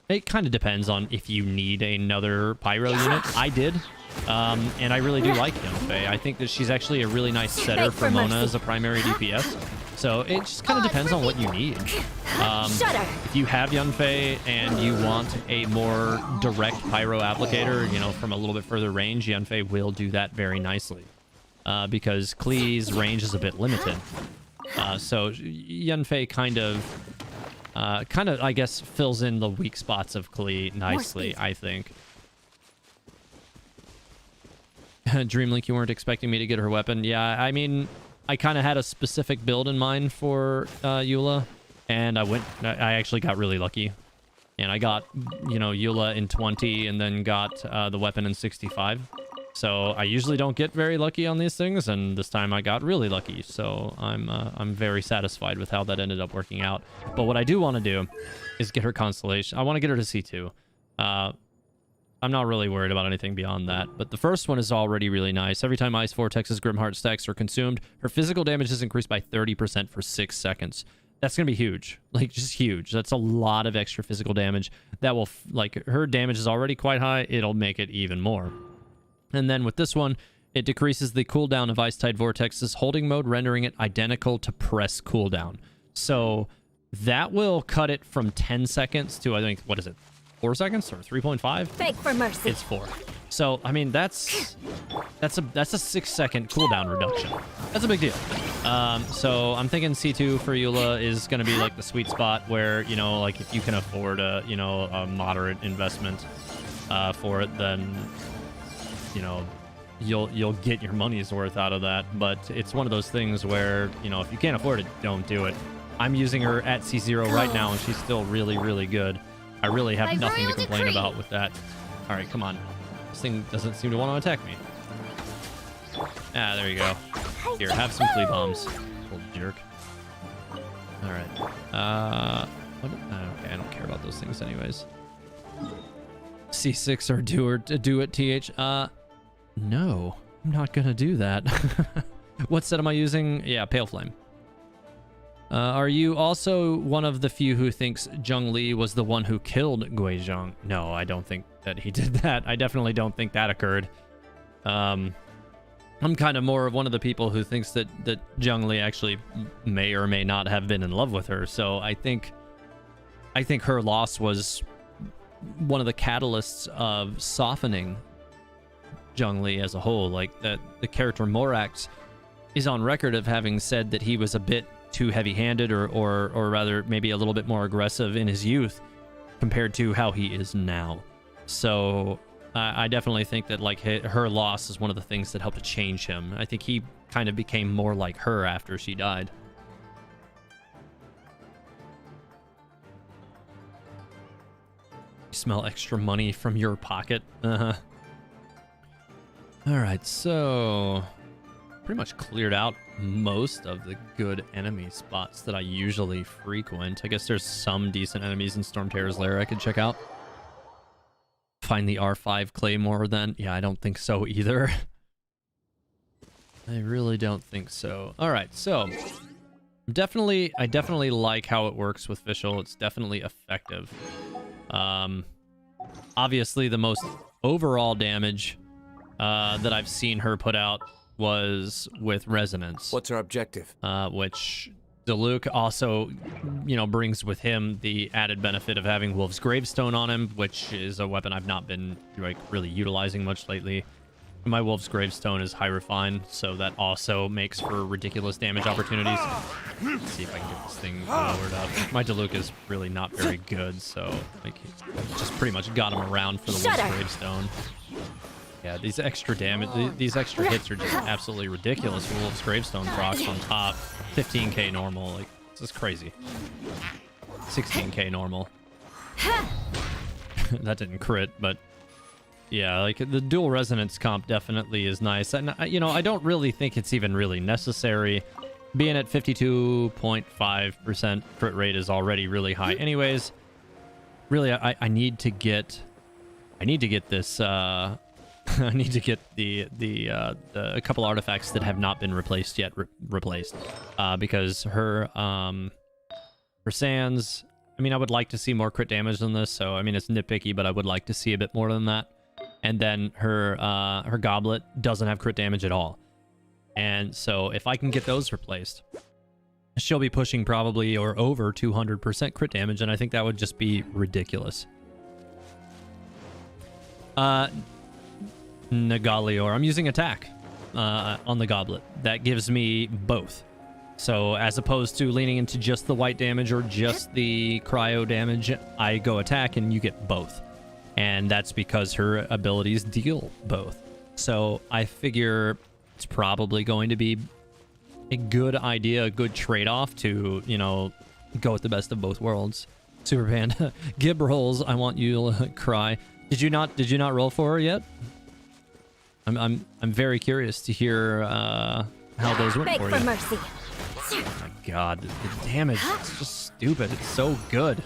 It kind of depends on if you need another Pyro unit. I did, and I really do like Yunfei. I think that she's actually a really nice setter for Mona as a primary DPS. So it just kind of depends on what you need. If you have Yunfei and you want a more direct Pyro applicator, you know, from a little bit further range, Yunfei will do that very nicely. Because Klee's range is a bit limited. So Yunfei kind of, I guess, fills in the weak spots of Klee nicely, I think. Dreamlink, you weren't expecting me to get her weapon. Yeah, I mean, I kind of had a specific build in mind for Eula, and I actually got really lucky. And I got, you know, Eula in 20 and then got the weapon in 65. So I usually don't get very lucky on these things, and this time I got really lucky. So I'm very satisfied with how that ended up working out. But what I do want to do is get her Constellation. I want to get her to C2. I'm not really worried about anything beyond that. But the first one is already really nice. Every time Ice Vortex's Grimheart stacks are consumed, her physical damage is increased by 30% for 6 seconds. That's going to be huge. Like, just huge. That's a lot of extra physical damage. That will, like, her damage is already quite high. It'll make it even more. And then with this one, it decreases the cooldown of Ice-Tide Vortex's holding mode, rendering it identical to press cooldown. So that will cut it from 10 seconds to, I think, what is it, 4 seconds or 3.5? Beg for mercy. It's 4. So, I mean, that's a 6-second cooldown reduction. That's a big deal. So I'm thinking C2 for Eula is going to be like the sweet spot where, you know, like if you can afford a, you know, a moderate investment for it, then, you know, you'll get your money's worth out of that. But it's one of those things where, you know, if you can't afford it, don't do it. I'm using her at C0 right now, and she's still really, really good. I really have nothing to complain about with that. All right, come on. This thing doesn't seem to want to attack me. Ah, there you go. Here, have some flea bombs, little jerk. All right. What? Okay, I don't care about those things anyways. C6 or do it, TH. No, I'm not gonna do that. What set am I using? Yeah, Pale Flame. Are you also one of the few who thinks Zhongli was the one who killed Guizhong? No, I don't think that he did that. I definitely don't think that occurred. I'm kind of more of one of the people who thinks that Zhongli actually may or may not have been in love with her. So I think her loss was one of the catalysts of softening Zhongli as a whole. Like, that the character Morax is on record of having said that he was a bit too heavy-handed or rather maybe a little bit more aggressive in his youth compared to how he is now. So I definitely think that, like, her loss is one of the things that helped to change him. I think he kind of became more like her after she died. You smell extra money from your pocket. All right, so pretty much cleared out most of the good enemy spots that I usually frequent. I guess there's some decent enemies in Stormterror's Lair I could check out. Find the R5 Claymore then? Yeah, I don't think so either. I really don't think so. All right, so I definitely like how it works with Fischl. It's definitely effective. Obviously, the most overall damage that I've seen her put out was with Resonance. What's our objective? Which Diluc also, you know, brings with him the added benefit of having Wolf's Gravestone on him, which is a weapon I've not been, like, really utilizing much lately. My Wolf's Gravestone is high refine, so that also makes for ridiculous damage opportunities. Let's see if I can get this thing lowered up. My Diluc is really not very good, so like, just pretty much got him around for the Wolf's Gravestone. Yeah, these extra damage, these extra hits are just absolutely ridiculous for Wolf's Gravestone procs on top. 15k normal, like, this is crazy. 16k normal. That didn't crit, but yeah, like the dual resonance comp definitely is nice. And, you know, I don't really think it's even really necessary. Being at 52.5% crit rate is already really high. Anyways, really, I need to get this, I need to get a couple artifacts that have not been replaced yet replaced. Because her sands, I mean, I would like to see more crit damage than this, so I mean, it's nitpicky, but I would like to see a bit more than that. And then her goblet doesn't have crit damage at all. And so if I can get those replaced, she'll be pushing probably or over 200% crit damage, and I think that would just be ridiculous. Nagalior, I'm using attack on the goblet. That gives me both. So as opposed to leaning into just the white damage or just the cryo damage, I go attack and you get both. And that's because her abilities deal both. So I figure it's probably going to be a good idea, a good trade-off to, you know, go with the best of both worlds. Super Panda, Gib rolls. I want you to cry. Did you not roll for her yet? I'm very curious to hear how those went for you. For mercy. Oh my god, the damage is just stupid. It's so good.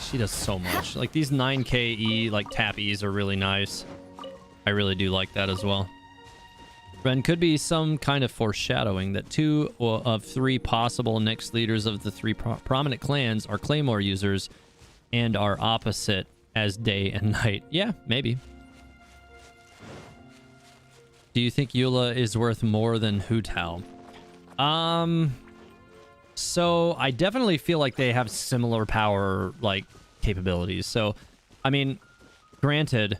She does so much. Like, these 9k E, like, tap E's are really nice. I really do like that as well. Ren, could be some kind of foreshadowing that 2 of 3 possible next leaders of the 3 prominent clans are Claymore users and are opposite as day and night. Yeah, maybe. Do you think Eula is worth more than Hu Tao? So I definitely feel like they have similar power, like, capabilities. So, I mean, granted,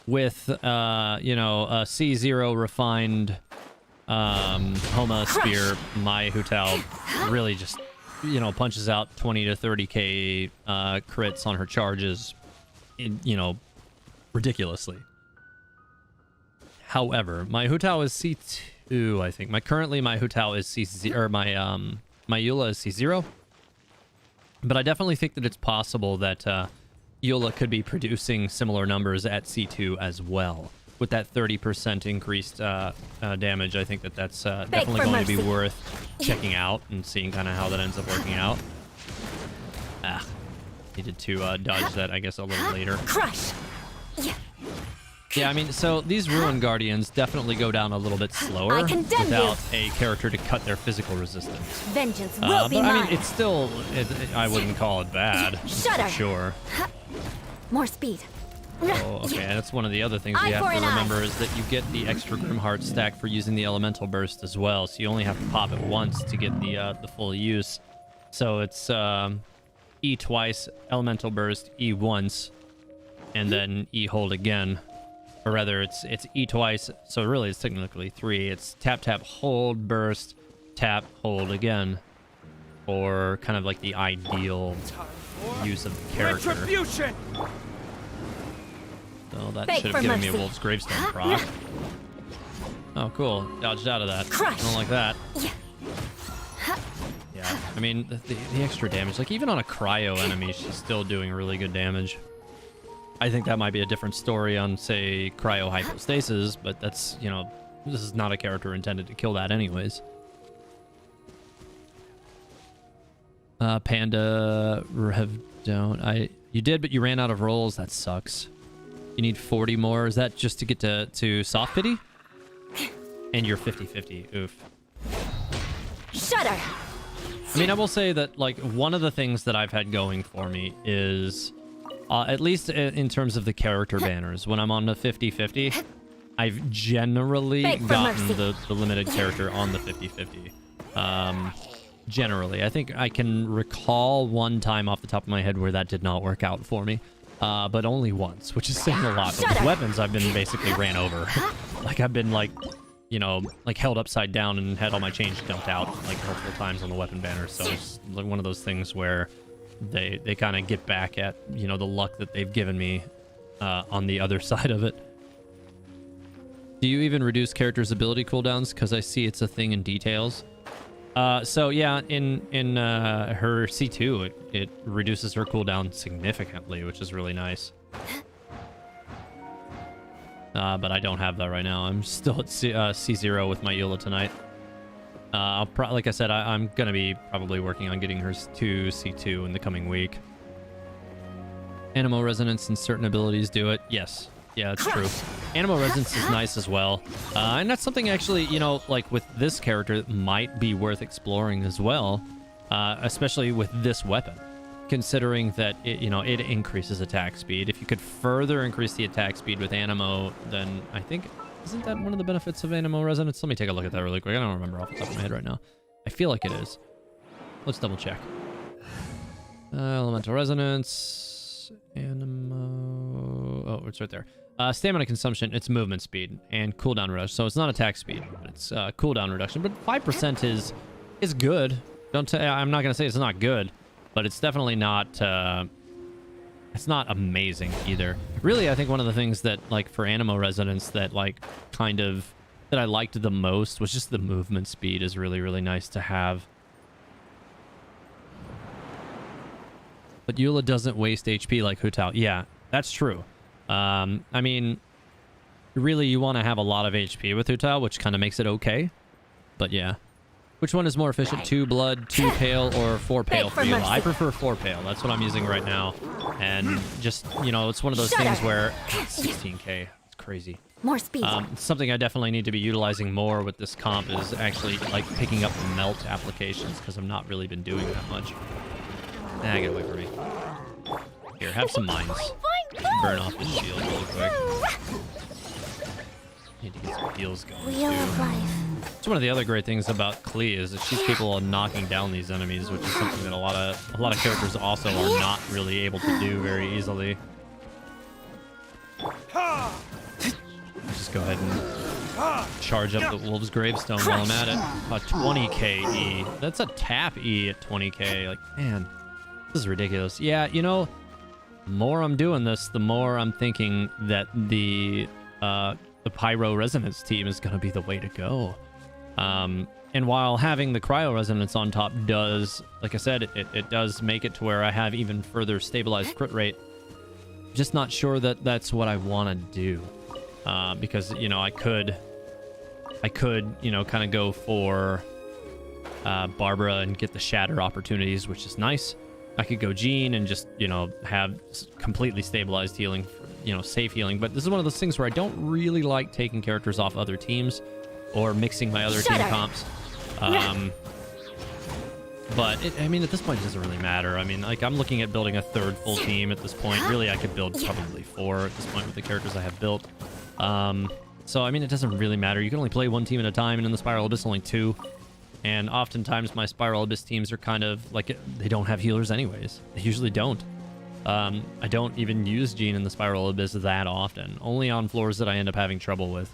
with, you know, a C0 refined Homa Spear, my Hu Tao really just, you know, punches out 20 to 30k crits on her charges, you know, ridiculously. However, my Hu Tao is C2, I think. Currently my Hu Tao is C0, or my Eula is C0. But I definitely think that it's possible that Eula could be producing similar numbers at C2 as well. With that 30% increased damage, I think that that's definitely going to be worth checking out and seeing kind of how that ends up working out. Ah, needed to dodge that, I guess, a little later. Crush. Yeah, I mean, so these Ruin Guardians definitely go down a little bit slower without a character to cut their physical resistance. Vengeance will be but mine. I mean, it's still, I wouldn't call it bad, for sure. More speed. Oh, okay, and that's one of the other things we have to remember is that you get the extra Grim Heart stack for using the Elemental Burst as well, so you only have to pop it once to get the full use. So it's E twice, Elemental Burst, E once, and then E hold again. Or rather, it's E twice, so really it's technically 3. It's tap, tap, hold, burst, tap, hold again. Or kind of like the ideal use of the character. Retribution! So that should have given me a Wolf's Gravestone proc. Oh, cool. Dodged out of that. I don't like that. Yeah, I mean, the extra damage. Like, even on a cryo enemy, she's still doing really good damage. I think that might be a different story on, say, cryo hypostasis, but that's, you know, this is not a character intended to kill that anyways. Panda Rev don't. You did, but you ran out of rolls. That sucks. You need 40 more. Is that just to get to soft pity? And you're 50-50. Oof. Shudder. I mean, I will say that, like, one of the things that I've had going for me is, at least in terms of the character banners, when I'm on the 50-50, I've generally gotten the limited character on the 50-50. Generally. I think I can recall one time off the top of my head where that did not work out for me. but only once, which is saying a lot. But with weapons, I've been basically ran over. Like, I've been, like, you know, like held upside down and had all my change dumped out, like, multiple times on the weapon banner. So it's like one of those things where they kind of get back at, you know, the luck that they've given me on the other side of it. Do you even reduce characters' ability cooldowns? Because I see it's a thing in details. So yeah, in her C2, it reduces her cooldown significantly, which is really nice. But I don't have that right now. I'm still at C0 with my Eula tonight. Like I said, I'm gonna be probably working on getting her to C2 in the coming week. Animo resonance and certain abilities do it. Yes. Yeah, that's true. Animo resonance is nice as well. And that's something actually, you know, like with this character, that might be worth exploring as well. Especially with this weapon. Considering that, it increases attack speed. If you could further increase the attack speed with Animo, then I think... Isn't that one of the benefits of Animo resonance? Let me take a look at that really quick. I don't remember off the top of my head right now. I feel like it is. Let's double check. Elemental resonance... Animo... Oh, it's right there. Stamina consumption, it's movement speed and cooldown reduction. So it's not attack speed, but it's cooldown reduction. But 5% is good. I'm not gonna say it's not good, but it's definitely not. It's not amazing either. Really, I think one of the things that, like, for Animo resonance that, like, kind of that I liked the most was just the movement speed is really, really nice to have. But Eula doesn't waste HP like Hu Tao. Yeah, that's true. I mean, really, you want to have a lot of HP with Hu Tao, which kind of makes it okay. But yeah. Which one is more efficient? 2 blood, 2 pale, or 4 pale for Eula? I prefer 4 pale. That's what I'm using right now. And just, you know, it's one of those things where 16k. It's crazy. More speed. Something I definitely need to be utilizing more with this comp is actually, like, picking up melt applications, because I've not really been doing that much. Nah, get away from me. Here, have some mines. Burn off the shield really quick. Need to get some heals going, Wheel of too. life. It's one of the other great things about Klee is that she's capable of knocking down these enemies, which is something that a lot of characters also are not really able to do very easily. Just go ahead and charge up the Wolf's Gravestone while I'm at it. A 20k E. That's a tap E at 20k. Like, man, this is ridiculous. Yeah, you know, the more I'm doing this, the more I'm thinking that the Pyro Resonance team is going to be the way to go. And while having the Cryo Resonance on top does, like I said, it does make it to where I have even further stabilized crit rate. Just not sure that that's what I want to do. Because, you know, I could, you know, kind of go for Barbara and get the Shatter opportunities, which is nice. I could go Jean and just, you know, have completely stabilized healing, you know, safe healing. But this is one of those things where I don't really like taking characters off other teams or mixing my other team comps. But, I mean, at this point, it doesn't really matter. I mean, like, I'm looking at building a third full team at this point. Really, I could build probably 4 at this point with the characters I have built. So, I mean, it doesn't really matter. You can only play 1 team at a time, and in the Spiral Abyss, only 2. And oftentimes, my Spiral Abyss teams are kind of, like, they don't have healers anyways. They usually don't. I don't even use Jean in the Spiral Abyss that often. Only on floors that I end up having trouble with.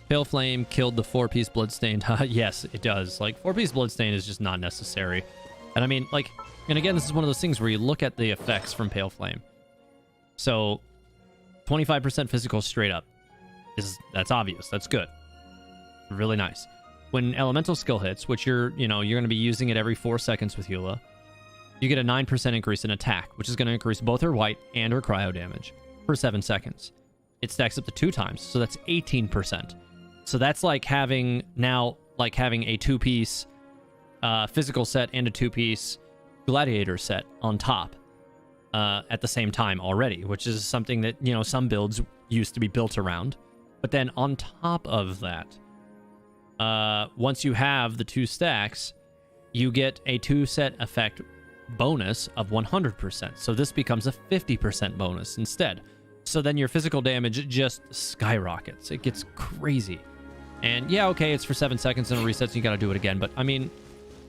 Pale Flame killed the 4-piece Bloodstained. Yes, it does. Like, 4-piece Bloodstained is just not necessary. And I mean, like, and again, this is one of those things where you look at the effects from Pale Flame. So, 25% physical straight up. That's obvious. That's good. Really nice. When elemental skill hits, which you're going to be using it every 4 seconds with Eula, you get a 9% increase in attack, which is going to increase both her white and her cryo damage for 7 seconds. It stacks up to 2 times, so that's 18%. So that's like having a 2-piece physical set and a 2-piece gladiator set on top at the same time already, which is something that, you know, some builds used to be built around. But then on top of that, once you have the 2 stacks, you get a 2-set effect bonus of 100%. So this becomes a 50% bonus instead. So then your physical damage just skyrockets. It gets crazy. And yeah, okay, it's for 7 seconds and it resets and you gotta do it again. But I mean,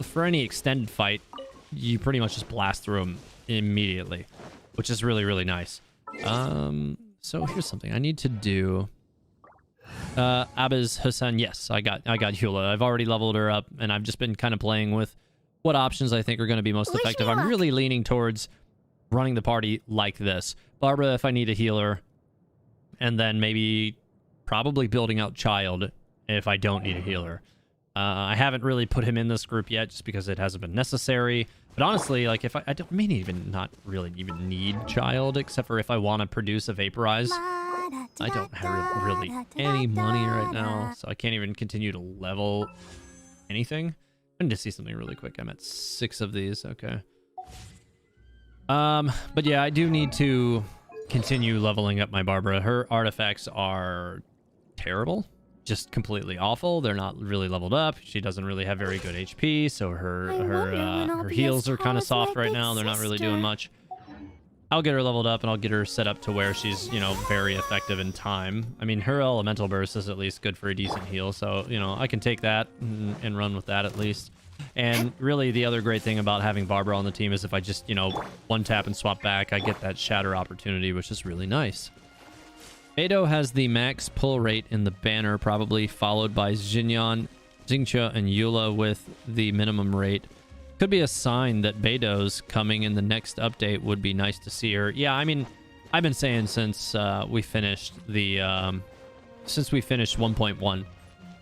for any extended fight, you pretty much just blast through them immediately. which is really, really nice. So here's something I need to do. Abiz Hassan, yes, I got Eula. I've already leveled her up, and I've just been kind of playing with what options I think are going to be most effective. I'm really leaning towards running the party like this. Barbara, if I need a healer, and then maybe probably building out Child if I don't need a healer. I haven't really put him in this group yet just because it hasn't been necessary. But honestly, like if I don't may even not really even need Child, except for if I want to produce a Vaporize. I don't have really any money right now, so I can't even continue to level anything. I need to see something really quick. I'm at 6 of these. Okay. But yeah, I do need to continue leveling up my Barbara. Her artifacts are terrible. Just completely awful. They're not really leveled up. She doesn't really have very good HP, so her heals are kind of soft right now. They're not really doing much. I'll get her leveled up and I'll get her set up to where she's, you know, very effective in time. I mean, her elemental burst is at least good for a decent heal, so, you know, I can take that and run with that at least. And really, the other great thing about having Barbara on the team is if I just, you know, one tap and swap back, I get that shatter opportunity, which is really nice. Beidou has the max pull rate in the banner, probably followed by Xinyan, Xingqiu, and Eula with the minimum rate. Could be a sign that Beidou's coming in the next update. Would be nice to see her. Yeah, I mean, I've been saying since we finished the since we finished 1.1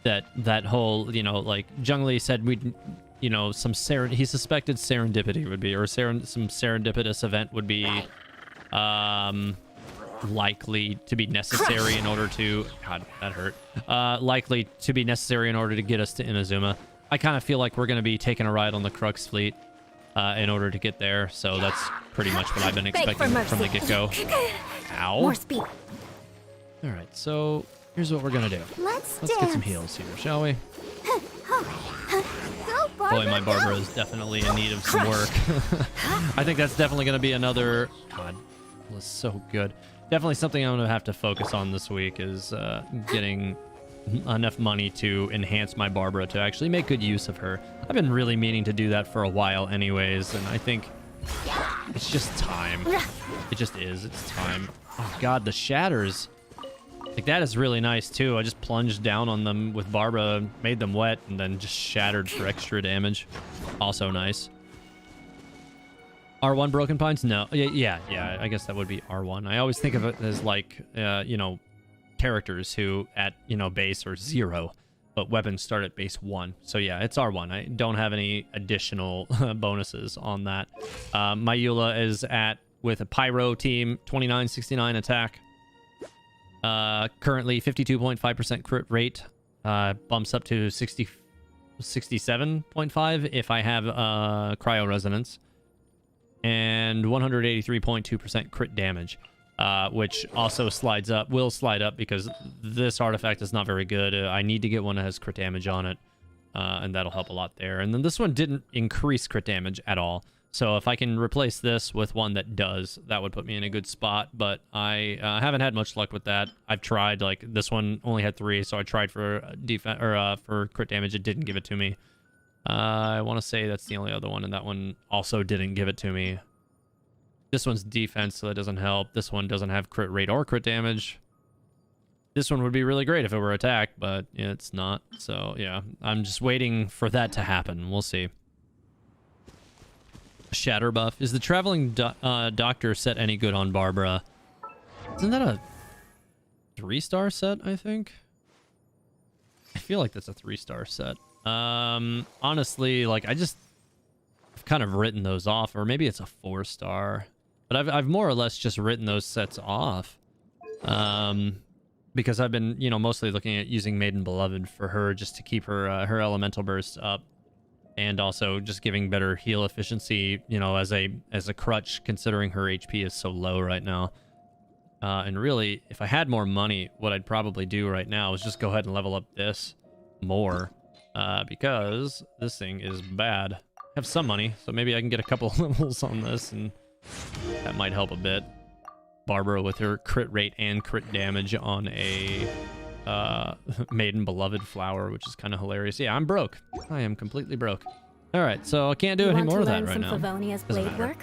that whole, you know, like Zhongli said we'd, you know, he suspected serendipity would be, or some serendipitous event would be likely to be necessary in order to, God, that hurt, likely to be necessary in order to get us to Inazuma. I kind of feel like we're going to be taking a ride on the Crux fleet in order to get there, so that's pretty much what I've been expecting from the get-go. Ow. More speed. All right, so here's what we're going to do. Let's get some heals here, shall we? Boy, my Barbara is definitely in need of some work. I think that's definitely going to be another... God, it was so good. Definitely something I'm going to have to focus on this week is getting enough money to enhance my Barbara to actually make good use of her. I've been really meaning to do that for a while anyways, and I think it's just time. It just is. It's time. Oh God, the shatters. Like, that is really nice too. I just plunged down on them with Barbara, made them wet, and then just shattered for extra damage. Also nice. R1 Broken Pines? No. Yeah, I guess that would be R1. I always think of it as like, you know, characters who at, you know, base are 0, but weapons start at base 1. So yeah, it's R1. I don't have any additional bonuses on that. My Eula is at, with a Pyro team, 2969 attack. Currently 52.5% crit rate. Bumps up to 67.5 if I have Cryo Resonance. And 183.2% crit damage. Which also will slide up because this artifact is not very good. I need to get one that has crit damage on it, and that'll help a lot there. And then this one didn't increase crit damage at all. So if I can replace this with one that does, that would put me in a good spot. But I haven't had much luck with that. I've tried, like, this one only had 3, so I tried for defense or for crit damage. It didn't give it to me. I want to say that's the only other one, and that one also didn't give it to me. This one's defense, so that doesn't help. This one doesn't have crit rate or crit damage. This one would be really great if it were attack, but it's not. So, yeah, I'm just waiting for that to happen. We'll see. Shatter buff. Is the traveling doctor set any good on Barbara? Isn't that a 3-star set, I think? I feel like that's a 3-star set. Honestly, like, I've kind of written those off, or maybe it's a 4-star. But I've more or less just written those sets off. Because I've been, you know, mostly looking at using Maiden Beloved for her just to keep her her elemental bursts up. And also just giving better heal efficiency, you know, as a crutch, considering her HP is so low right now. And really, if I had more money, what I'd probably do right now is just go ahead and level up this more. Because this thing is bad. I have some money, so maybe I can get a couple levels on this, and that might help a bit. Barbara with her crit rate and crit damage on a Maiden Beloved flower, which is kind of hilarious. Yeah, I'm broke. I am completely broke. All right, so I can't do any more of that right now. Favonia's blade work?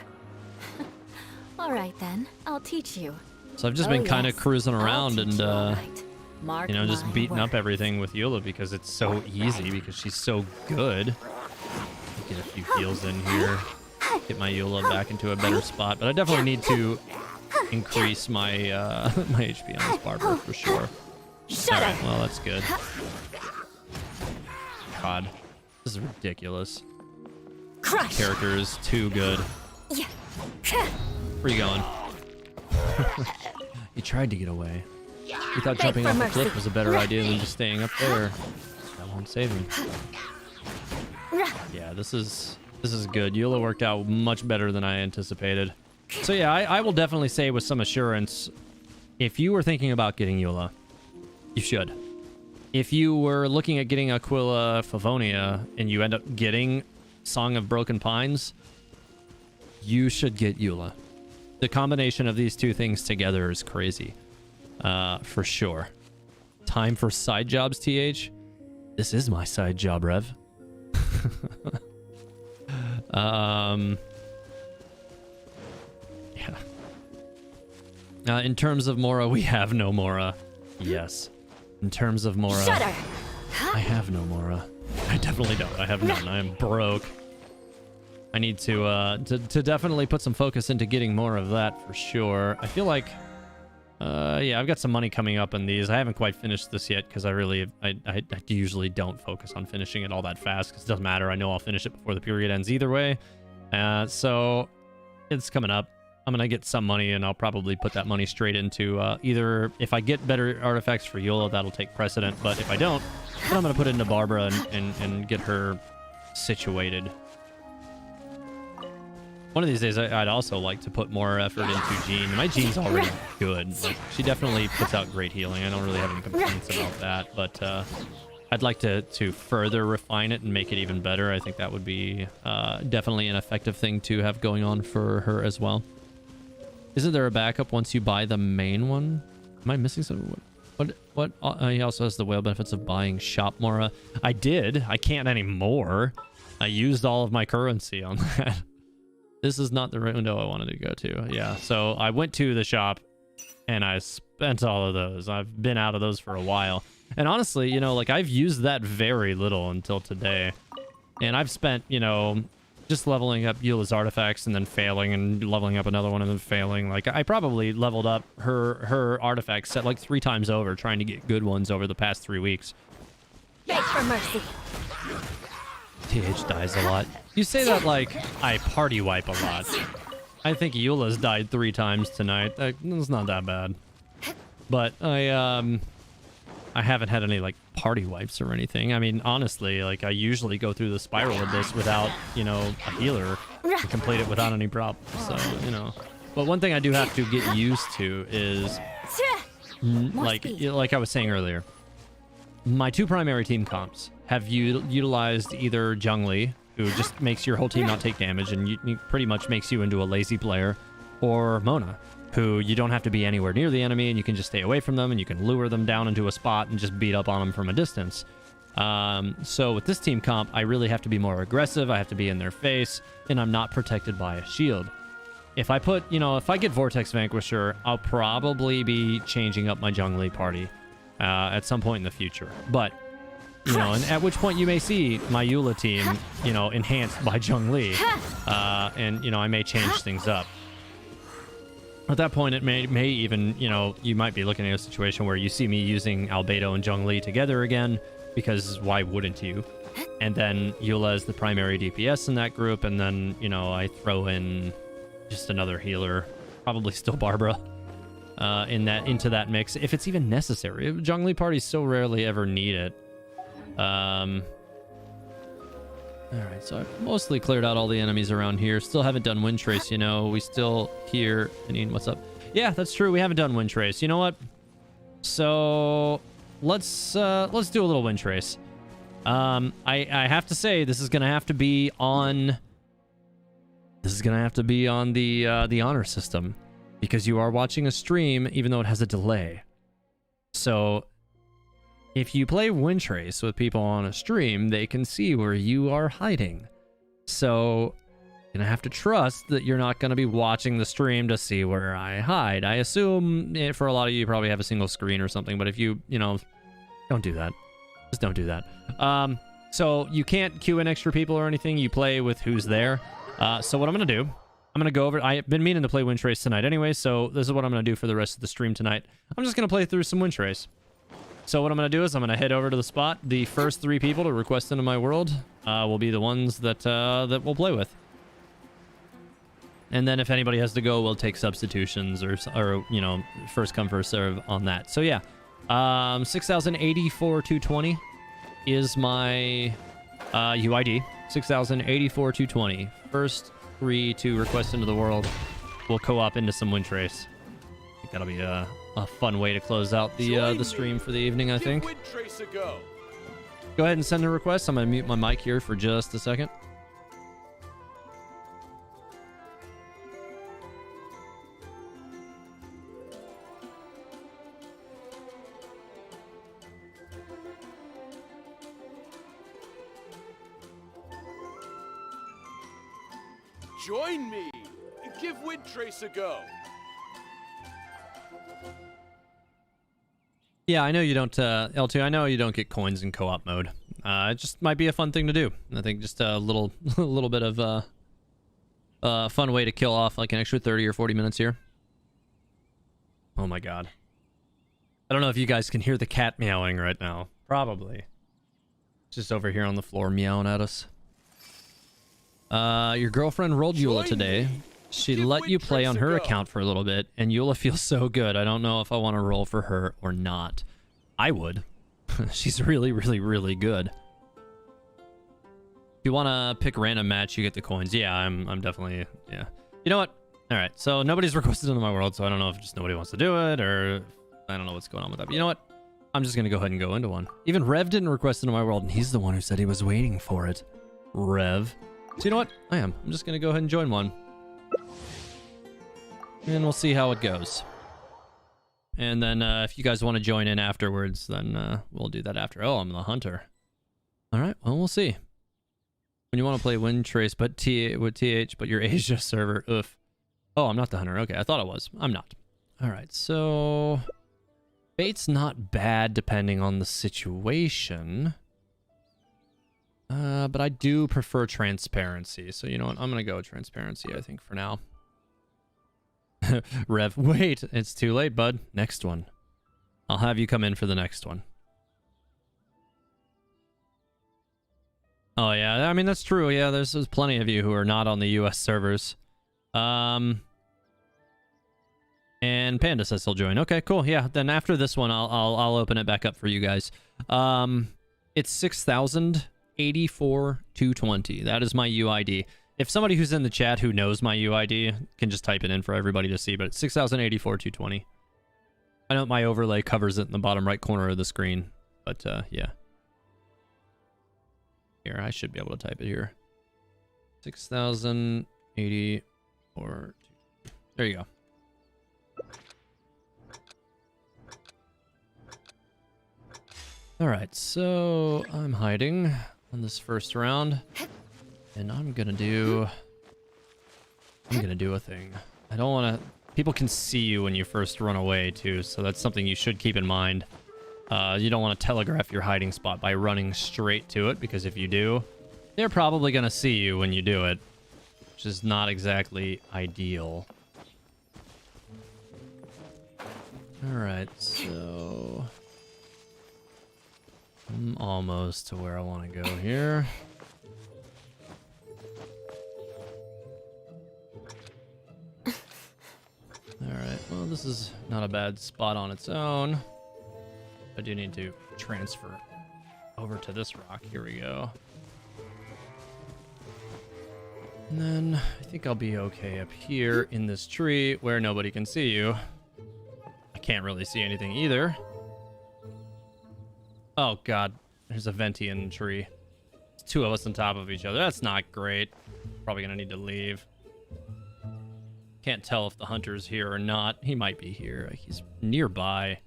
Alright then, I'll teach you. So I've just Oh, been kind of yes. cruising I'll around teach and, you all right. Mark you know, just my beating up words. everything with Eula because it's so easy, because she's so good. Get a few heals in here. Get my Eula back into a better spot. But I definitely need to increase my my HP on this Barbara for sure. Shut Alright, it! well, that's good. God. This is ridiculous. Crush! Character is too good. Yeah. Where you going? He tried to get away. He thought Beg jumping for off the mercy. cliff was a better idea than just staying up there. That won't save him. Yeah, this is good. Eula worked out much better than I anticipated. So yeah, I will definitely say with some assurance, if you were thinking about getting Eula, you should. If you were looking at getting Aquila Favonia and you end up getting Song of Broken Pines, you should get Eula. The combination of these two things together is crazy. For sure. Time for side jobs, TH? This is my side job, Rev. Yeah. In terms of Mora, we have no Mora. Yes. In terms of Mora, Shudder! I have no Mora. I definitely don't. I have none. I am broke. I need to definitely put some focus into getting more of that for sure. I feel like, yeah, I've got some money coming up in these. I haven't quite finished this yet because I usually don't focus on finishing it all that fast because it doesn't matter. I know I'll finish it before the period ends either way. So it's coming up. I'm going to get some money and I'll probably put that money straight into either, if I get better artifacts for Eula, that'll take precedent. But if I don't, then I'm going to put it into Barbara and get her situated. One of these days, I'd also like to put more effort into Jean. My Jean's already good. Like, she definitely puts out great healing. I don't really have any complaints about that. But I'd like to further refine it and make it even better. I think that would be definitely an effective thing to have going on for her as well. Isn't there a backup once you buy the main one? Am I missing something? What? He also has the whale benefits of buying Shop Mora. I did. I can't anymore. I used all of my currency on that. This is not the window I wanted to go to. Yeah, so I went to the shop and I spent all of those. I've been out of those for a while. And honestly, you know, like I've used that very little until today. And I've spent, you know, just leveling up Eula's artifacts and then failing and leveling up another one and then failing. Like I probably leveled up her artifact set like 3 times over trying to get good ones over the past 3 weeks. Beg for mercy. TH dies a lot. You say that like I party wipe a lot. I think Eula's died 3 times tonight. It's not that bad. But I haven't had any like party wipes or anything. I mean, honestly, like I usually go through the spiral of this without, you know, a healer and complete it without any problems. So, you know. But one thing I do have to get used to is like I was saying earlier, my 2 primary team comps have utilized either Zhongli, who just makes your whole team not take damage and you pretty much makes you into a lazy player, or Mona, who you don't have to be anywhere near the enemy and you can just stay away from them and you can lure them down into a spot and just beat up on them from a distance. So with this team comp, I really have to be more aggressive. I have to be in their face and I'm not protected by a shield. If I put, you know, if I get Vortex Vanquisher, I'll probably be changing up my Zhongli party at some point in the future. But, you know, and at which point you may see my Eula team, you know, enhanced by Zhongli. And, you know, I may change things up. At that point, it may even, you know, you might be looking at a situation where you see me using Albedo and Zhongli together again, because why wouldn't you? And then Eula is the primary DPS in that group, and then, you know, I throw in just another healer, probably still Barbara, into that mix, if it's even necessary. Zhongli parties so rarely ever need it. Alright, so I've mostly cleared out all the enemies around here. Still haven't done Wind Trace, you know. We still here. Janine, what's up? Yeah, that's true. We haven't done Wind Trace. You know what? So let's do a little Wind Trace. I have to say this is gonna have to be on the honor system, because you are watching a stream even though it has a delay. So if you play Wind Trace with people on a stream, they can see where you are hiding. So gonna have to trust that you're not gonna be watching the stream to see where I hide. I assume for a lot of you probably have a single screen or something, but if you know, don't do that. Just don't do that. So you can't queue in extra people or anything. You play with who's there. So what I'm gonna do, I'm gonna go over. I've been meaning to play Wind Trace tonight anyway, so this is what I'm gonna do for the rest of the stream tonight. I'm just gonna play through some Wind Trace. So what I'm gonna do is I'm gonna head over to the spot. The first 3 people to request into my world will be the ones that we'll play with. And then if anybody has to go, we'll take substitutions or you know, first come first serve on that. So yeah, 6084-220 is my UID. 6084-220. First 3 to request into the world will co-op into some Wind Trace. I think that'll be a fun way to close out the stream for the evening. I think. Wind Trace a go. Go ahead and send a request. I'm gonna mute my mic here for just a second. Join me. Give Wind Trace a go. Yeah, I know you don't, L2, I know you don't get coins in co-op mode. It just might be a fun thing to do. I think just a little bit of fun way to kill off like an extra 30 or 40 minutes here. Oh my god. I don't know if you guys can hear the cat meowing right now. Probably. Just over here on the floor meowing at us. Your girlfriend rolled Eula today. She let you play on her account for a little bit, and Eula feels so good. I don't know if I want to roll for her or not. I would. She's really, really, really good. If you want to pick random match, you get the coins. Yeah, I'm definitely, yeah. You know what? All right, so nobody's requested into my world, so I don't know if just nobody wants to do it, or I don't know what's going on with that. But you know what? I'm just going to go ahead and go into one. Even Rev didn't request into my world, and he's the one who said he was waiting for it. Rev. So you know what? I am. I'm just going to go ahead and join one. And we'll see how it goes. And then if you guys want to join in afterwards, then we'll do that after. Oh, I'm the hunter. All right, well, we'll see. When you want to play Wind Trace but with TH, but your Asia server, oof. Oh, I'm not the hunter. Okay, I thought I was. I'm not. All right, so... Bait's not bad depending on the situation. But I do prefer transparency. So you know what? I'm going to go with transparency, I think, for now. Rev, wait. It's too late, bud. Next one. I'll have you come in for the next one. Oh, yeah. I mean, that's true. Yeah, there's plenty of you who are not on the US servers. And Panda says he'll join. Okay, cool. Yeah, then after this one, I'll open it back up for you guys. It's 6084-220. That is my UID. If somebody who's in the chat who knows my UID can just type it in for everybody to see, but it's 6084-220. I know my overlay covers it in the bottom right corner of the screen, but yeah. Here, I should be able to type it here. 6084. There you go. All right, so I'm hiding on this first round, and I'm gonna do a thing. I don't want to. People can see you when you first run away too, so that's something you should keep in mind. You don't want to telegraph your hiding spot by running straight to it, because if you do, they're probably gonna see you when you do it, which is not exactly ideal. All right, so. I'm almost to where I want to go here. Alright, well, this is not a bad spot on its own. I do need to transfer over to this rock. Here we go. And then I think I'll be okay up here in this tree where nobody can see you. I can't really see anything either. Oh god, there's a venti in the tree. There's 2 of us on top of each other. That's not great. Probably gonna need to leave. Can't tell if the hunter's here or not. He might be here. He's nearby.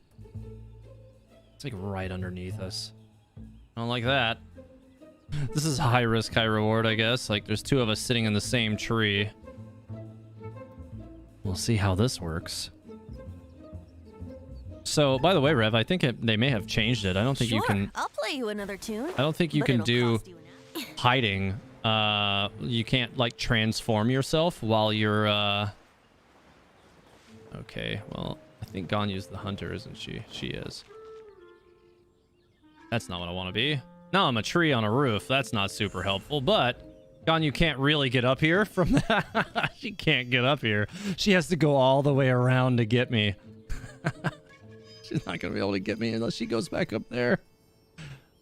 It's like right underneath us. I don't like that. This is high risk, high reward, I guess. Like, there's two of us sitting in the same tree. We'll see how this works. So, by the way, Rev, I think they may have changed it. I don't think you can... I'll play you another tune. I don't think you can do hiding. You can't, like, transform yourself while you're... Okay, well, I think Ganyu's the hunter, isn't she? She is. That's not what I want to be. Now I'm a tree on a roof. That's not super helpful, but Ganyu can't really get up here from that. She can't get up here. She has to go all the way around to get me. She's not going to be able to get me unless she goes back up there.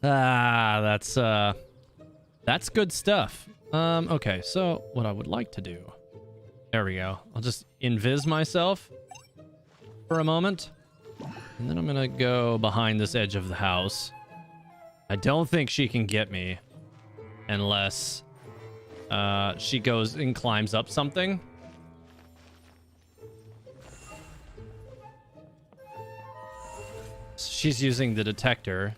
That's good stuff. Okay, so what I would like to do... There we go. I'll just invis myself for a moment. And then I'm going to go behind this edge of the house. I don't think she can get me unless she goes and climbs up something. She's using the detector.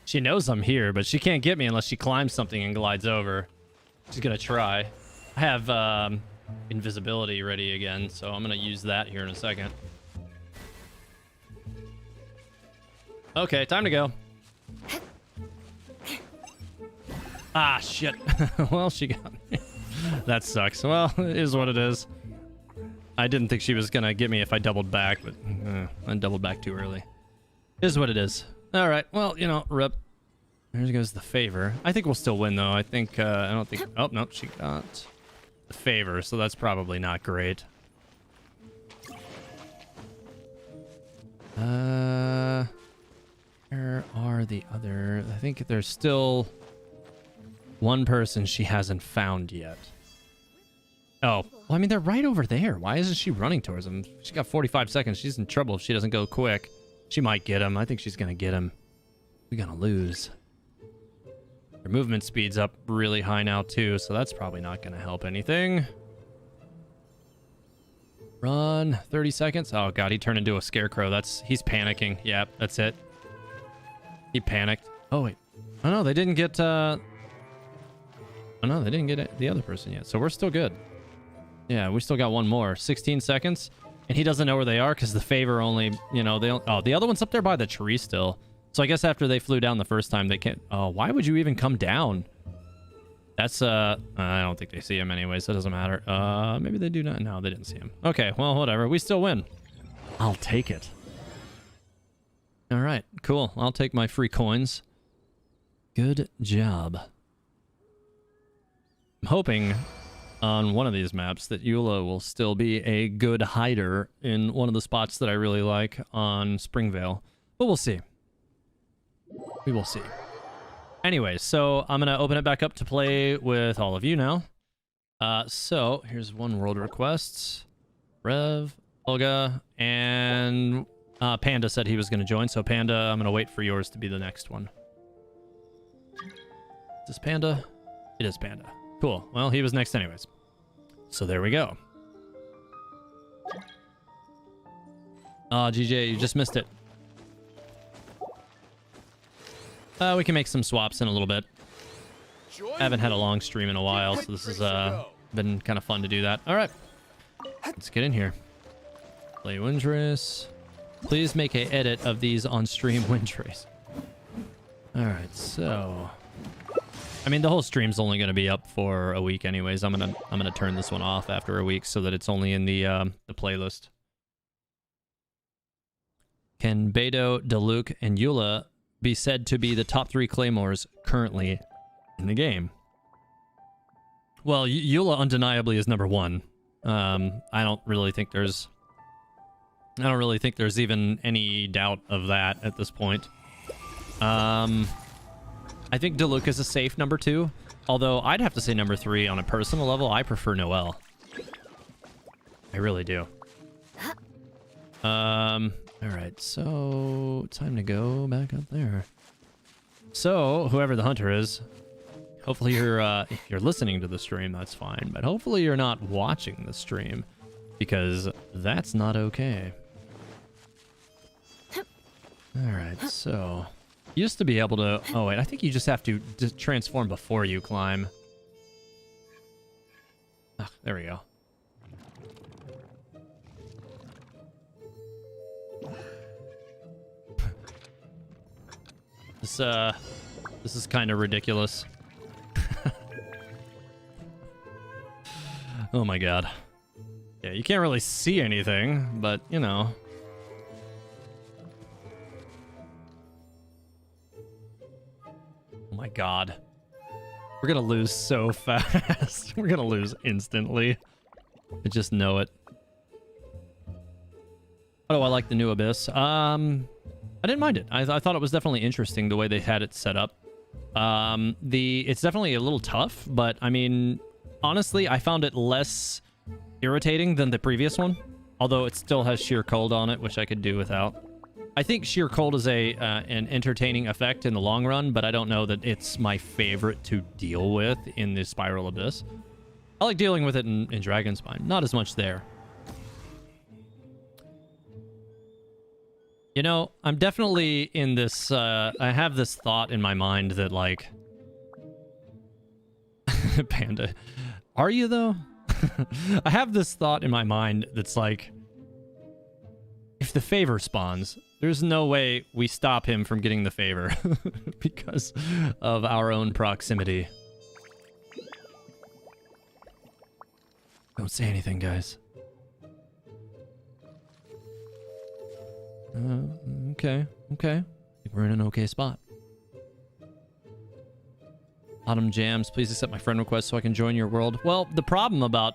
She knows I'm here, but she can't get me unless she climbs something and glides over. She's going to try. I have invisibility ready again, so I'm going to use that here in a second. Okay, time to go. Ah, shit. Well, she got me. That sucks. Well, it is what it is. I didn't think she was going to get me if I doubled back, but I doubled back too early. It is what it is. All right. Well, you know, rip. There goes the favor. I think we'll still win, though. I think, I don't think... Oh, no, she got the favor, so that's probably not great. Where are the other... I think there's still... one person she hasn't found yet. Oh, well, I mean, they're right over there. Why isn't she running towards them? She got 45 seconds. She's in trouble if she doesn't go quick. She might get him. I think she's going to get him. We're going to lose. Her movement speed's up really high now, too, so that's probably not going to help anything. Run. 30 seconds. Oh, God, he turned into a scarecrow. He's panicking. Yeah, that's it. He panicked. Oh, wait. Oh, no, they didn't get... Oh, no, they didn't get the other person yet. So we're still good. Yeah, we still got one more. 16 seconds. And he doesn't know where they are because the favor only, you know, they don't... Oh, the other one's up there by the tree still. So I guess after they flew down the first time, they can't... Oh, why would you even come down? That's, I don't think they see him anyways. So it doesn't matter. Maybe they do not... No, they didn't see him. Okay, well, whatever. We still win. I'll take it. All right, cool. I'll take my free coins. Good job. I'm hoping on one of these maps that Eula will still be a good hider in one of the spots that I really like on Springvale. But we'll see. We will see. Anyways, so I'm going to open it back up to play with all of you now. So here's one world request. Rev, Olga, and Panda said he was going to join. So Panda, I'm going to wait for yours to be the next one. Is this Panda? It is Panda. Cool. Well, he was next anyways. So there we go. Oh, GJ, you just missed it. We can make some swaps in a little bit. I haven't had a long stream in a while, so this has been kind of fun to do that. All right. Let's get in here. Play Windtrace. Please make an edit of these on stream Windtrace. All right, so... I mean, the whole stream's only going to be up for a week anyways. I'm gonna turn this one off after a week so that it's only in the playlist. Can Beidou, Diluc, and Eula be said to be the top 3 claymores currently in the game? Well, Eula undeniably is number 1. I don't really think there's even any doubt of that at this point. I think Diluc is a safe number 2, although I'd have to say number 3 on a personal level. I prefer Noelle. I really do. All right, so time to go back up there. So whoever the hunter is, hopefully if you're listening to the stream, that's fine, but hopefully you're not watching the stream because that's not okay. All right, so You used to be able to... Oh, wait. I think you just have to transform before you climb. Ah, there we go. This is kind of ridiculous. Oh my god. Yeah, you can't really see anything, but, you know. Oh my god. We're gonna lose so fast. We're gonna lose instantly. I just know it. How do I like the new Abyss? I didn't mind it. I thought it was definitely interesting the way they had it set up. It's definitely a little tough, but I mean, honestly, I found it less irritating than the previous one. Although it still has sheer cold on it, which I could do without. I think sheer cold is an entertaining effect in the long run, but I don't know that it's my favorite to deal with in the Spiral Abyss. I like dealing with it in Dragonspine. Not as much there. You know, I'm definitely in this, I have this thought in my mind that, like... Panda. Are you, though? I have this thought in my mind that's like... If the favor spawns, there's no way we stop him from getting the favor. Because of our own proximity. Don't say anything, guys. Okay. I think we're in an okay spot. Autumn Jams, please accept my friend request so I can join your world. Well, the problem about,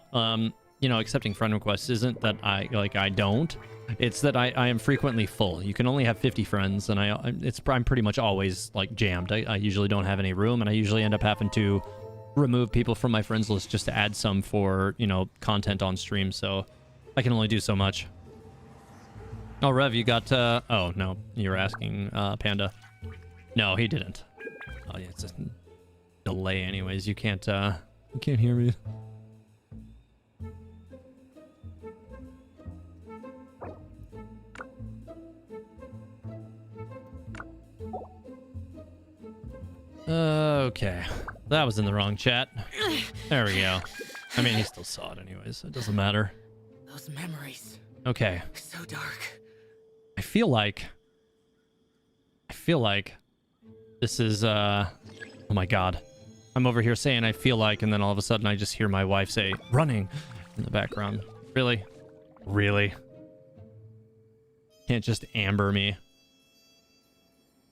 you know, accepting friend requests isn't that I don't. It's that I am frequently full. You can only have 50 friends, and I'm pretty much always, like, jammed. I usually don't have any room, and I usually end up having to remove people from my friends list just to add some for, you know, content on stream, so I can only do so much. Oh, Rev, you got, oh, no, you were asking, Panda. No, he didn't. Oh, yeah, it's a delay anyways. You can't hear me. Okay. That was in the wrong chat. There we go. I mean, he still saw it anyways. It doesn't matter. Those memories. Okay. So dark. I feel like this is, oh my god. I'm over here saying I feel like, and then all of a sudden I just hear my wife say, running, in the background. Really? Really? Can't just amber me.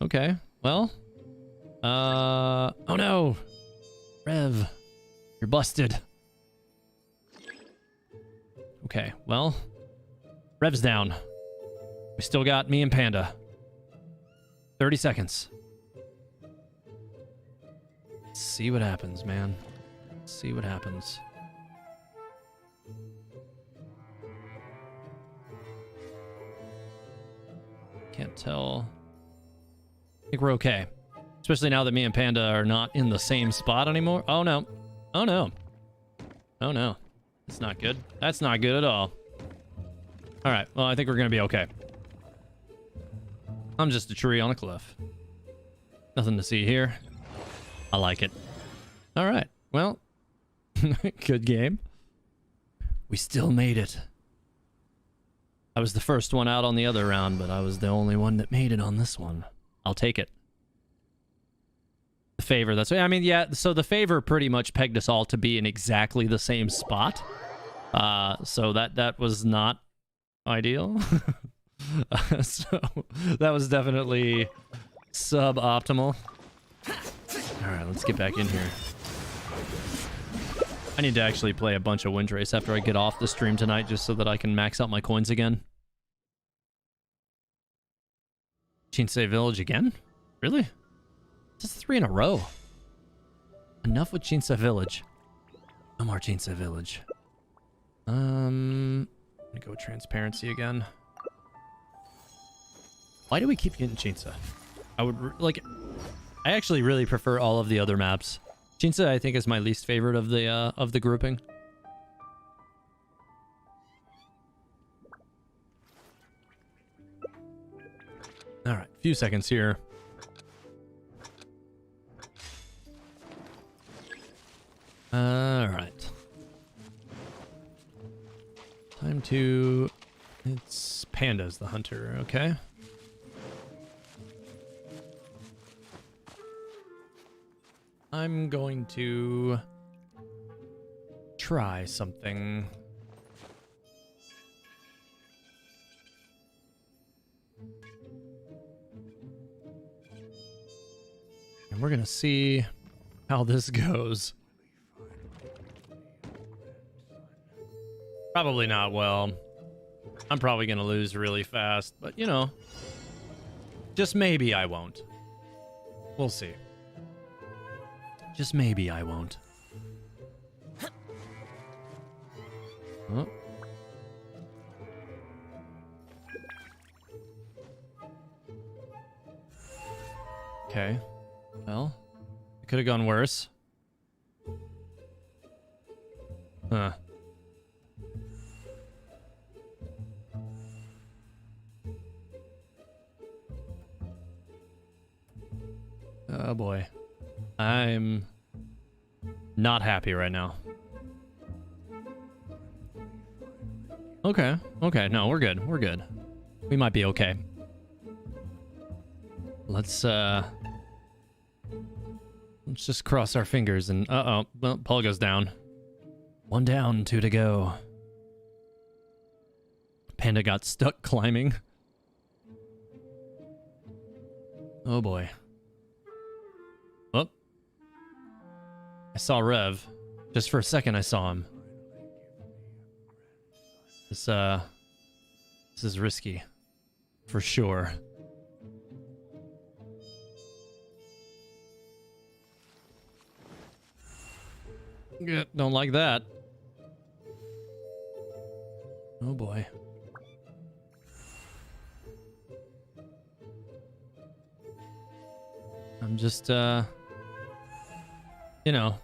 Okay, well. Oh no! Rev, you're busted. Okay, well. Rev's down. We still got me and Panda. 30 seconds. Let's see what happens, man. Let's see what happens. Can't tell. I think we're okay. Especially now that me and Panda are not in the same spot anymore. Oh no. Oh no. Oh no. That's not good. That's not good at all. Alright, well, I think we're gonna be okay. I'm just a tree on a cliff. Nothing to see here. I like it. Alright, well. Good game. We still made it. I was the first one out on the other round, but I was the only one that made it on this one. I'll take it. The favor, that's... I mean, yeah, so the favor pretty much pegged us all to be in exactly the same spot. So that was not ideal. So that was definitely suboptimal. Alright, let's get back in here. I need to actually play a bunch of Windrace after I get off the stream tonight just so that I can max out my coins again. Chinsei Village again? Really? This is 3 in a row. Enough with Chinsei Village. No more Chinsei Village. I'm gonna go with Transparency again. Why do we keep getting Chinsei? I would, like... I actually really prefer all of the other maps. Chinsei, I think, is my least favorite of the grouping. Alright, few seconds here. Panda's the hunter, okay. I'm going to try something. And we're gonna see how this goes. Probably not well. I'm probably gonna lose really fast, but you know, just maybe I won't. We'll see. Just maybe I won't. Oh. Okay. Well, it could have gone worse. Huh. Oh boy. I'm not happy right now. Okay. Okay. No, we're good. We're good. We might be okay. Let's just cross our fingers and uh-oh. Well, Paul goes down. 1 down, 2 to go. Panda got stuck climbing. Oh boy. Oh. I saw Rev. Just for a second I saw him. This is risky. For sure. Yeah, don't like that. Oh boy. I'm just, you know,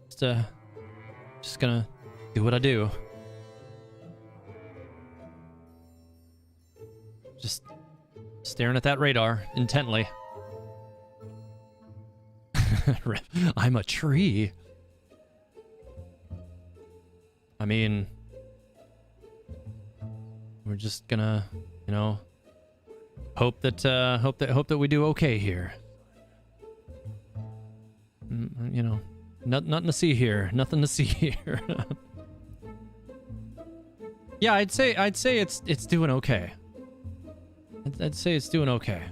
just gonna do what I do. Just staring at that radar intently. I'm a tree. I mean, we're just gonna, you know, hope that we do okay here. You know, nothing to see here. Nothing to see here. Yeah, I'd say it's doing okay. I'd say it's doing okay.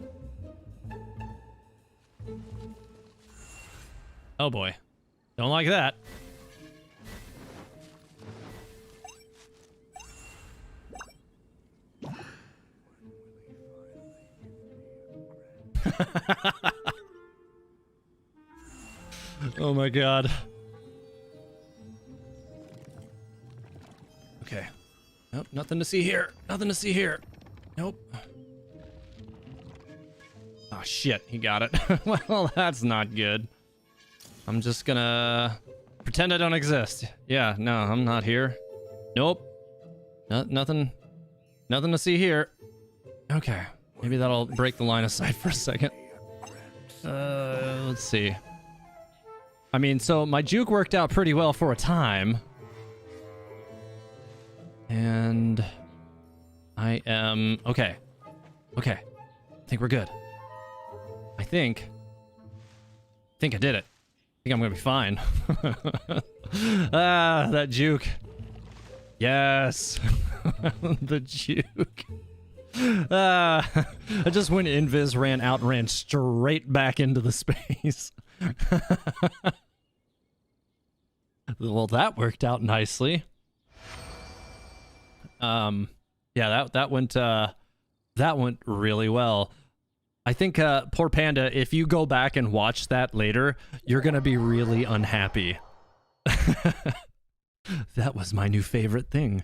Oh boy, don't like that. Oh my god. Okay. Nope, nothing to see here. Nothing to see here. Nope. Oh shit, he got it. Well, that's not good. I'm just gonna pretend I don't exist. Yeah, no, I'm not here. Nope. Nothing to see here. Okay. Maybe that'll break the line of sight for a second. Let's see. I mean, so my juke worked out pretty well for a time. And I am okay. Okay. I think we're good. I think I did it. I think I'm gonna be fine. Ah, that juke. Yes. The juke. I just went invis, ran straight back into the space. Well, that worked out nicely. Yeah, that went really well. I think poor Panda, if you go back and watch that later, you're gonna be really unhappy. That was my new favorite thing.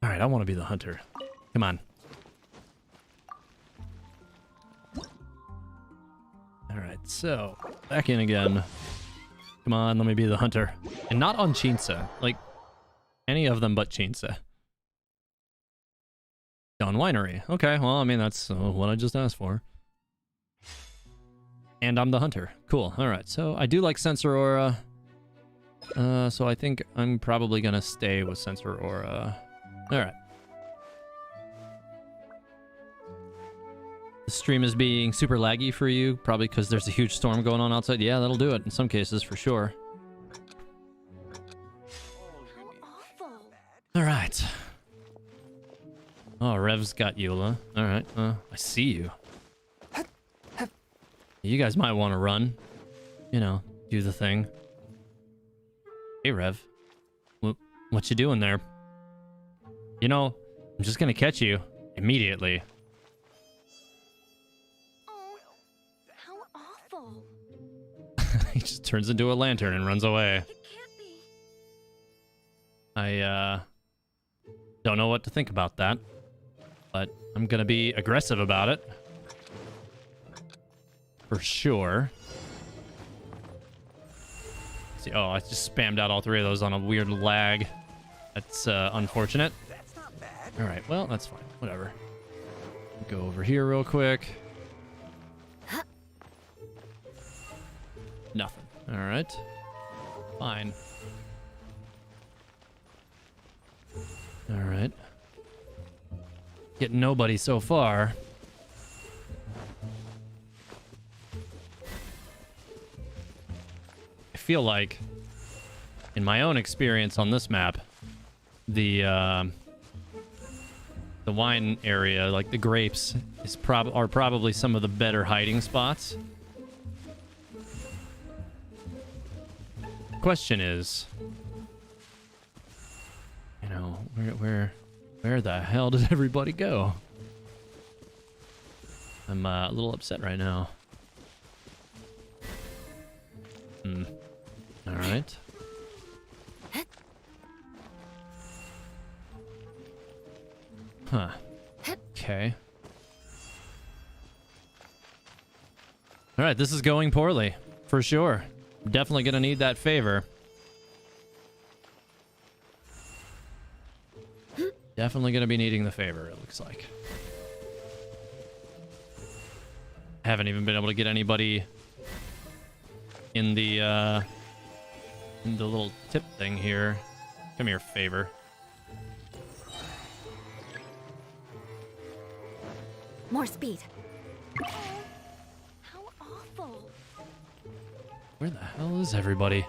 All right, I want to be the hunter. Come on. All right, so back in again. Come on, let me be the hunter. And not on Chinsa. Like, any of them but Chinsa. Dawn Winery. Okay, well, I mean, that's what I just asked for. And I'm the hunter. Cool. All right, so I do like Sensor Aura. So I think I'm probably going to stay with Sensor Aura. All right. the stream is being super laggy for you, probably because there's a huge storm going on outside. Yeah, that'll do it in some cases for sure. All right. Oh, Rev's got Eula. All right. I see you. You guys might want to run. You know, do the thing. Hey, Rev. What you doing there? You know, I'm just gonna catch you immediately. Oh, how awful. He just turns into a lantern and runs away. It can't be. I don't know what to think about that, but I'm gonna be aggressive about it. For sure. See, oh, I just spammed out all three of those on a weird lag. That's unfortunate. That's not bad. All right, well, that's fine. Whatever. Go over here real quick. Nothing. All right. Fine. All right. Getting nobody so far. I feel like, in my own experience on this map, the wine area, like the grapes, are probably some of the better hiding spots. Question is, you know, where the hell did everybody go? I'm a little upset right now. All right. Huh. Okay. All right, this is going poorly, for sure. Definitely gonna need that favor. Definitely gonna be needing the favor, it looks like. Haven't even been able to get anybody in the little tip thing here. Come here, favor. More speed. Oh, how awful. Where the hell is everybody?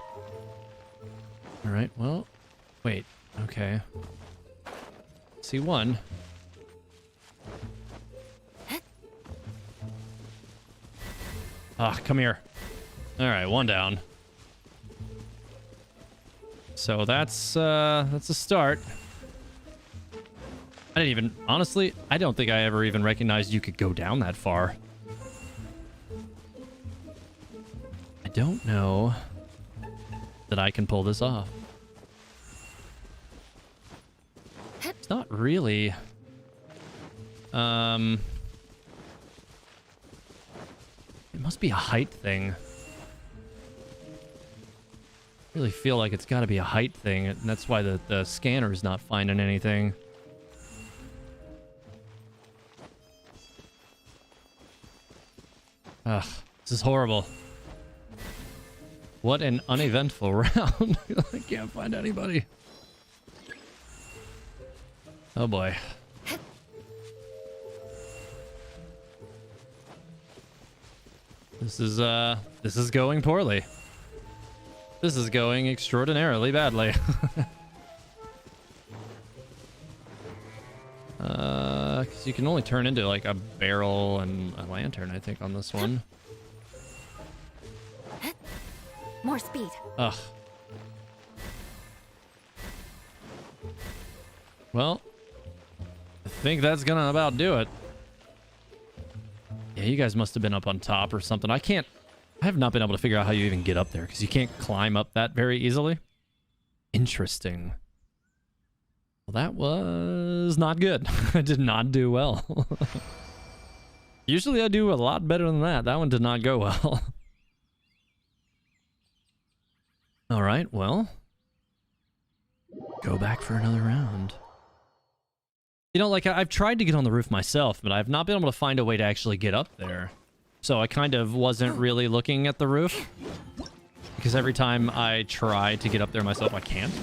All right, well, wait, okay. See one. Ah, come here. All right, one down. So that's a start. I didn't even, honestly, I don't think I ever even recognized you could go down that far. I don't know that I can pull this off. It's not really. It must be a height thing. I really feel like it's got to be a height thing, and that's why the scanner is not finding anything. Ugh, this is horrible. What an uneventful round. I can't find anybody. Oh boy. This is going poorly. This is going extraordinarily badly. Because you can only turn into like a barrel and a lantern, I think, on this one. More speed. Ugh. Well, I think that's gonna about do it. Yeah, you guys must have been up on top or something. I have not been able to figure out how you even get up there, because you can't climb up that very easily. Interesting. Well, that was not good. I did not do well. Usually I do a lot better than that. That one did not go well. All right, well, go back for another round. You know, like, I've tried to get on the roof myself, but I've not been able to find a way to actually get up there. So I kind of wasn't really looking at the roof, because every time I try to get up there myself, I can't.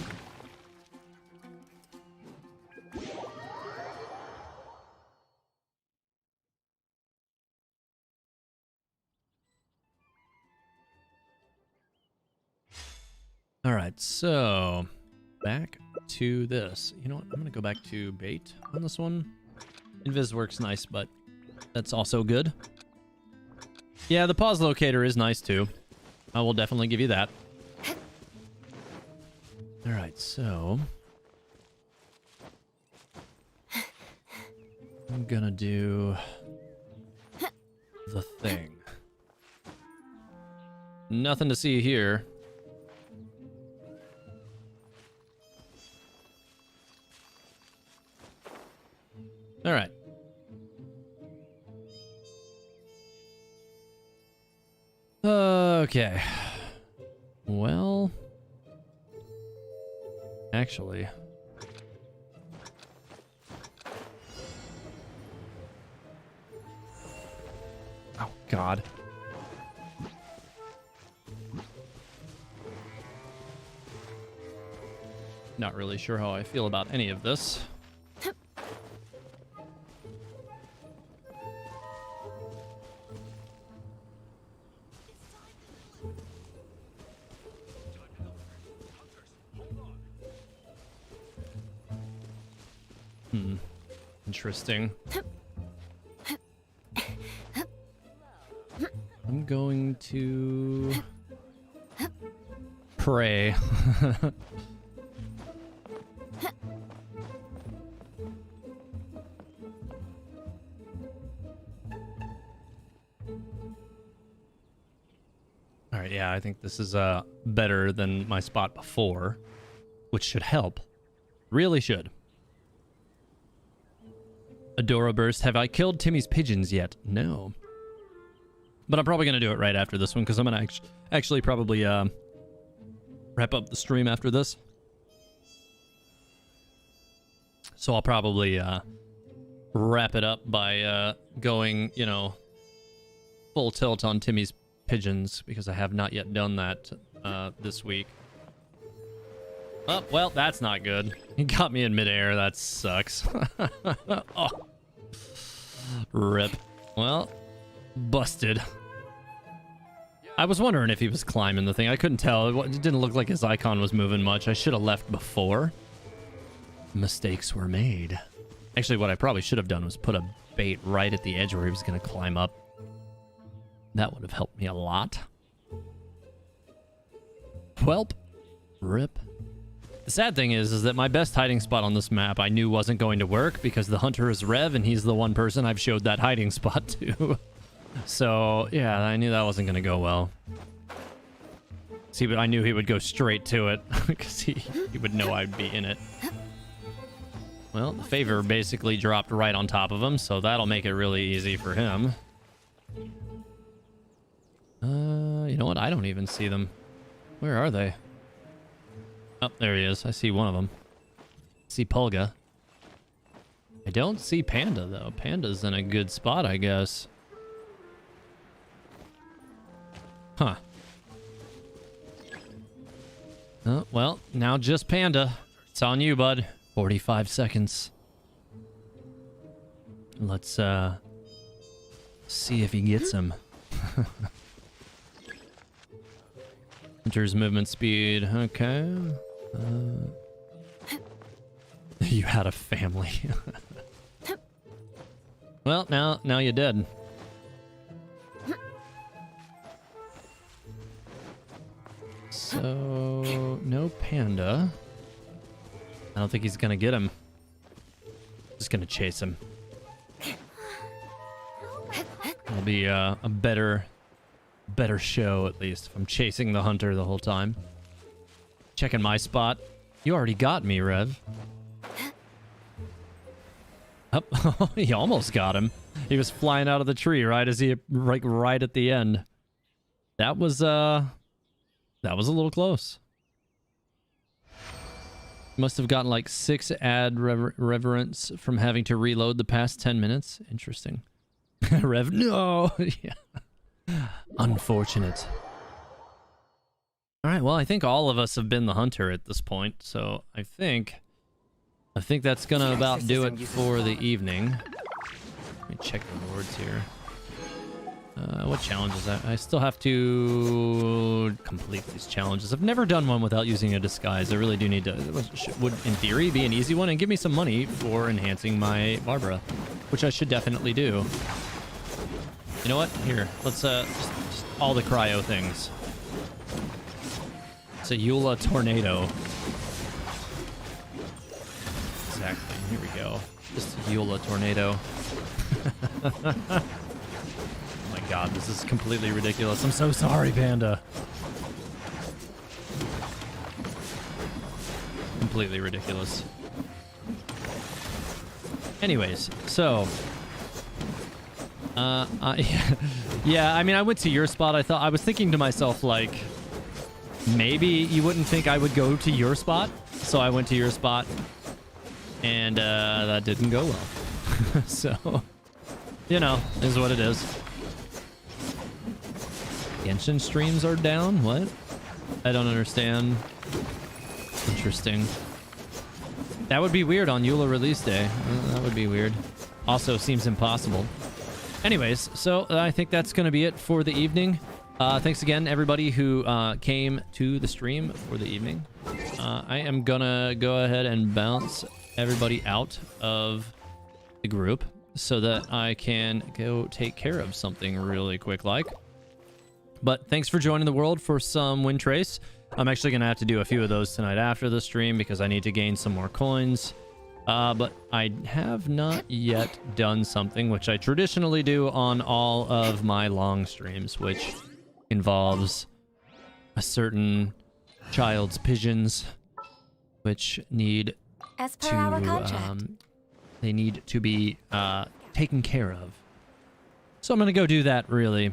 All right, so back to this. You know what? I'm gonna go back to bait on this one. Invis works nice, but that's also good. Yeah, the pause locator is nice too. I will definitely give you that. All right, so I'm gonna do the thing. Nothing to see here. All right. Okay. Well, actually, oh God. Not really sure how I feel about any of this. Interesting. I'm going to pray. All right, yeah, I think this is better than my spot before, which should help. Really should. Adora burst. Have I killed Timmy's pigeons yet? No. But I'm probably going to do it right after this one, because I'm going to actually probably wrap up the stream after this. So I'll probably wrap it up by going, you know, full tilt on Timmy's pigeons, because I have not yet done that this week. Oh, well, that's not good. He got me in midair. That sucks. Oh. Rip. Well, busted. I was wondering if he was climbing the thing. I couldn't tell. It didn't look like his icon was moving much. I should have left before. Mistakes were made. Actually, what I probably should have done was put a bait right at the edge where he was going to climb up. That would have helped me a lot. Welp. Rip. The sad thing is that my best hiding spot on this map I knew wasn't going to work because the hunter is Rev and he's the one person I've showed that hiding spot to. So, yeah, I knew that wasn't going to go well. See, but I knew he would go straight to it because he would know I'd be in it. Well, the favor basically dropped right on top of him, so that'll make it really easy for him. You know what? I don't even see them. Where are they? Oh, there he is. I see one of them. I see Pulga. I don't see Panda, though. Panda's in a good spot, I guess. Huh. Oh, well, now just Panda. It's on you, bud. 45 seconds. Let's, see if he gets him. Hunter's movement speed. Okay. You had a family. Well, now you're dead. So, no Panda. I don't think he's gonna get him. Just gonna chase him. It'll be a better show, at least, if I'm chasing the hunter the whole time. Checking my spot. You already got me, Rev. Oh, he almost got him. He was flying out of the tree right as he right at the end. That was a little close. Must have gotten like 6 ad reverence from having to reload the past 10 minutes. Interesting. Rev, no. Yeah. Unfortunate. All right, well, I think all of us have been the hunter at this point, so I think that's gonna about do it for the evening. Let me check the boards here. What challenges? I still have to complete these challenges. I've never done one without using a disguise. I really do need to. Would, in theory, be an easy one and give me some money for enhancing my Barbara, which I should definitely do. You know what? Here, let's just all the cryo things. It's a Eula tornado. Exactly. Here we go. Just a Eula tornado. Oh my god, this is completely ridiculous. I'm so sorry, Panda. Completely ridiculous. Anyways, so yeah, I mean, I went to your spot. I was thinking to myself, like, maybe you wouldn't think I would go to your spot, so I went to your spot, and that didn't go well. So, you know, is what it is. Genshin streams are down? What? I don't understand. Interesting. That would be weird on Eula release day. That would be weird. Also seems impossible. Anyways, so I think that's going to be it for the evening. Thanks again, everybody who came to the stream for the evening. I am going to go ahead and bounce everybody out of the group so that I can go take care of something really quick like. But thanks for joining the world for some Wind Trace. I'm actually going to have to do a few of those tonight after the stream because I need to gain some more coins. But I have not yet done something which I traditionally do on all of my long streams, which involves a certain child's pigeons, which need As per our to contract. they need to be taken care of. So I'm gonna go do that really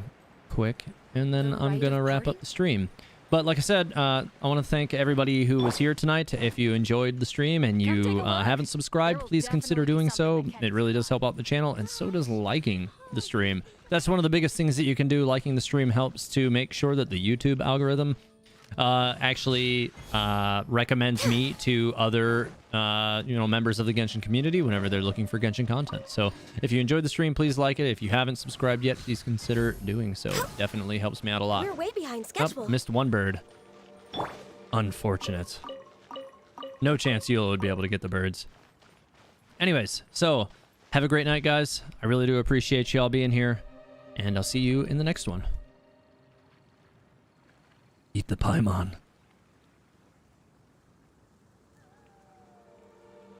quick, and then I'm gonna wrap up the stream. But like I said, I want to thank everybody who was here tonight. If you enjoyed the stream and you haven't subscribed, please consider doing so. It really does help out the channel, and so does liking the stream. That's one of the biggest things that you can do. Liking the stream helps to make sure that the YouTube algorithm actually recommends me to other members of the Genshin community whenever they're looking for Genshin content. So if you enjoyed the stream, please like it. If you haven't subscribed yet, please consider doing so. It definitely helps me out a lot. We're way behind schedule. Oh, missed one bird. Unfortunate. No chance Eula would be able to get the birds. Anyways, so have a great night, guys. I really do appreciate y'all being here, and I'll see you in the next one. Eat the Paimon.